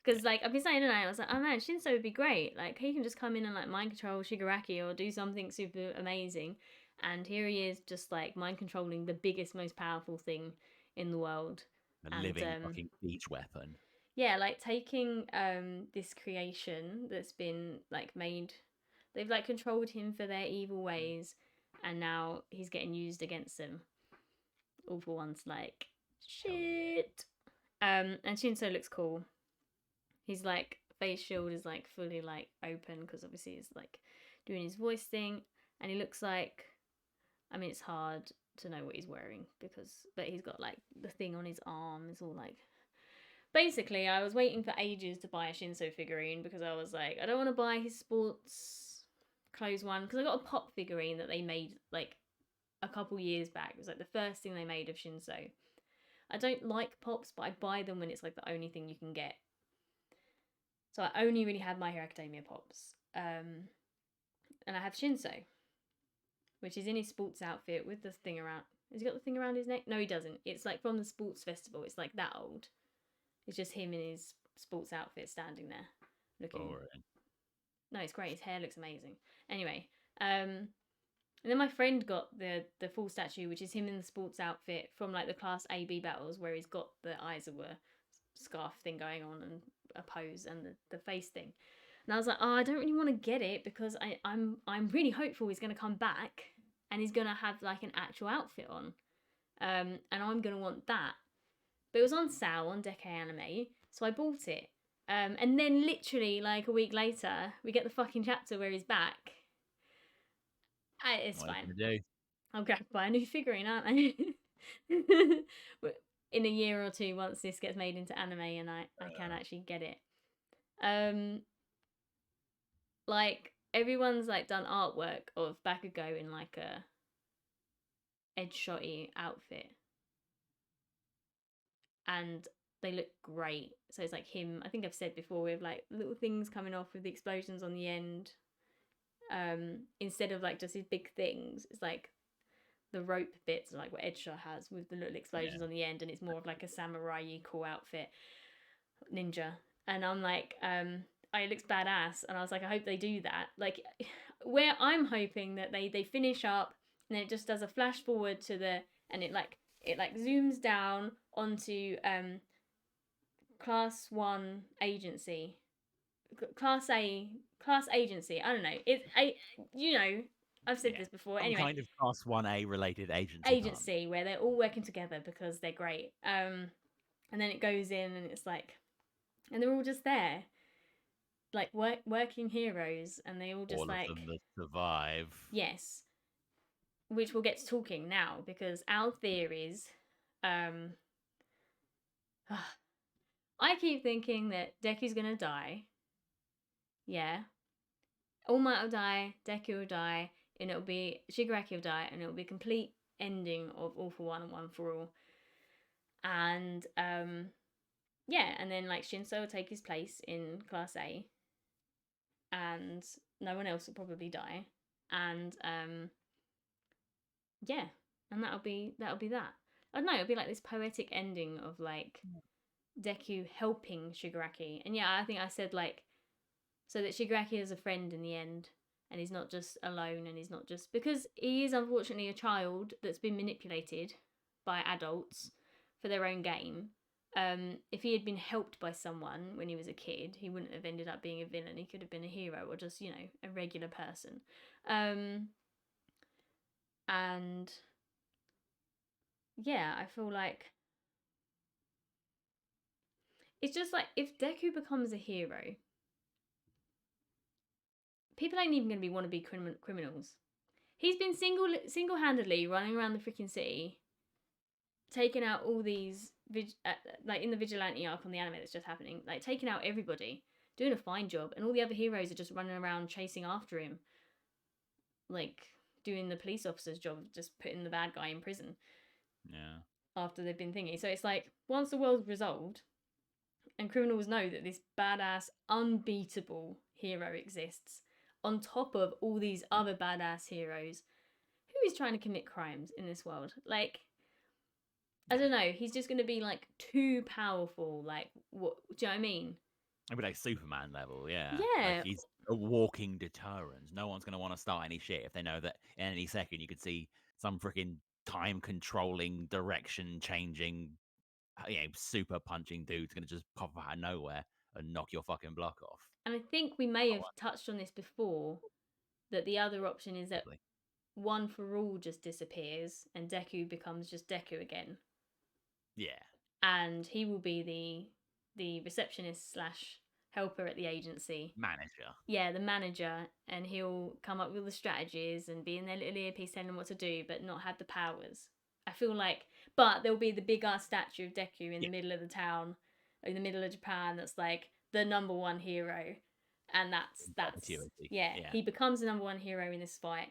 Because, like, I've been saying tonight, I was like, oh man, Shinso would be great. Like, he can just come in and, like, mind control Shigaraki or do something super amazing. And here he is, just, like, mind controlling the biggest, most powerful thing in the world. A living fucking beach weapon. Yeah, like, taking this creation that's been, like, made. They've, like, controlled him for their evil ways. And now he's getting used against them. All for One's like, shit. And Shinso looks cool. He's like, face shield is like fully like open because obviously he's like doing his voice thing, and he looks like, I mean, it's hard to know what he's wearing but he's got like the thing on his arm. It's all like, basically, I was waiting for ages to buy a Shinso figurine because I was like, I don't want to buy his sports clothes one because I got a pop figurine that they made like a couple years back. It was like the first thing they made of Shinso. I don't like pops, but I buy them when it's like the only thing you can get. So I only really had My Hero Academia pops. And I have Shinso, which is in his sports outfit with the thing around. Has he got the thing around his neck? No, he doesn't. It's like from the sports festival. It's like that old. It's just him in his sports outfit standing there looking. Boring. No, it's great. His hair looks amazing. Anyway, and then my friend got the full statue, which is him in the sports outfit from like the Class AB battles, where he's got the Aizawa scarf thing going on and a pose and the face thing. And I was like, oh, I don't really want to get it because I'm really hopeful he's going to come back and he's going to have like an actual outfit on, and I'm going to want that. But it was on sale on Decade Anime, so I bought it. And then literally like a week later, we get the fucking chapter where he's back. It's What fine. you gonna do? I'll grab buy a new figurine, aren't I? In a year or two, once this gets made into anime and I can actually get it. Like everyone's like done artwork of Bakugo in like a edge shotty outfit, and they look great. So it's like him. I think I've said before, with like little things coming off with the explosions on the end. Instead of like just these big things, it's like the rope bits, like what Edgeshot has with the little explosions on the end, and it's more of like a samurai cool outfit, ninja. And I'm like, it looks badass, and I was like, I hope they do that. Like, where I'm hoping that they finish up, and then it just does a flash forward to and it zooms down onto Class 1 agency, Class agency. I don't know. I've said this before. Some Anyway, kind of Class 1A related agency. where they're all working together because they're great. And then it goes in and it's like, and they're all just there, like working heroes, and they all just all like of them that survive. Yes, which we'll get to talking now because our theories. I keep thinking that Deku's gonna die. Yeah. All Might will die, Deku will die, and it'll be Shigaraki will die, and it'll be a complete ending of All for One and One for All. And yeah, and then like Shinso will take his place in Class A, and no one else will probably die, and yeah, and that'll be that. I don't know, it'll be like this poetic ending of like Deku helping Shigaraki, and yeah, I think I said like, so that Shigaraki has a friend in the end, and he's not just alone, and he's not just, because he is unfortunately a child that's been manipulated by adults for their own game. If he had been helped by someone when he was a kid, he wouldn't have ended up being a villain. He could have been a hero or just, a regular person. And yeah, I feel like it's just like if Deku becomes a hero, people ain't even going to want to be criminals. He's been single-handedly running around the freaking city, taking out all these like in the vigilante arc on the anime that's just happening, like taking out everybody, doing a fine job, and all the other heroes are just running around chasing after him, like doing the police officer's job of just putting the bad guy in prison. Yeah. After they've been thingy. So it's like, once the world's resolved and criminals know that this badass, unbeatable hero exists, on top of all these other badass heroes, who is trying to commit crimes in this world? Like, I don't know, he's just going to be like too powerful. Like, what do you know what I mean? Maybe like Superman level, yeah. Yeah. Like he's a walking deterrent. No one's going to want to start any shit if they know that in any second you could see some freaking time controlling, direction changing, super punching dude's going to just pop out of nowhere and knock your fucking block off. And I think we may have touched on this before, that the other option is that One for All just disappears and Deku becomes just Deku again. Yeah. And he will be the receptionist slash helper at the agency. Manager. Yeah, the manager, and he'll come up with the strategies and be in their little earpiece telling them what to do, but not have the powers. I feel like, but there'll be the big ass statue of Deku in the middle of the town, in the middle of Japan, that's like the number one hero, and that's he becomes the number one hero in this fight.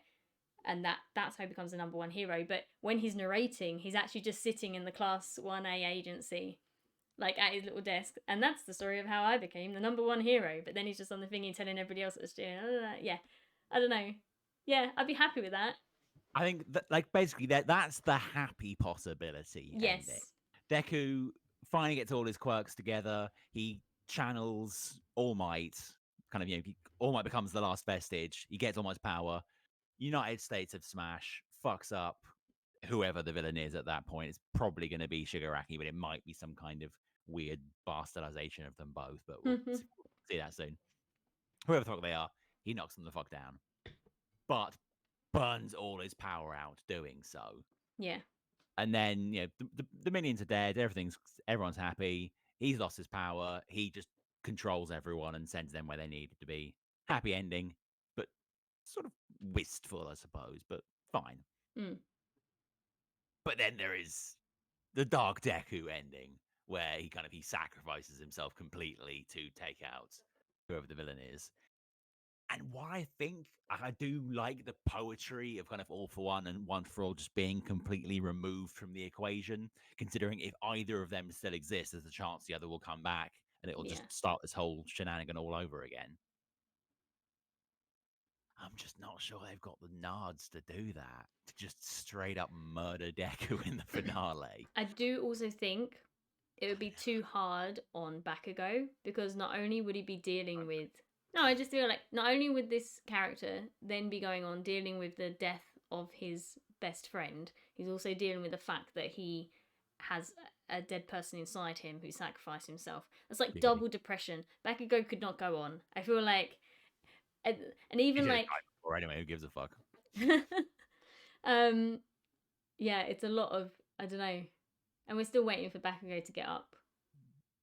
And that's how he becomes the number one hero. But when he's narrating, he's actually just sitting in the Class 1A agency, like at his little desk. And that's the story of how I became the number one hero. But then he's just on the thingy telling everybody else that's doing yeah. I don't know. Yeah, I'd be happy with that. I think that, like, basically that's the happy possibility. Yes. Ending. Deku finally gets all his quirks together. He channels All Might. Kind of, All Might becomes the last vestige. He gets All Might's power. United States of Smash fucks up whoever the villain is at that point. It's probably going to be Shigaraki, but it might be some kind of weird bastardization of them both. But we'll see that soon. Whoever the fuck they are, he knocks them the fuck down, but burns all his power out doing so. Yeah. And then the minions are dead. Everyone's happy. He's lost his power. He just controls everyone and sends them where they need to be. Happy ending, but sort of wistful, I suppose, but fine. But then there is the Dark Deku ending, where he sacrifices himself completely to take out whoever the villain is. And why I think I do like the poetry of kind of All for One and One for All just being completely removed from the equation, considering if either of them still exists, there's a chance the other will come back and it'll just start this whole shenanigan all over again. I'm just not sure they've got the nards to do that, to just straight up murder Deku in the finale. I do also think it would be too hard on Bakugo, because not only would he be dealing with... No, I just feel like not only would this character then be going on dealing with the death of his best friend, he's also dealing with the fact that he has a dead person inside him who sacrificed himself. That's like double depression. Bakugo could not go on. I feel like... And even like... Or anyway, who gives a fuck? Yeah, it's a lot of... I don't know. And we're still waiting for Bakugo to get up.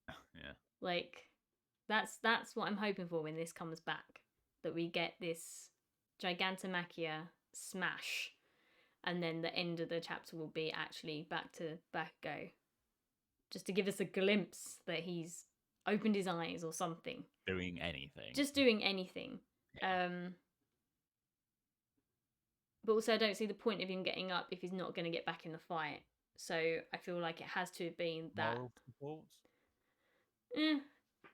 Yeah. Like... That's what I'm hoping for when this comes back. That we get this Gigantomachia smash. And then the end of the chapter will be actually back to Bakugo. Just to give us a glimpse that he's opened his eyes or something. Doing anything. Just doing anything. Yeah. But also I don't see the point of him getting up if he's not going to get back in the fight. So I feel like it has to have been that... Moral support?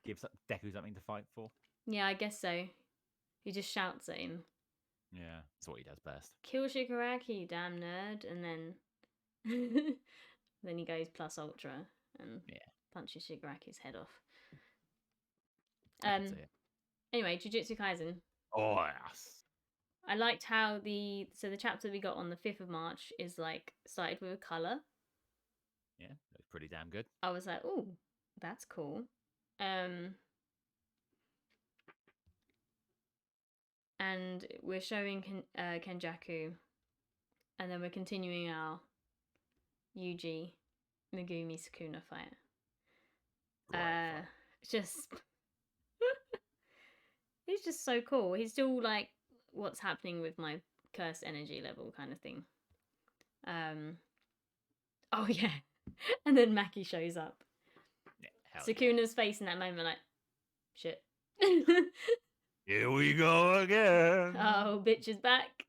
Gives Deku something to fight for? Yeah, I guess so. He just shouts at him. Yeah, that's what he does best. Kill Shigaraki, you damn nerd. And then... then he goes plus ultra and punches Shigaraki's head off. Anyway, Jujutsu Kaisen. Oh, yes. I liked how the chapter we got on the 5th of March is like started with a colour. Yeah, that's pretty damn good. I was like, oh, that's cool. And we're showing Kenjaku, and then we're continuing our Yuji Megumi Sukuna fight. Just he's just so cool. He's still like what's happening with my curse energy level kind of thing. Oh yeah, and then Maki shows up. Yeah, hell Sukuna's face in that moment, like, shit. Here we go again. Oh, bitch is back.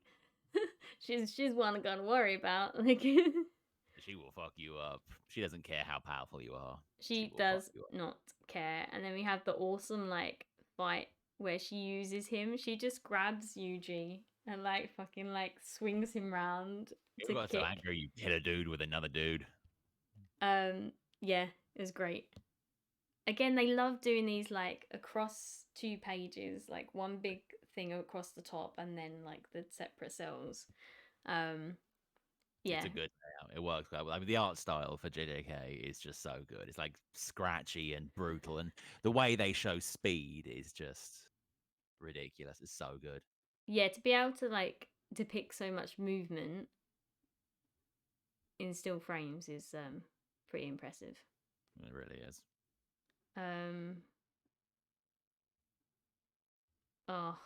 she's one I gotta worry about. Like, She will fuck you up. She doesn't care how powerful you are. she will fuck does you up. not care. And then we have the awesome like fight where she uses him. She just grabs Yuji and like fucking like swings him round You to got so kick. angry you hit a dude with another dude. Yeah, it was great. Again, they love doing these like across 2 pages, like one big thing across the top and then like the separate cells. Yeah. It's a good layout. It works quite well. I mean, the art style for JJK is just so good. It's like scratchy and brutal, and the way they show speed is just ridiculous. It's so good. Yeah, to be able to like depict so much movement in still frames is pretty impressive. It really is. Oh,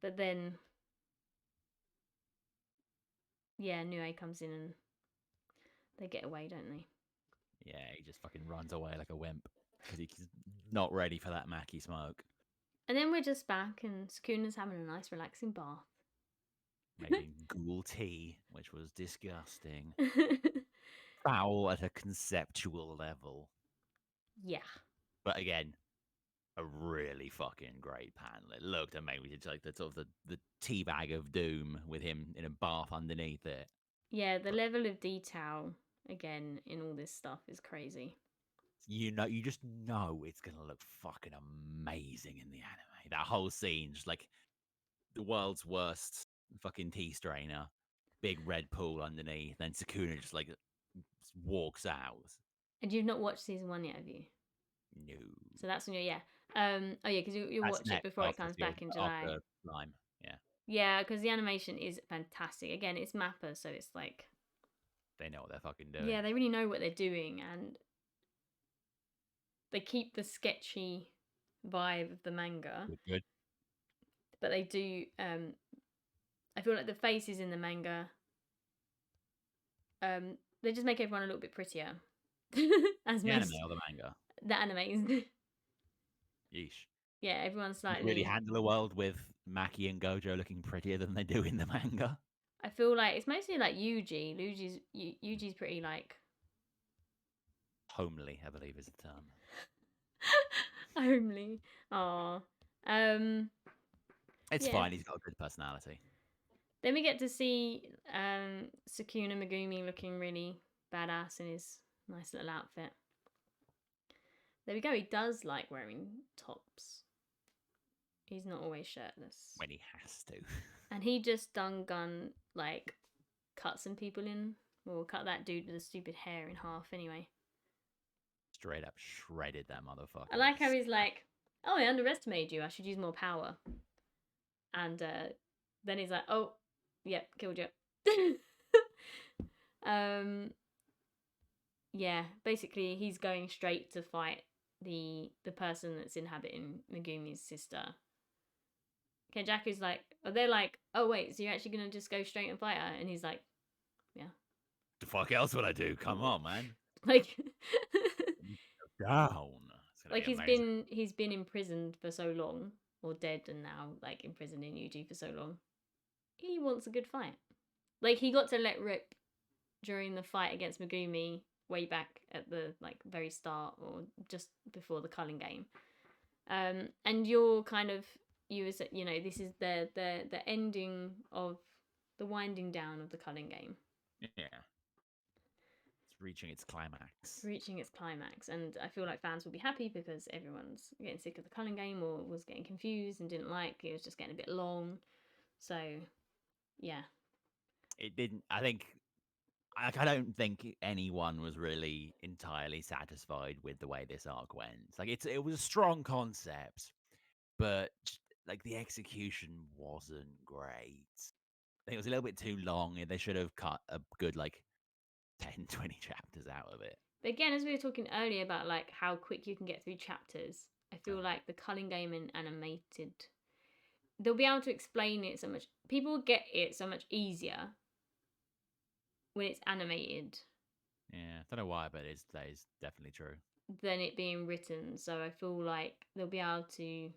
but then yeah, Nue comes in and they get away, don't they? Yeah, he just fucking runs away like a wimp because he's not ready for that Mackie smoke. And then we're just back, and Sukuna's having a nice, relaxing bath. Making ghoul tea, which was disgusting. Foul at a conceptual level. Yeah. But again, a really fucking great panel. It looked amazing. It's like the sort of the tea bag of doom with him in a bath underneath it. Yeah, the level of detail again in all this stuff is crazy. You know, you just know it's gonna look fucking amazing in the anime. That whole scene, just like the world's worst fucking tea strainer, big red pool underneath, then Sukuna just like walks out. And you've not watched season 1 yet, have you? No. So that's when you're oh yeah, because you watch it before it comes back in July. After Lime, yeah. Yeah, because the animation is fantastic. Again, it's Mappa, so it's like they know what they're fucking doing. Yeah, they really know what they're doing, and they keep the sketchy vibe of the manga. Good. But they do. I feel like the faces in the manga. They just make everyone a little bit prettier. As the anime or the manga? The anime. Yeesh. Yeah, everyone's slightly. You really handle a world with Maki and Gojo looking prettier than they do in the manga. I feel like it's mostly like Yuji. Yuji's pretty like homely, I believe is the term. Homely. Aww. It's fine. He's got a good personality. Then we get to see Sukuna Megumi looking really badass in his nice little outfit. There we go. He does like wearing tops. He's not always shirtless. When he has to. And he just gun like cut some people in. Well, cut that dude with the stupid hair in half anyway. Straight up shredded that motherfucker. I like how he's like, oh, I underestimated you. I should use more power. And then he's like, oh, yep, killed you. Yeah, basically he's going straight to fight the person that's inhabiting Megumi's sister. Kenjaku's like, they're like, oh wait, so you're actually gonna just go straight and fight her? And he's like, yeah. The fuck else would I do? Come on, man. Like down. Like he's been imprisoned for so long, or dead and now like imprisoned in Yuji for so long. He wants a good fight. Like he got to let rip during the fight against Megumi way back at the like very start or just before the culling game. And you're kind of this is the ending of the winding down of the culling game. Yeah. It's reaching its climax. And I feel like fans will be happy because everyone's getting sick of the culling game or was getting confused and didn't like it. Was just getting a bit long. So yeah. It didn't I don't think anyone was really entirely satisfied with the way this arc went. Like it was a strong concept, but like the execution wasn't great. I think it was a little bit too long. They should have cut a good like 10, 20 chapters out of it. But again, as we were talking earlier about like how quick you can get through chapters, I feel like the culling game in animated they'll be able to explain it so much. People get it so much easier when it's animated Yeah, don't know why, but that is definitely true. than it being written. So I feel like they'll be able to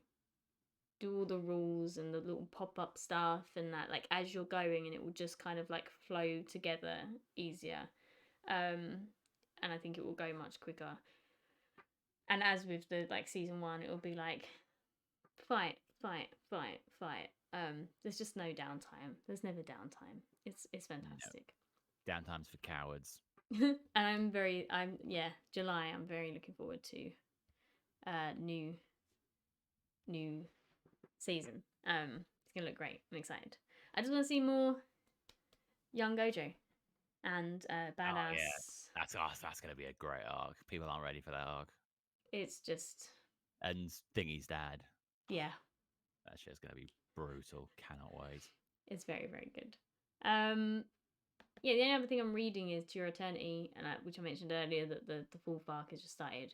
do all the rules and the little pop-up stuff and that like as you're going, and it will just kind of like flow together easier. And I think it will go much quicker. And as with the like season 1, it will be like fight, fight, fight, fight. There's just no downtime. There's never downtime. It's No, fantastic. downtime's for cowards. And I'm yeah, July. I'm very looking forward to new season. It's gonna look great. I'm excited. I just want to see more young Gojo and Oh yeah, badass. that's gonna be a great arc. People aren't ready for that arc. It's just And Thingy's dad. yeah, That shit's gonna be brutal. Cannot wait. it's very very good. Yeah, the only other thing I'm reading is To Your Eternity, and which I mentioned earlier that the fourth arc has just started.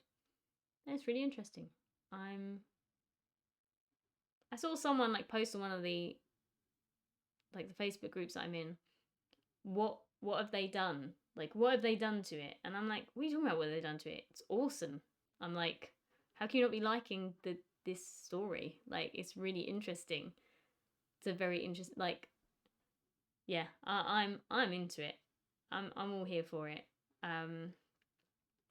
And it's really interesting. I saw someone like post on one of the like the Facebook groups that I'm in. What have they done? Like what have they done to it? And I'm like, what are you talking about? What have they done to it? It's awesome. I'm like, how can you not be liking this story? Like it's really interesting. It's a very interesting like yeah, I'm into it. I'm all here for it.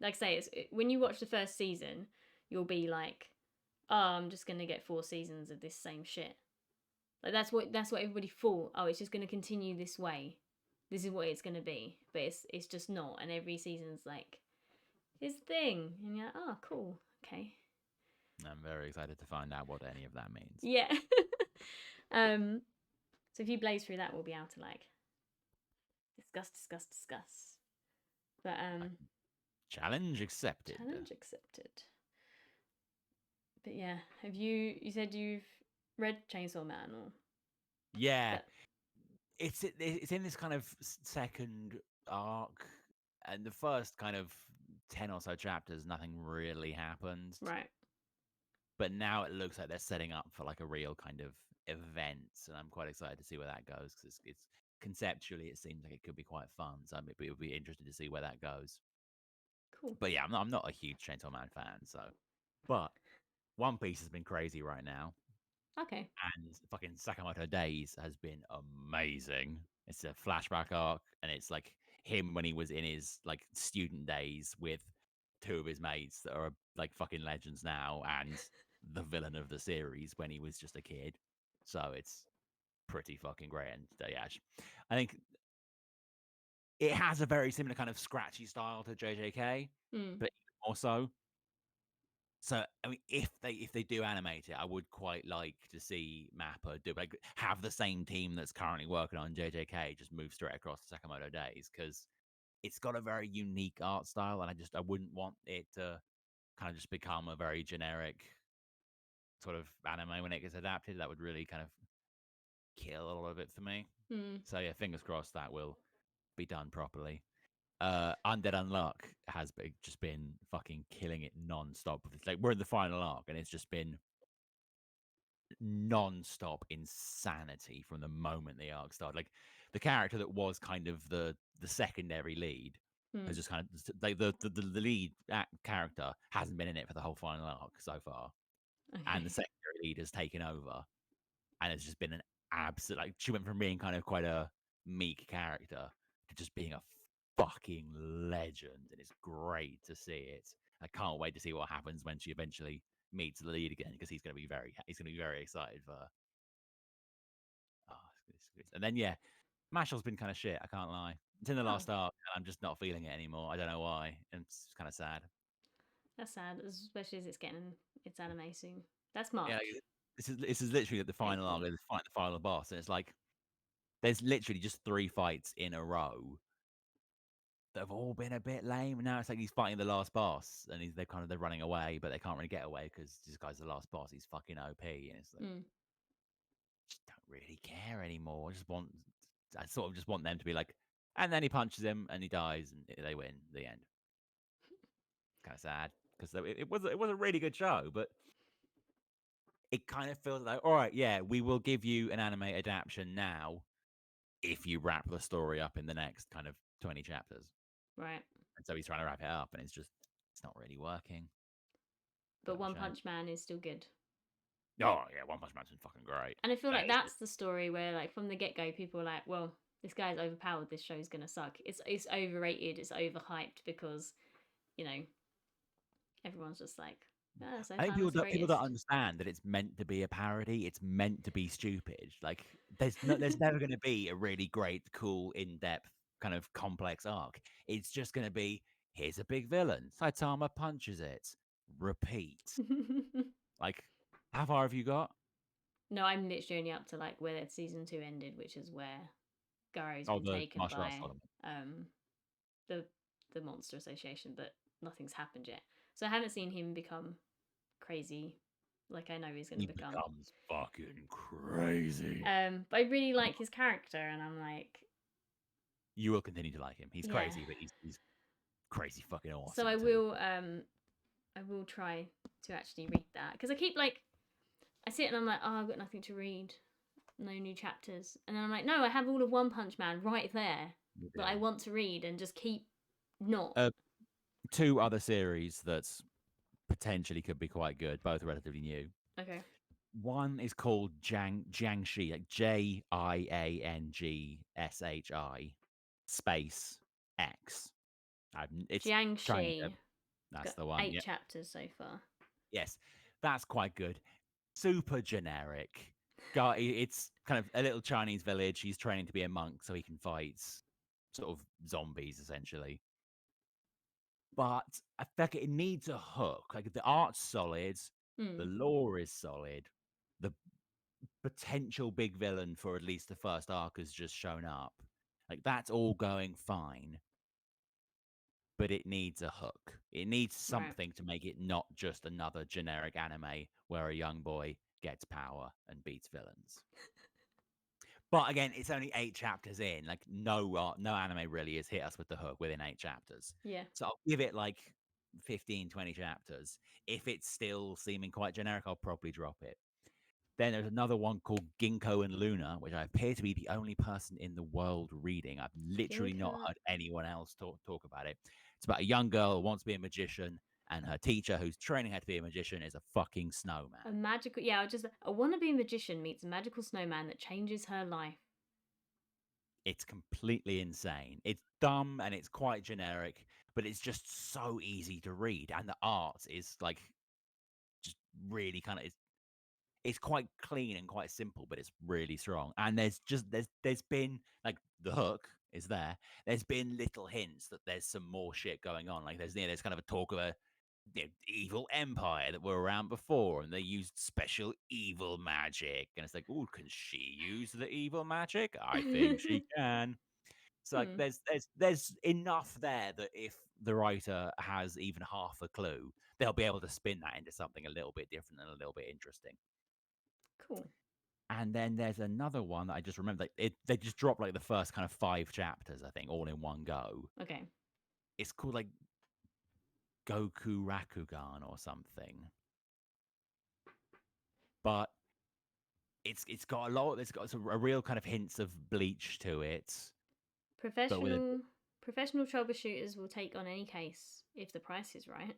Like I say, when you watch the first season, you'll be like, oh, I'm just gonna get 4 seasons of this same shit. Like that's what everybody thought. Oh, it's just gonna continue this way. This is what it's gonna be, but it's just not. And every season's like his thing, and you're like, oh, cool, okay, I'm very excited to find out what any of that means. yeah. um, so if you blaze through that, we'll be able to like discuss. But Challenge accepted. challenge accepted. But yeah, have you said you've read Chainsaw Man or Yeah, that? it's in this kind of second arc, and the first kind of 10 or so chapters, nothing really happened. Right. But now it looks like they're setting up for like a real kind of event, and I'm quite excited to see where that goes because it's conceptually it seems like it could be quite fun. So it would be interested to see where that goes. Cool. But yeah, I'm not a huge Chainsaw Man fan, so. But One Piece has been crazy right now, Okay. and fucking Sakamoto Days has been amazing. It's a flashback arc, and it's like him when he was in his like student days with two of his mates that are like fucking legends now, and the villain of the series when he was just a kid. So it's pretty fucking great. And yeah, I think it has a very similar kind of scratchy style to JJK, Mm. but even more so. So I mean, if they do animate it, I would quite like to see Mappa do like have the same team that's currently working on JJK just move straight across to Sakamoto Days because it's got a very unique art style, and I wouldn't want it to kind of just become a very generic sort of anime when it gets adapted. That would really kind of kill a lot of it for me. Mm. So yeah, fingers crossed that will be done properly. Undead Unluck has just been fucking killing it non-stop. It's like we're in the final arc, and it's just been non-stop insanity from the moment the arc started. Like the character that was kind of the secondary lead has Mm. just kind of like the lead character hasn't been in it for the whole final arc so far, and the Okay. secondary lead has taken over, and it's just been an absolute like she went from being kind of quite a meek character to just being a fucking legend, and it's great to see it. I can't wait to see what happens when she eventually meets the lead again because he's going to be very excited for. Oh, and then yeah, Mashal's been kind of shit. I can't lie. It's in the Oh, last arc, and I'm just not feeling it anymore. I don't know why, and it's kind of sad. that's sad, especially as it's getting its anime soon. That's Yeah, March, this is literally the final arc, April. the final boss, and it's like there's literally just 3 fights in a row that have all been a bit lame. And now it's like he's fighting the last boss, and they're running away, but they can't really get away because this guy's the last boss. He's fucking OP, and it's like Mm. just don't really care anymore. I sort of just want them to be like, and then he punches him and he dies and they win. The end. Kind of sad because it was a really good show, but it kind of feels like, all right, yeah, we will give you an anime adaptation now if you wrap the story up in the next kind of 20 chapters. Right. And so he's trying to wrap it up, and it's not really working. But Bit of a One shame. Punch Man is still good. Oh yeah, One Punch Man's been fucking great. And I feel like That is that's the story where, like, from the get go, people are like, well, this guy's overpowered. This show's gonna suck. It's overrated. It's overhyped because, you know, everyone's just like, oh, so I think Timeless people don't greatest. understand that it's meant to be a parody. It's meant to be stupid. Like there's never going to be a really great, cool, in depth, kind of complex arc. It's just going to be here's a big villain. Saitama punches it. Repeat. Like how far have you got? No, I'm literally only up to like where season 2 ended, which is where Garo's Oh, been the taken martial arts by tournament. um the Monster Association, but nothing's happened yet. So I haven't seen him become crazy like I know he's going He to become. becomes fucking crazy. But I really like his character, and I'm like, You will continue to like him. He's yeah. crazy, but he's crazy fucking awesome. So I too. will try to actually read that because I keep like I sit and I'm like, oh, I've got nothing to read, no new chapters, and then I'm like, no, I have all of One Punch Man right there that I want to read, and just keep not. Two other series that's potentially could be quite good, both relatively new. Okay. One is called Jiangshi, like Jiangshi space X. It's trying to. Jiangxi. That's Got the one. 8 Yeah. chapters so far. Yes, that's quite good. Super generic. It's kind of a little Chinese village. He's training to be a monk so he can fight sort of zombies essentially. But I feel like it needs a hook. Like the art's solid, the lore is solid, the potential big villain for at least the first arc has just shown up. Like that's all going fine, but it needs a hook. It needs Right. something to make it not just another generic anime where a young boy gets power and beats villains. But again, it's only 8 chapters in. Like no anime really has hit us with the hook within 8 chapters. Yeah. So I'll give it like 15, 20 chapters. If it's still seeming quite generic, I'll probably drop it. Then there's another one called Ginkgo and Luna, which I appear to be the only person in the world reading. I've literally not Ginkgo. heard anyone else talk about it. It's about a young girl who wants to be a magician, and her teacher, who's training her to be a magician, is a fucking snowman. A magical, yeah, a wannabe magician meets a magical snowman that changes her life. It's completely insane. It's dumb and it's quite generic, but it's just so easy to read, and the art is like just really kind of it's quite clean and quite simple, but it's really strong. And there's been like the hook is there. There's been little hints that there's some more shit going on. Like there's kind of a talk of a evil empire that were around before, and they used special evil magic. And it's like, oh, can she use the evil magic? I think she can. So like, there's enough there that if the writer has even half a clue, they'll be able to spin that into something a little bit different and a little bit interesting. Cool. And then there's another one that I just remember. Like they just dropped like the first kind of 5 chapters, I think, all in one go. Okay. It's called like Goku Rakugan or something. But it's got a lot. It's got a real kind of hints of Bleach to it. Professional troubleshooters will take on any case if the price is right.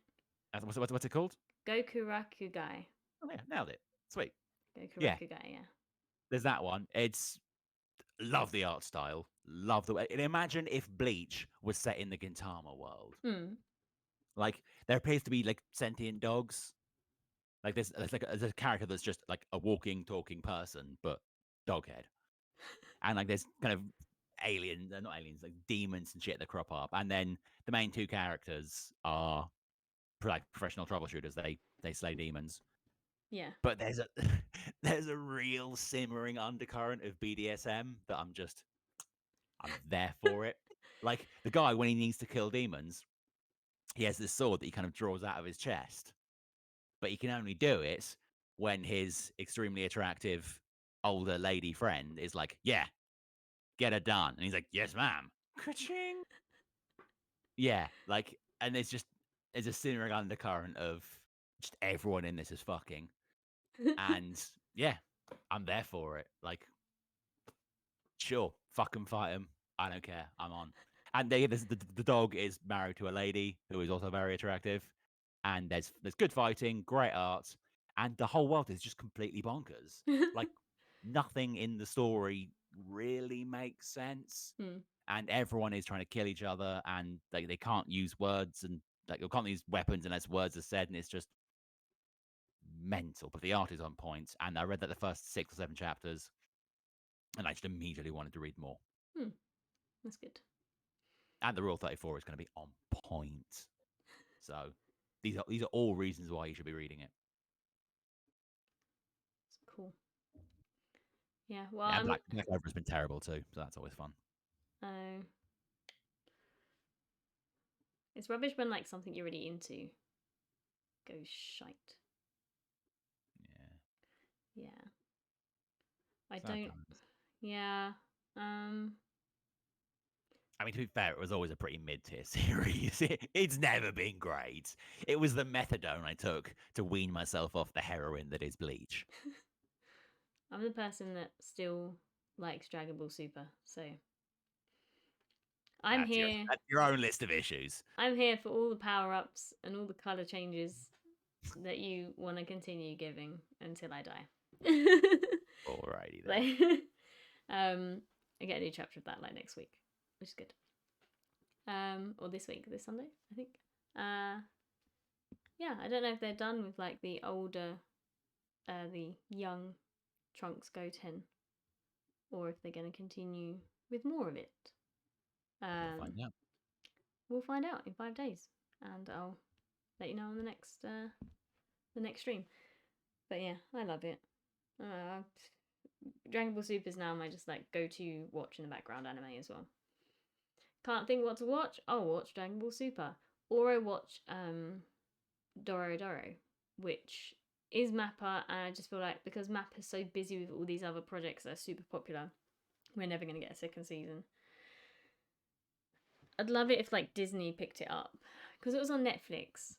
What's it called? Goku Rakugai. Oh yeah, nailed it. Sweet. Goku Yeah. Rakugai, yeah. There's that one. It's love the art style. Love the way. And imagine if Bleach was set in the Gintama world. Like there appears to be like sentient dogs. Like there's a character that's just like a walking, talking person, but dog head. And like there's kind of aliens, not aliens, like demons and shit that crop up. And then the main 2 characters are like professional troubleshooters. They slay demons. Yeah. But there's a real simmering undercurrent of BDSM that I'm there for it. Like the guy, when he needs to kill demons, he has this sword that he kind of draws out of his chest, but he can only do it when his extremely attractive older lady friend is like, yeah, get it done. And he's like, yes, ma'am. Ka-ching. Yeah, like, and there's a simmering undercurrent of just everyone in this is fucking. And yeah, I'm there for it. Like, sure, fucking fight him. I don't care. I'm on. And the dog is married to a lady who is also very attractive. And there's good fighting, great art, and the whole world is just completely bonkers. Like nothing in the story really makes sense. Hmm. And everyone is trying to kill each other, and they can't use words and like they can't use weapons unless words are said, and it's just mental. But the art is on point, and I read that the first 6 or 7 chapters, and I just immediately wanted to read more. Hmm. That's good. And the Rule 34 is going to be on point. So these are all reasons why you should be reading it. Cool. Yeah. Well, And I'm. Black Clover has been terrible too, so that's always fun. Oh, it's rubbish when like something you're really into goes shite. Yeah. Yeah. I Sad don't. times. Yeah. I mean, to be fair, it was always a pretty mid-tier series. It's never been great. It was the methadone I took to wean myself off the heroin that is Bleach. I'm the person that still likes Dragon Ball Super, so I'm here. That's your own list of issues. I'm here for all the power ups and all the color changes that you want to continue giving until I die. Alrighty then. Like, I get a new chapter of that like next week, which is good. Or this week, this Sunday, I think. Yeah, I don't know if they're done with like the older, the young Trunks Goten, or if they're going to continue with more of it. We'll find out. We'll find out in 5 days, and I'll let you know on the next stream. But yeah, I love it. Dragon Ball Super is now my just like go-to watch in the background anime as well. Can't think what to watch? I'll watch Dragon Ball Super, or I watch Doro, which is Mappa, and I just feel like because Mappa's so busy with all these other projects that are super popular, we're never gonna get a second season. I'd love it if like Disney picked it up because it was on Netflix.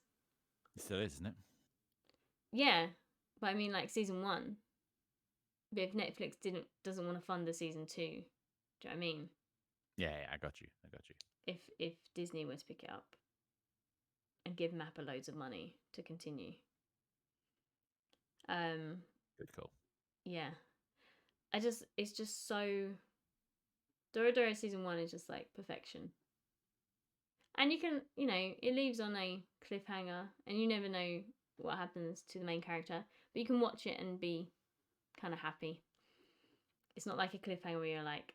It still is, isn't it? Yeah, but I mean like season 1. But if Netflix doesn't want to fund the season 2, do you know what I mean? Yeah, I got you. If Disney were to pick it up and give Mappa loads of money to continue. Good call. Yeah. It's just so Doro season 1 is just like perfection. And you can, it leaves on a cliffhanger and you never know what happens to the main character, but you can watch it and be kind of happy. It's not like a cliffhanger where you're like,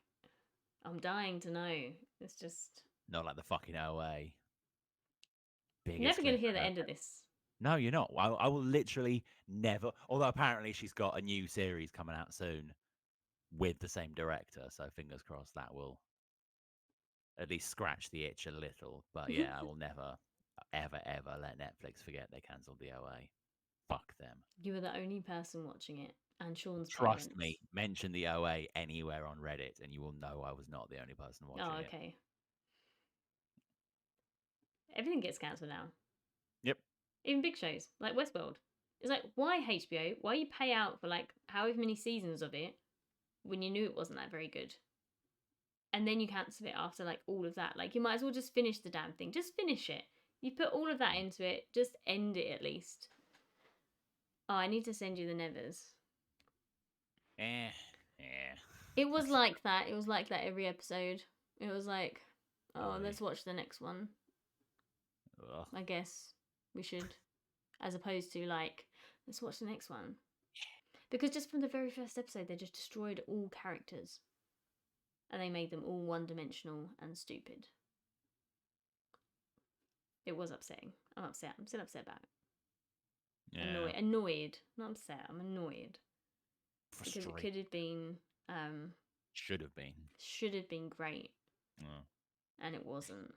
I'm dying to know. It's just Not like the fucking OA. you're never going to hear the end of this. No, you're not. I will literally never. Although apparently she's got a new series coming out soon with the same director, so fingers crossed that will at least scratch the itch a little. But yeah, I will never, ever, ever let Netflix forget they cancelled the OA. Fuck them. You were the only person watching it, and Sean's Trust parents. me, mention the OA anywhere on Reddit, and you will know I was not the only person watching it. Oh, okay. Everything gets cancelled now. Yep. Even big shows like Westworld. It's like, why HBO? Why you pay out for like however many seasons of it when you knew it wasn't that very good? And then you cancel it after like all of that. Like you might as well just finish the damn thing. Just finish it. You put all of that into it. Just end it at least. Oh, I need to send you the Nevers. Yeah. It was like that. It was like that every episode. It was like, oh, Really? let's watch the next one. Ugh. I guess we should. As opposed to like, let's watch the next one. Because just from the very first episode, they just destroyed all characters. And they made them all one-dimensional and stupid. It was upsetting. I'm upset. I'm still upset about it. Yeah. Annoyed. Not upset. I'm annoyed. Because it Frustrating. could have been... Should have been. should have been great. Oh, And it wasn't.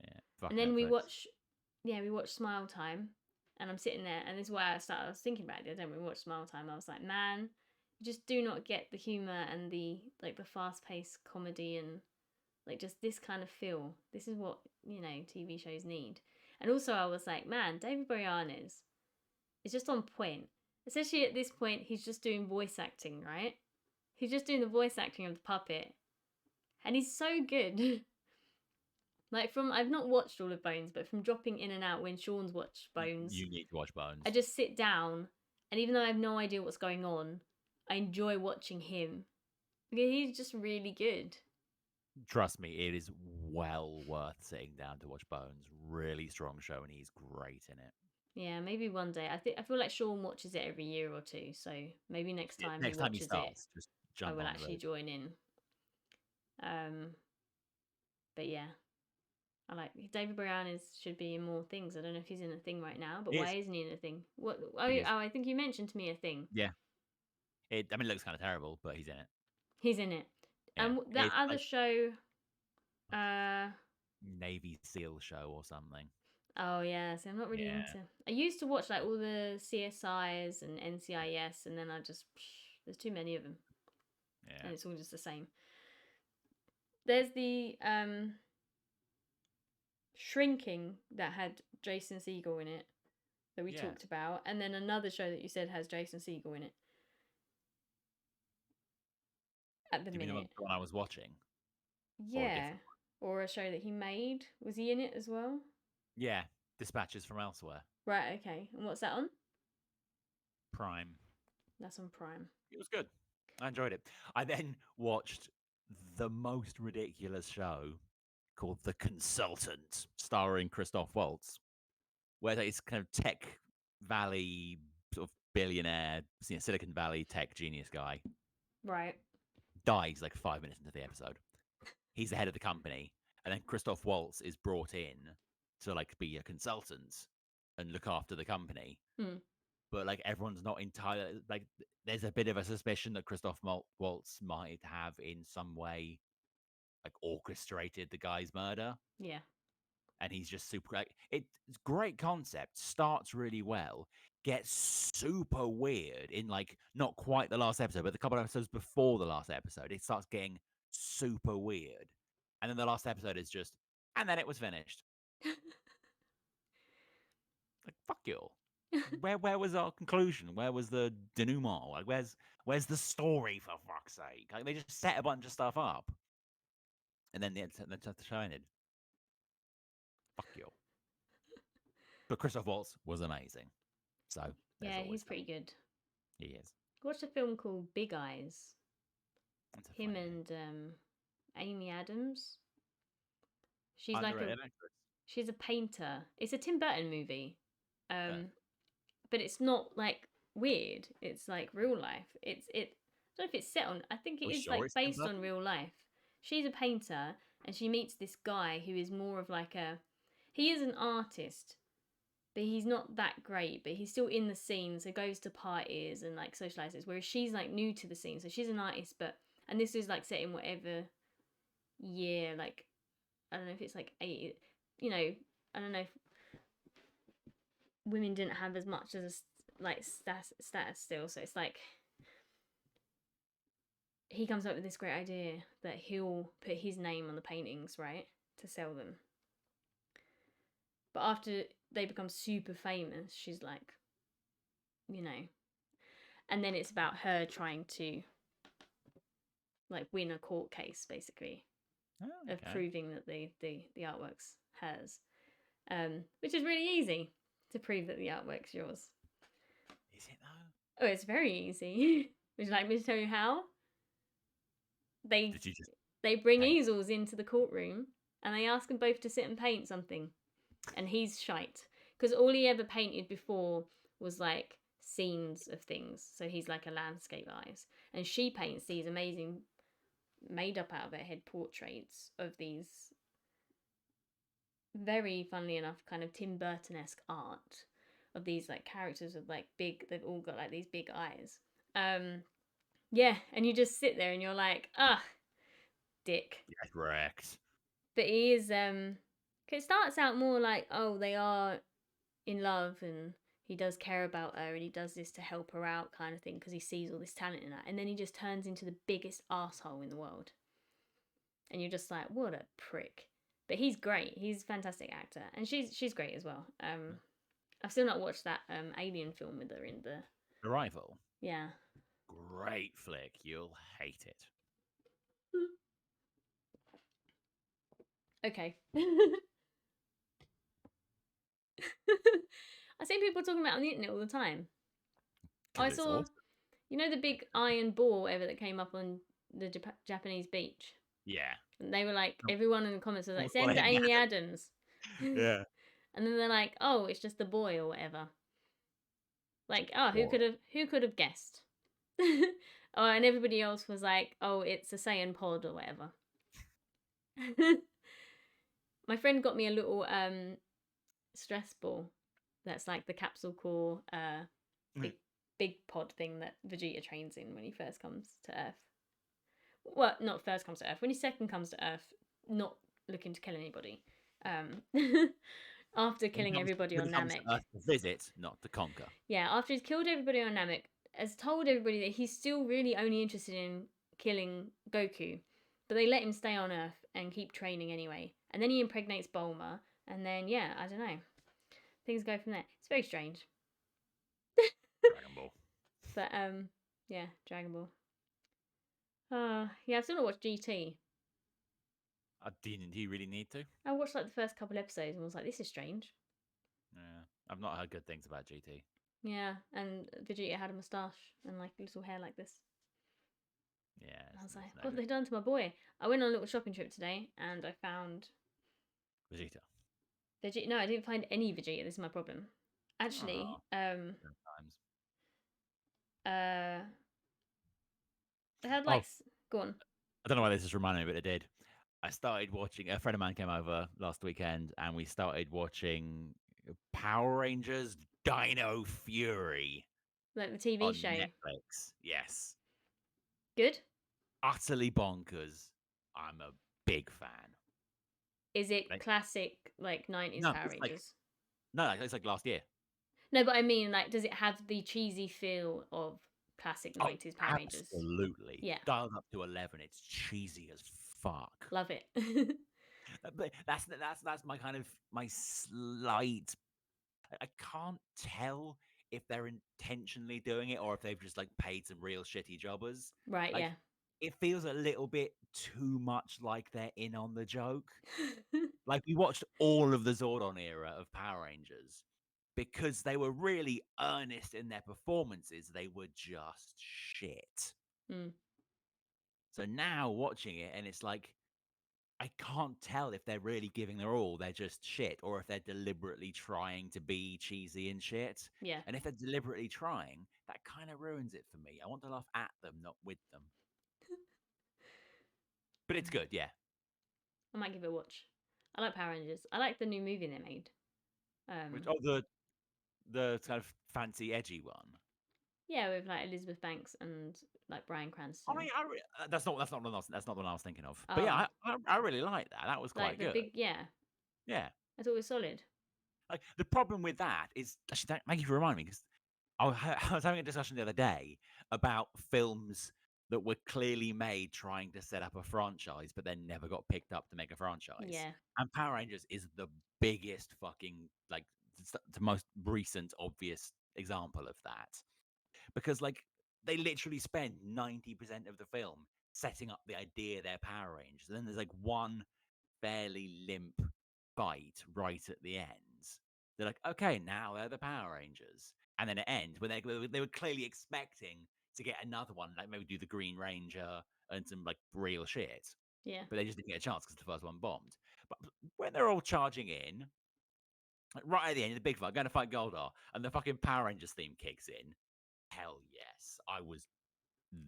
yeah. Fuck And then Netflix. we watch Smile Time. And I'm sitting there, and this is why I was thinking about it. Then we watched Smile Time. I was like, man, you just do not get the humor and the like the fast-paced comedy and like just this kind of feel. This is what TV shows need. And also, I was like, man, David Boreanaz is just on point. Especially at this point, he's just doing voice acting, right? He's just doing the voice acting of the puppet, and he's so good. Like I've not watched all of Bones, but from dropping in and out when Sean's watched Bones, You need to watch Bones. I just sit down, and even though I have no idea what's going on, I enjoy watching him. Because he's just really good. Trust me, it is well worth sitting down to watch Bones. Really strong show, and he's great in it. Yeah, maybe one day. I feel like Sean watches it every year or two, so maybe next time Next he time he watches starts, just I jump will on actually the join in. But yeah, I like David Brown should be in more things. I don't know if he's in a thing right now, but He why is. isn't he in a thing? What? Oh, He is. I think you mentioned to me a thing. Yeah. It looks kind of terrible, but he's in it. He's in it. Yeah. And that It's other like show, uh, Navy SEAL show or something. oh yeah, so I'm not really Yeah. into. I used to watch like all the CSIs and NCIS, and then there's too many of them, Yeah. and it's all just the same. There's the Shrinking that had Jason Segel in it that we Yeah. talked about, and then another show that you said has Jason Segel in it. At the Do you mean minute, the one I was watching? yeah, different or a show that he made. Was he in it as well? Yeah. Dispatches from Elsewhere. Right. Okay. And what's that on? Prime. That's on Prime. It was good. I enjoyed it. I then watched the most ridiculous show called The Consultant, starring Christoph Waltz, where it's kind of tech valley sort of billionaire, Silicon Valley tech genius guy Right. dies like 5 minutes into the episode. He's the head of the company, and then Christoph Waltz is brought in to like be a consultant and look after the company. Hmm. But like everyone's not entirely like. There's a bit of a suspicion that Christoph Waltz might have in some way like orchestrated the guy's murder. Yeah. And he's just super like it's great concept, starts really well, gets super weird in like not quite the last episode, but the couple of episodes before the last episode, it starts getting super weird. And then the last episode is just and then it was finished. Like fuck you all. Where was our conclusion? Where was the denouement? Like where's the story for fuck's sake? Like they just set a bunch of stuff up. And then the show ended. Fuck you. But Christoph Waltz was amazing. So Yeah, he's pretty good. He is. Watched a film called Big Eyes. That's a Him funny name. and Amy Adams. She's Underrated actress. she's a painter. It's a Tim Burton movie. But it's not like weird. It's like real life. I don't know if it's set on. I think it is sure like it's Tim based on Burton? real life. She's a painter, and she meets this guy who is more of like he is an artist, but he's not that great. But he's still in the scene, so goes to parties and like socializes. Whereas she's like new to the scene, so she's an artist, and this is like set in whatever year, like I don't know if it's like 80. You know, I don't know if women didn't have as much as like status still, so it's like he comes up with this great idea that he'll put his name on the paintings, right, to sell them. But after they become super famous, she's like, and then it's about her trying to like win a court case, basically, of proving that the artwork's hers, which is really easy to prove that the artwork's yours. Is it though? Oh, it's very easy. Would you like me to tell you how? They bring easels into the courtroom and they ask them both to sit and paint something, and he's shite because all he ever painted before was like scenes of things. So he's like a landscape artist, and she paints these amazing, made up out of her head portraits of these very, funnily enough, kind of Tim Burton-esque art of these like characters with like big. They've all got like these big eyes. Yeah, and you just sit there and you're like, dick. Get wrecked. But he is, it starts out more like, oh, they are in love and he does care about her and he does this to help her out kind of thing because he sees all this talent in her. And then he just turns into the biggest asshole in the world. And you're just like, what a prick. But he's great. He's a fantastic actor. And she's great as well. I've still not watched that Alien film with her in the Arrival. Yeah. Great flick. You'll hate it. Okay. I see people talking about it on the internet all the time. I 'Cause it's saw, awesome. you know, the big iron ball ever that came up on the Japanese beach, Yeah. and they were like, Oh, everyone in the comments was like, almost call send it Amy Amy Adams. Adams, Yeah. and then they're like, oh, it's just the boy or whatever. Like, oh, Or who could have guessed? Oh, and everybody else was like, oh, it's a Saiyan pod or whatever. My friend got me a little stress ball that's like the capsule core big big pod thing that Vegeta trains in when he first comes to Earth. Well, not first comes to Earth, when he second comes to Earth, not looking to kill anybody. Um After killing everybody when on he comes to Namek. Earth to visit, not to conquer. Yeah, after he's killed everybody on Namek, has told everybody that he's still really only interested in killing Goku. But they let him stay on Earth and keep training anyway. And then he impregnates Bulma, and then yeah, I don't know. Things go from there. It's very strange. Dragon Ball. But yeah, Dragon Ball. Yeah, I've still not watched GT. Didn't you really need to? I watched like the first couple episodes and was like, this is strange. Yeah. I've not heard good things about GT. Yeah, and Vegeta had a moustache and like little hair like this. Yeah. And I was like, no what have good. they done to my boy? I went on a little shopping trip today and I found Vegeta. Vegeta. No, I didn't find any Vegeta. This is my problem. Actually, Oh, times. uh, I had Oh, like, go on. I don't know why this is reminding me, but it did. I started watching. A friend of mine came over last weekend, and we started watching Power Rangers Dino Fury Like the TV on show. Netflix. Yes, Good? utterly bonkers. I'm a big fan. Is it Like, classic, like 90s no, Power it's like Rangers? no, it's like last year. No, but I mean, like, does it have the cheesy feel of classic Oh, 90s Power Rangers? absolutely. Yeah, Dialed up to 11. It's cheesy as fuck. love it. But that's my kind of my slight. I can't tell if they're intentionally doing it or if they've just like paid some real shitty jobbers. Right, Like yeah. it feels a little bit too much like they're in on the joke. Like we watched all of the Zordon era of Power Rangers because they were really earnest in their performances. They were just shit. Mm, So now watching it and it's like I can't tell if they're really giving their all, they're just shit, or if they're deliberately trying to be cheesy and shit. yeah. And if they're deliberately trying, that kind of ruins it for me. I want to laugh at them, not with them. But it's good, yeah. I might give it a watch. I like Power Rangers. I like the new movie they made. Which Um, the kind of fancy edgy one. yeah, with like Elizabeth Banks and like Bryan I Cranston. mean, that's not the one I was thinking of. But Oh, yeah, I really like that. That was like quite the good. big, yeah. Yeah. I thought it was solid. Like the problem with that is actually thank you for reminding me because I was having a discussion the other day about films that were clearly made trying to set up a franchise, but then never got picked up to make a franchise. Yeah. And Power Rangers is the biggest fucking like the most recent obvious example of that because like they literally spend 90% of the film setting up the idea they're Power Rangers, and then there's like one fairly limp fight right at the end. They're like, okay, now they're the Power Rangers. And then it ends when they were clearly expecting to get another one, like maybe do the Green Ranger and some like real shit. Yeah. But they just didn't get a chance because the first one bombed. But when they're all charging in, like right at the end, the big fight, going to fight Goldar, and the fucking Power Rangers theme kicks in. Hell yes, I was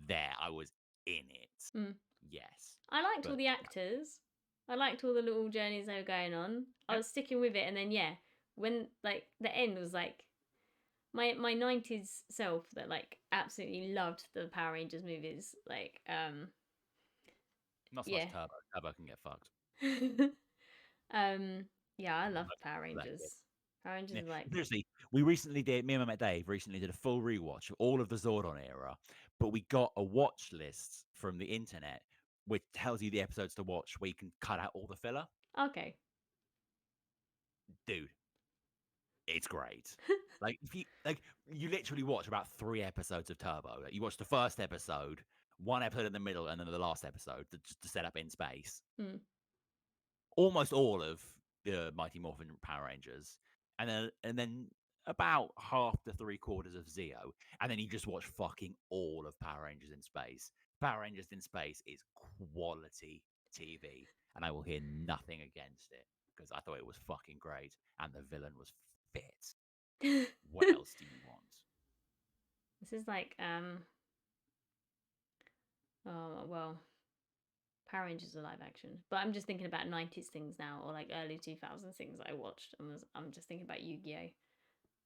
there. I was in it. Mm. Yes, I liked all but the actors. I liked all the little journeys they were going on. I yeah, was sticking with it, and then yeah, when like the end was like my 90s self that like absolutely loved the Power Rangers movies. Like not so much yeah. Turbo. Turbo can get fucked. Yeah, I loved Most Power people like it. Rangers. Power Rangers Yeah. are like Seriously, we recently did. Me and my mate Dave recently did a full rewatch of all of the Zordon era, but we got a watch list from the internet which tells you the episodes to watch, where you can cut out all the filler. okay. Dude, it's great. Like if you literally watch about 3 episodes of Turbo. Like, you watch the first episode, one episode in the middle, and then the last episode just to set up in space. Hmm. Almost all of the Mighty Morphin Power Rangers, and then about half to 3/4 of Zeo, and then you just watch fucking all of Power Rangers in space. Power Rangers in space is quality TV, and I will hear nothing against it because I thought it was fucking great, and the villain was fit. What else do you want? This is like oh well, Power Rangers are live action, but I'm just thinking about 90s things now, or like early 2000s things that I watched, and I'm just thinking about Yu-Gi-Oh.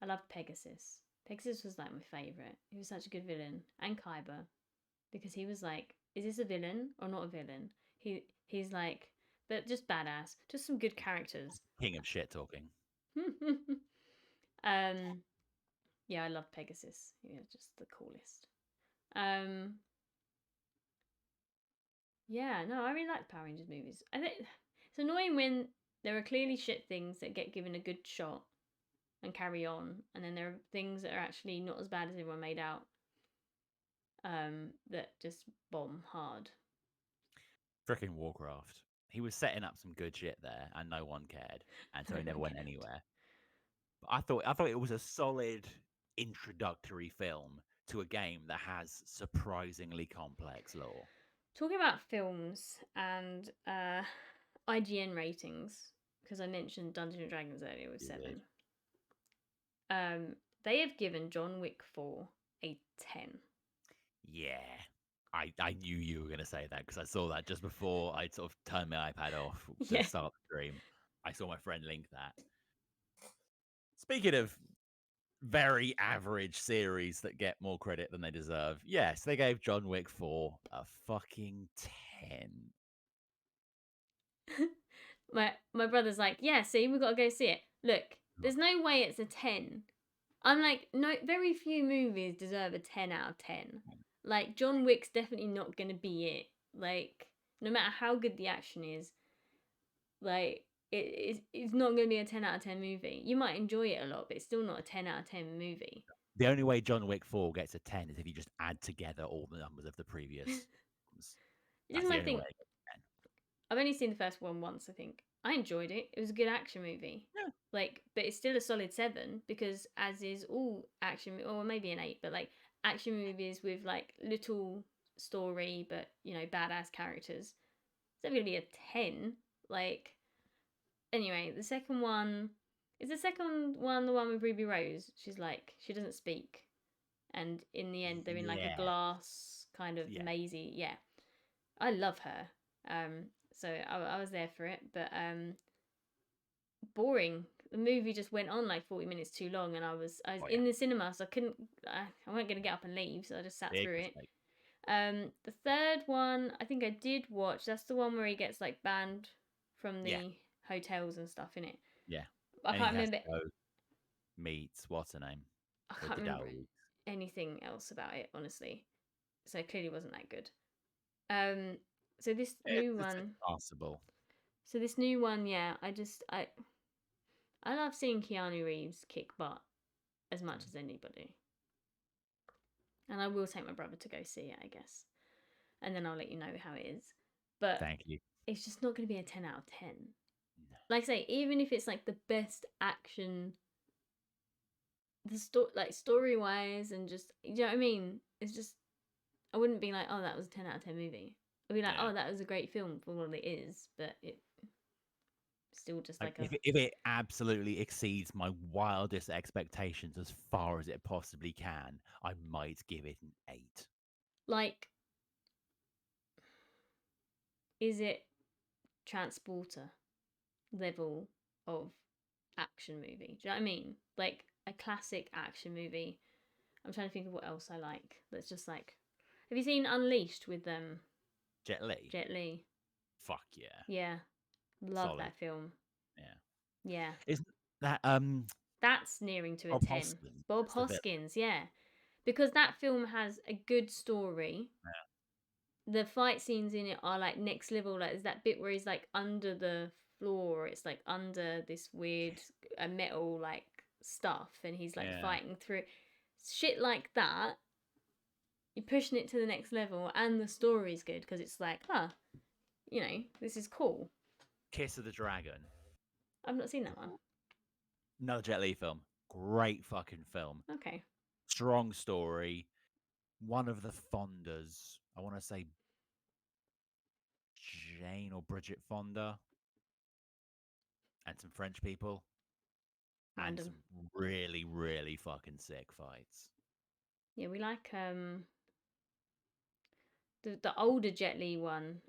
I loved Pegasus. Pegasus was like my favorite. He was such a good villain, and Kaiba, because he was like, is this a villain or not a villain? He's like, but just badass, just some good characters. King of shit talking. Yeah, I love Pegasus. Yeah, just the coolest. Um, yeah, no, I really like the Power Rangers movies. I think it's annoying when there are clearly shit things that get given a good shot and carry on, and then there are things that are actually not as bad as everyone made out. That just bomb hard. Frickin' Warcraft. He was setting up some good shit there, and no one cared, and so he never went anywhere. But I thought it was a solid introductory film to a game that has surprisingly complex lore. Talking about films and IGN ratings, because I mentioned Dungeons and Dragons earlier with You 7. did. They have given John Wick 4 a 10. Yeah. I knew you were going to say that because I saw that just before I sort of turned my iPad off to Yeah. start the stream. I saw my friend link that. Speaking of very average series that get more credit than they deserve, yes, they gave John Wick 4 a fucking 10. My brother's like, yeah, see, we've got to go see it. Look, there's no way it's a 10. I'm like, no, very few movies deserve a 10 out of 10. Like, John Wick's definitely not going to be it. Like, no matter how good the action is, like, it's not going to be a 10 out of 10 movie. You might enjoy it a lot, but it's still not a 10 out of 10 movie. The only way John Wick 4 gets a 10 is if you just add together all the numbers of the previous ones. Just That's the my only thing. way it gets a 10. I've only seen the first one once, I think. I enjoyed it. It was a good action movie. Yeah. Like, but it's still a solid 7 because, as is all action, or maybe an 8, but like action movies with like little story, but you know, badass characters, it's never gonna be a 10. Like, anyway, the second one is the one with Ruby Rose. She's like, she doesn't speak, and in the end, they're in like a Yeah. glass kind of Yeah. mazy. Yeah, I love her. So I was there for it, but boring. The movie just went on like 40 minutes too long, and I was in the cinema, so I couldn't. I wasn't gonna get up and leave, so I just sat Big through it. mistake. The third one, I think I did watch. That's the one where he gets like banned from the hotels and stuff in it. Yeah. I can't remember. Meets what's her name? I With can't the remember dough. anything else about it, honestly. So it clearly wasn't that good. So this new one. Possible. So this new one, yeah, I love seeing Keanu Reeves kick butt as much as anybody. And I will take my brother to go see it, I guess. And then I'll let you know how it is. But Thank you. it's just not going to be a 10 out of 10. No. Like I say, even if it's like the best action, like story-wise and just, you know what I mean? It's just, I wouldn't be like, oh, that was a 10 out of 10 movie. I'd be like, oh, that was a great film for what it is. But it still just like if it absolutely exceeds my wildest expectations as far as it possibly can, I might give it an 8. Like, is it Transporter level of action movie? Do you know what I mean? Like a classic action movie. I'm trying to think of what else I like. That's just like, have you seen Unleashed with Jet Li? Jet Li. Fuck yeah. Yeah. Love Solid. that film. Yeah. Yeah. Isn't that That's nearing to a Bob 10. Hoskins? Bob Hoskins, yeah. Because that film has a good story. Yeah. The fight scenes in it are like next level. Like there's that bit where he's like under the floor. It's like under this weird metal like stuff, and he's like Yeah. fighting through shit like that. You're pushing it to the next level, and the story's good because it's like, this is cool. Kiss of the Dragon. I've not seen that one. Another Jet Li film. Great fucking film. Okay. Strong story. One of the Fondas, I want to say Jane or Bridget Fonda, and some French people, and Random. some really, really fucking sick fights. Yeah, we like the older Jet Li one,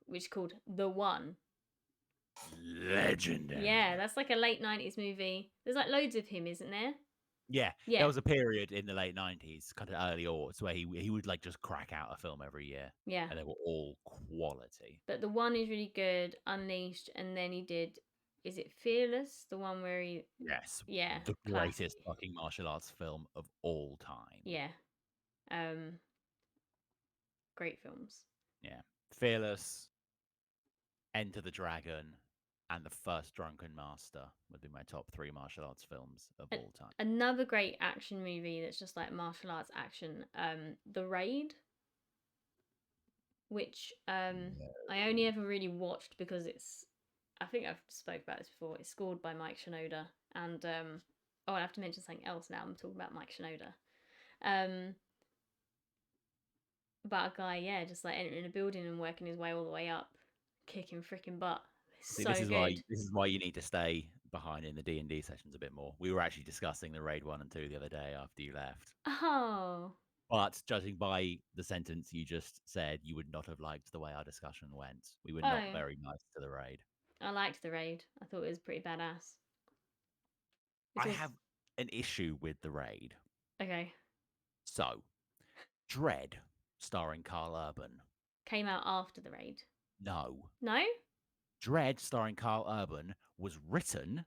which is called The One. Legendary. Yeah, that's like a late 90s movie. There's like loads of him, isn't there? Yeah, Yeah. there was a period in the late 90s, kind of early aughts, where he would like just crack out a film every year, Yeah. and they were all quality. But The One is really good, Unleashed, and then he did, is it Fearless? The one where he, Yes, yeah, the classic. greatest fucking martial arts film of all time. Yeah. Great films. Yeah, Fearless, Enter the Dragon, and The First Drunken Master would be my top 3 martial arts films of all time. Another great action movie that's just like martial arts action, The Raid, which I only ever really watched because I think I've spoke about this before. It's scored by Mike Shinoda, and I have to mention something else now. I'm talking about Mike Shinoda. About a guy, just like entering a building and working his way all the way up, kicking freaking butt. See, So this is good. this is why you need to stay behind in the D&D sessions a bit more. We were actually discussing the Raid 1 and 2 the other day after you left. Oh. But judging by the sentence you just said, you would not have liked the way our discussion went. We were not very nice to the Raid. I liked the Raid. I thought it was pretty badass. I have an issue with the Raid. Okay. So, Dredd, starring Carl Urban, came out after the Raid. No. No? Dredd, starring Carl Urban, was written,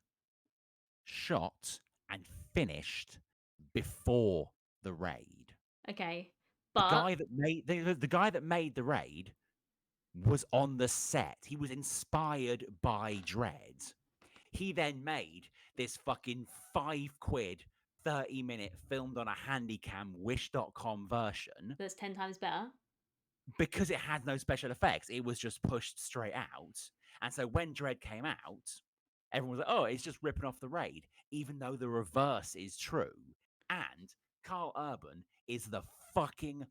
shot, and finished before the Raid. Okay, but the guy that made the Raid was on the set. He was inspired by Dredd. He then made this fucking £5, 30-minute filmed on a Handycam Wish.com version. That's 10 times better. Because it had no special effects. It was just pushed straight out. And so when Dredd came out, everyone was like, oh, it's just ripping off the Raid, even though the reverse is true. And Carl Urban is the fucking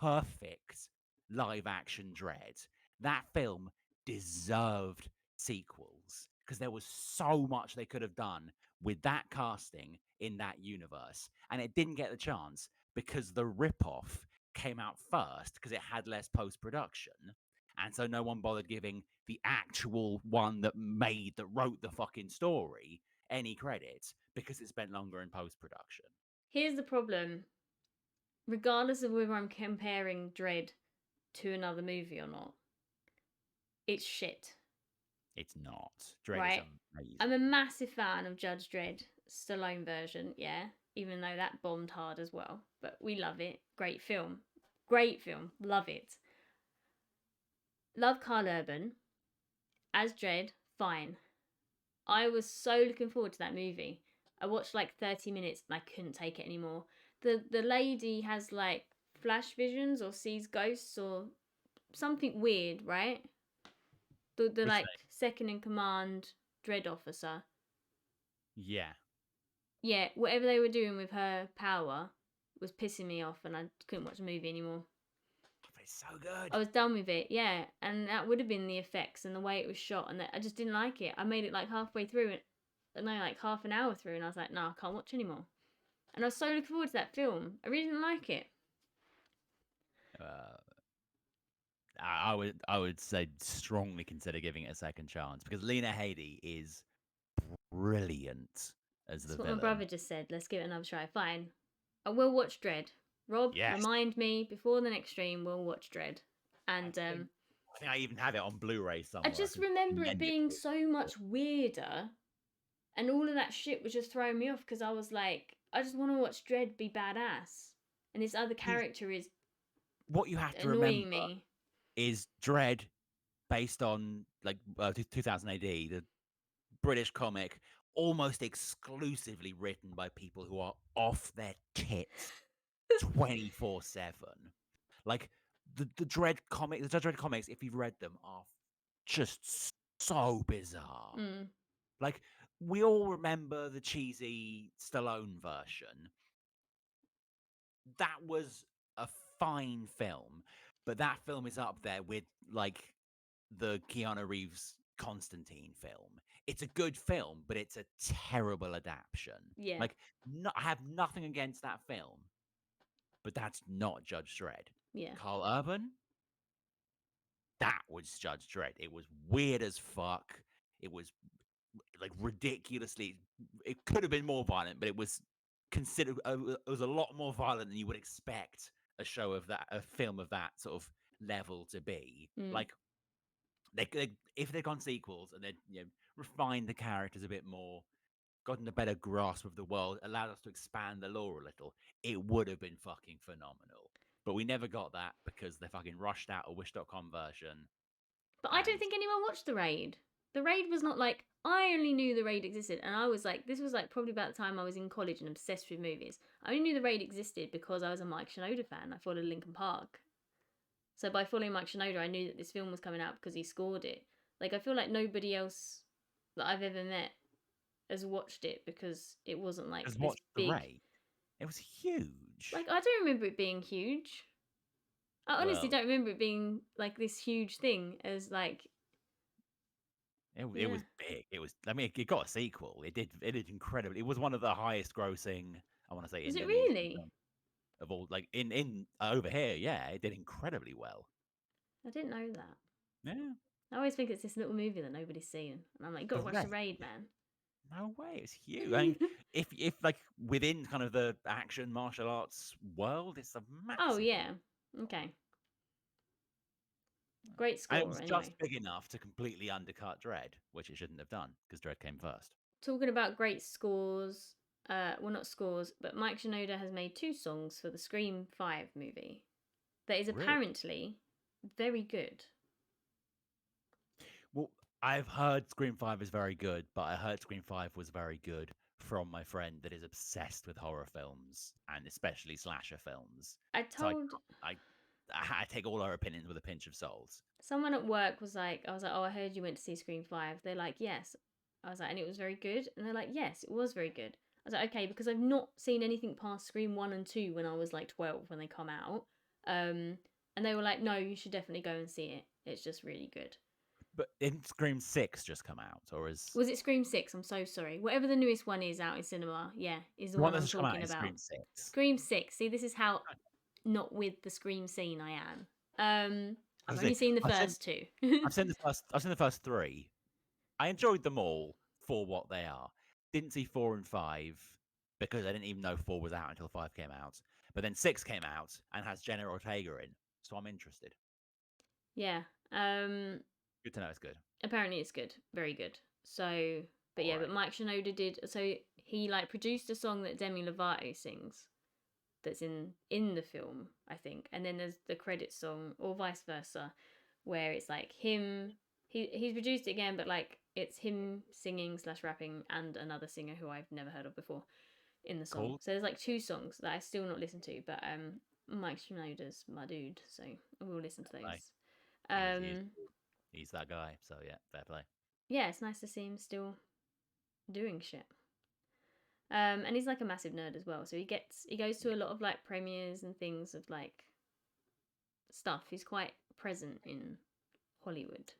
perfect live-action Dredd. That film deserved sequels because there was so much they could have done with that casting in that universe. And it didn't get the chance because the ripoff came out first because it had less post-production. And so no one bothered giving the actual one that wrote the fucking story any credit because it spent longer in post-production. Here's the problem. Regardless of whether I'm comparing Dredd to another movie or not, it's shit. It's not. Dredd right? is amazing. I'm a massive fan of Judge Dredd, Stallone version, yeah, even though that bombed hard as well. But we love it. Great film. Great film. Love it. Love Carl Urban. As Dredd, fine. I was so looking forward to that movie. I watched like 30 minutes and I couldn't take it anymore. The lady has like flash visions or sees ghosts or something weird, right? The like second in command Dredd officer. Yeah. Yeah, whatever they were doing with her power was pissing me off and I couldn't watch the movie anymore. It's so good. I was done with it, yeah. And that would have been the effects and the way it was shot, and I just didn't like it. I made it like halfway through, like half an hour through, and I was like, no, I can't watch anymore. And I was so looking forward to that film. I really didn't like it. I would say strongly consider giving it a second chance because Lena Headey is brilliant as the villain. That's what my brother just said. Let's give it another try. Fine. I will watch Dredd. Rob, remind me before the next stream. We'll watch Dredd. And I think I even have it on Blu-ray somewhere. I just remember it being so much weirder, and all of that shit was just throwing me off because I was like, I just want to watch Dredd be badass, and this other character is what you have to annoying remember me. Is Dredd based on like 2000 AD, the British comic, almost exclusively written by people who are off their tits 24/7. Like the Dread comics, if you've read them, are just so bizarre. Mm. Like we all remember the cheesy Stallone version. That was a fine film, but that film is up there with like the Keanu Reeves Constantine film. It's a good film, but it's a terrible adaptation. Yeah. Like, I have nothing against that film, but that's not Judge Dredd. Yeah. Carl Urban, that was Judge Dredd. It was weird as fuck. It was like ridiculously. It could have been more violent, but it was considered. It was a lot more violent than you would expect a film of that sort of level to be. Mm. Like if they'd gone sequels and they'd refined the characters a bit more, gotten a better grasp of the world, allowed us to expand the lore a little, it would have been fucking phenomenal. But we never got that because they fucking rushed out a Wish.com version. But I don't think anyone watched The Raid. The Raid was not like, I only knew The Raid existed, and I was like, this was like probably about the time I was in college and obsessed with movies. I only knew The Raid existed because I was a Mike Shinoda fan. I followed Linkin Park. So by following Mike Shinoda, I knew that this film was coming out because he scored it. Like, I feel like nobody else that I've ever met has watched it because it wasn't like this big. The Raid. It was huge. Like, I don't remember it being huge. I honestly don't remember it being like this huge thing as like. It was big. It was. I mean, it got a sequel. It did incredibly. It was one of the highest grossing. I want to say. Was it really? Of all, like in over here, yeah, it did incredibly well. I didn't know that. Yeah. I always think it's this little movie that nobody's seen, and I'm like, gotta watch The Raid, man. No way, it's huge. I mean, if like within kind of the action martial arts world, it's a massive. Oh yeah, okay. Great score. And it was anyway. just big enough to completely undercut Dredd, which it shouldn't have done because Dredd came first. Talking about great scores, well, not scores, but Mike Shinoda has made 2 songs for the Scream 5 movie that is apparently very good. Well, I've heard Scream 5 is very good, but I heard Scream 5 was very good from my friend that is obsessed with horror films and especially slasher films. I take all her opinions with a pinch of salt. Someone at work was like, I was like, oh, I heard you went to see Scream 5. They're like, yes. I was like, and it was very good? And they're like, yes, it was very good. I was like, okay, because I've not seen anything past Scream 1 and 2 when I was like 12 when they come out. And they were like, no, you should definitely go and see it. It's just really good. But didn't Scream 6 just come out? Was it Scream 6? I'm so sorry. Whatever the newest one is out in cinema, yeah, is the one I'm talking about. Scream 6. Scream 6. See, this is how not with the Scream scene I am. I've only seen the first 2. I've seen the first 3. I enjoyed them all for what they are. Didn't see 4 and 5 because I didn't even know 4 was out until 5 came out. But then 6 came out and has Jenna Ortega in, so I'm interested. Yeah. Good to know it's good. Apparently it's good. Very good. So, but yeah, but Mike Shinoda did, so he like produced a song that Demi Lovato sings that's in the film, I think. And then there's the credit song, or vice versa, where it's like him, he's produced it again, but like it's him singing / rapping and another singer who I've never heard of before in the song. Cool. So there's like 2 songs that I still not listened to, but Mike Shinoda's my dude, so we'll listen to those. He's that guy, so yeah, fair play. Yeah, it's nice to see him still doing shit. And he's like a massive nerd as well, so he goes to a lot of like premieres and things of like stuff. He's quite present in Hollywood.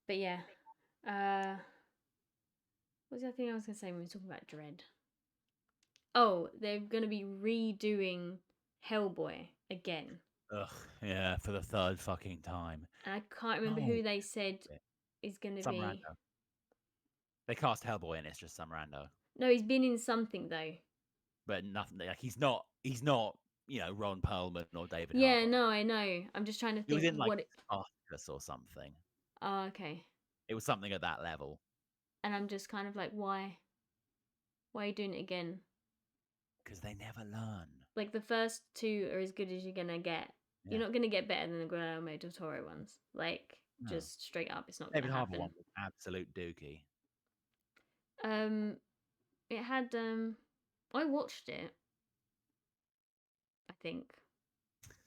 But yeah, what's the other thing I was gonna say when we were talking about Dredd? Oh, they're gonna be redoing Hellboy again. Ugh, yeah, for the 3rd fucking time. And I can't remember who they said is going to be. Rando. They cast Hellboy and it's just some rando. No, he's been in something though. But nothing. Like he's not. Ron Perlman or David. Yeah, Harbour. no, I know. I'm just trying to think. He was in like Spartacus or something. Oh, okay. It was something at that level. And I'm just kind of like, why? Why are you doing it again? Because they never learn. Like the first 2 are as good as you're gonna get. Yeah. You're not gonna get better than the Guillermo del Toro ones. Like just straight up, it's not. David gonna Harbour happen. one was absolute dookie. It had I watched it, I think,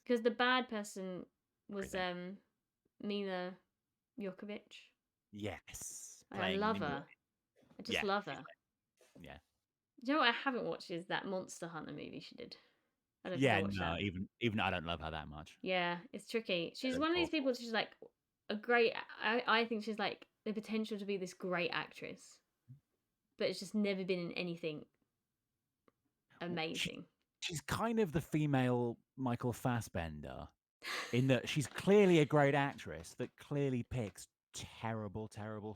because the bad person was Really? Mila Jokovic. Yes, I playing love Nimoy. her. I just Yeah, love she's her. yeah, Do you know what I haven't watched is that Monster Hunter movie she did. I don't think I yeah. watched No, that. even I don't love her that much. Yeah, it's tricky. It She's looks one of these awful. people. She's like a great. I think she's like the potential to be this great actress, but it's just never been in anything She, amazing. she's kind of the female Michael Fassbender in that she's clearly a great actress that clearly picks terrible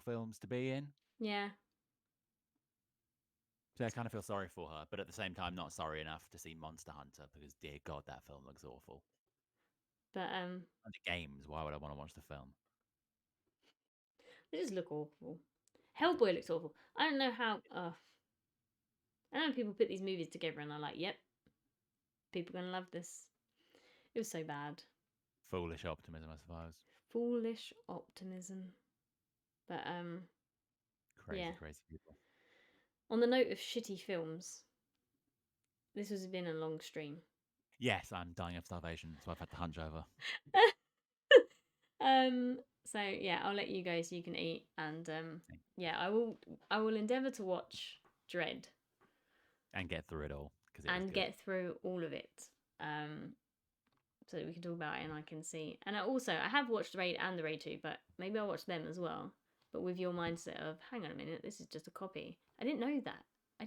films to be in. Yeah, So I kind of feel sorry for her, but at the same time, not sorry enough to see Monster Hunter because, dear God, that film looks awful. but And the games, why would I want to watch the film? they just look awful. Hellboy looks awful. I don't know how. I don't know people put these movies together and are like, "Yep, people are gonna love this." It was so bad. Foolish optimism, I suppose. Foolish optimism. But Crazy, yeah. crazy people. On the note of shitty films, this has been a long stream. Yes, I'm dying of starvation, so I've had to hunch over So yeah, I'll let you go so you can eat, and yeah, I will endeavour to watch Dread and get through it all because it is and good. get through all of it. Um, so that we can talk about it and I can see. And I have watched Raid and the Raid 2, but maybe I'll watch them as well. But with your mindset of, hang on a minute, this is just a copy. I didn't know that. I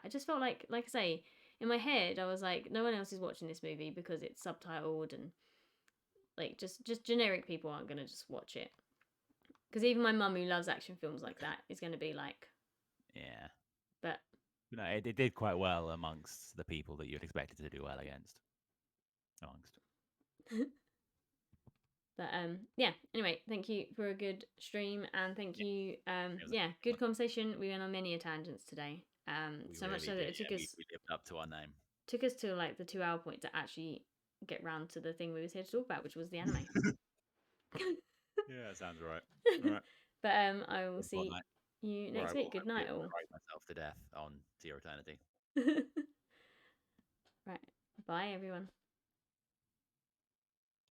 just felt like I say, in my head, I was like, no one else is watching this movie because it's subtitled and like just generic people aren't gonna just watch it. Because even my mum, who loves action films like that, is gonna be like, Yeah. but No, it did quite well amongst the people that you'd expect it to do well against. Amongst. But yeah, anyway, thank you for a good stream and thank Yeah, you it was a yeah, good good one. conversation. We went on many a tangents today. We So much really so that did. it Yeah, we lived up to our name. took us to like the 2 hour point to actually get round to the thing we was here to talk about, which was the anime. Yeah, sounds right. All right. But I will One see night you where next I week. will Good hopefully night all. write myself to death on To Your Eternity. Right. Bye everyone.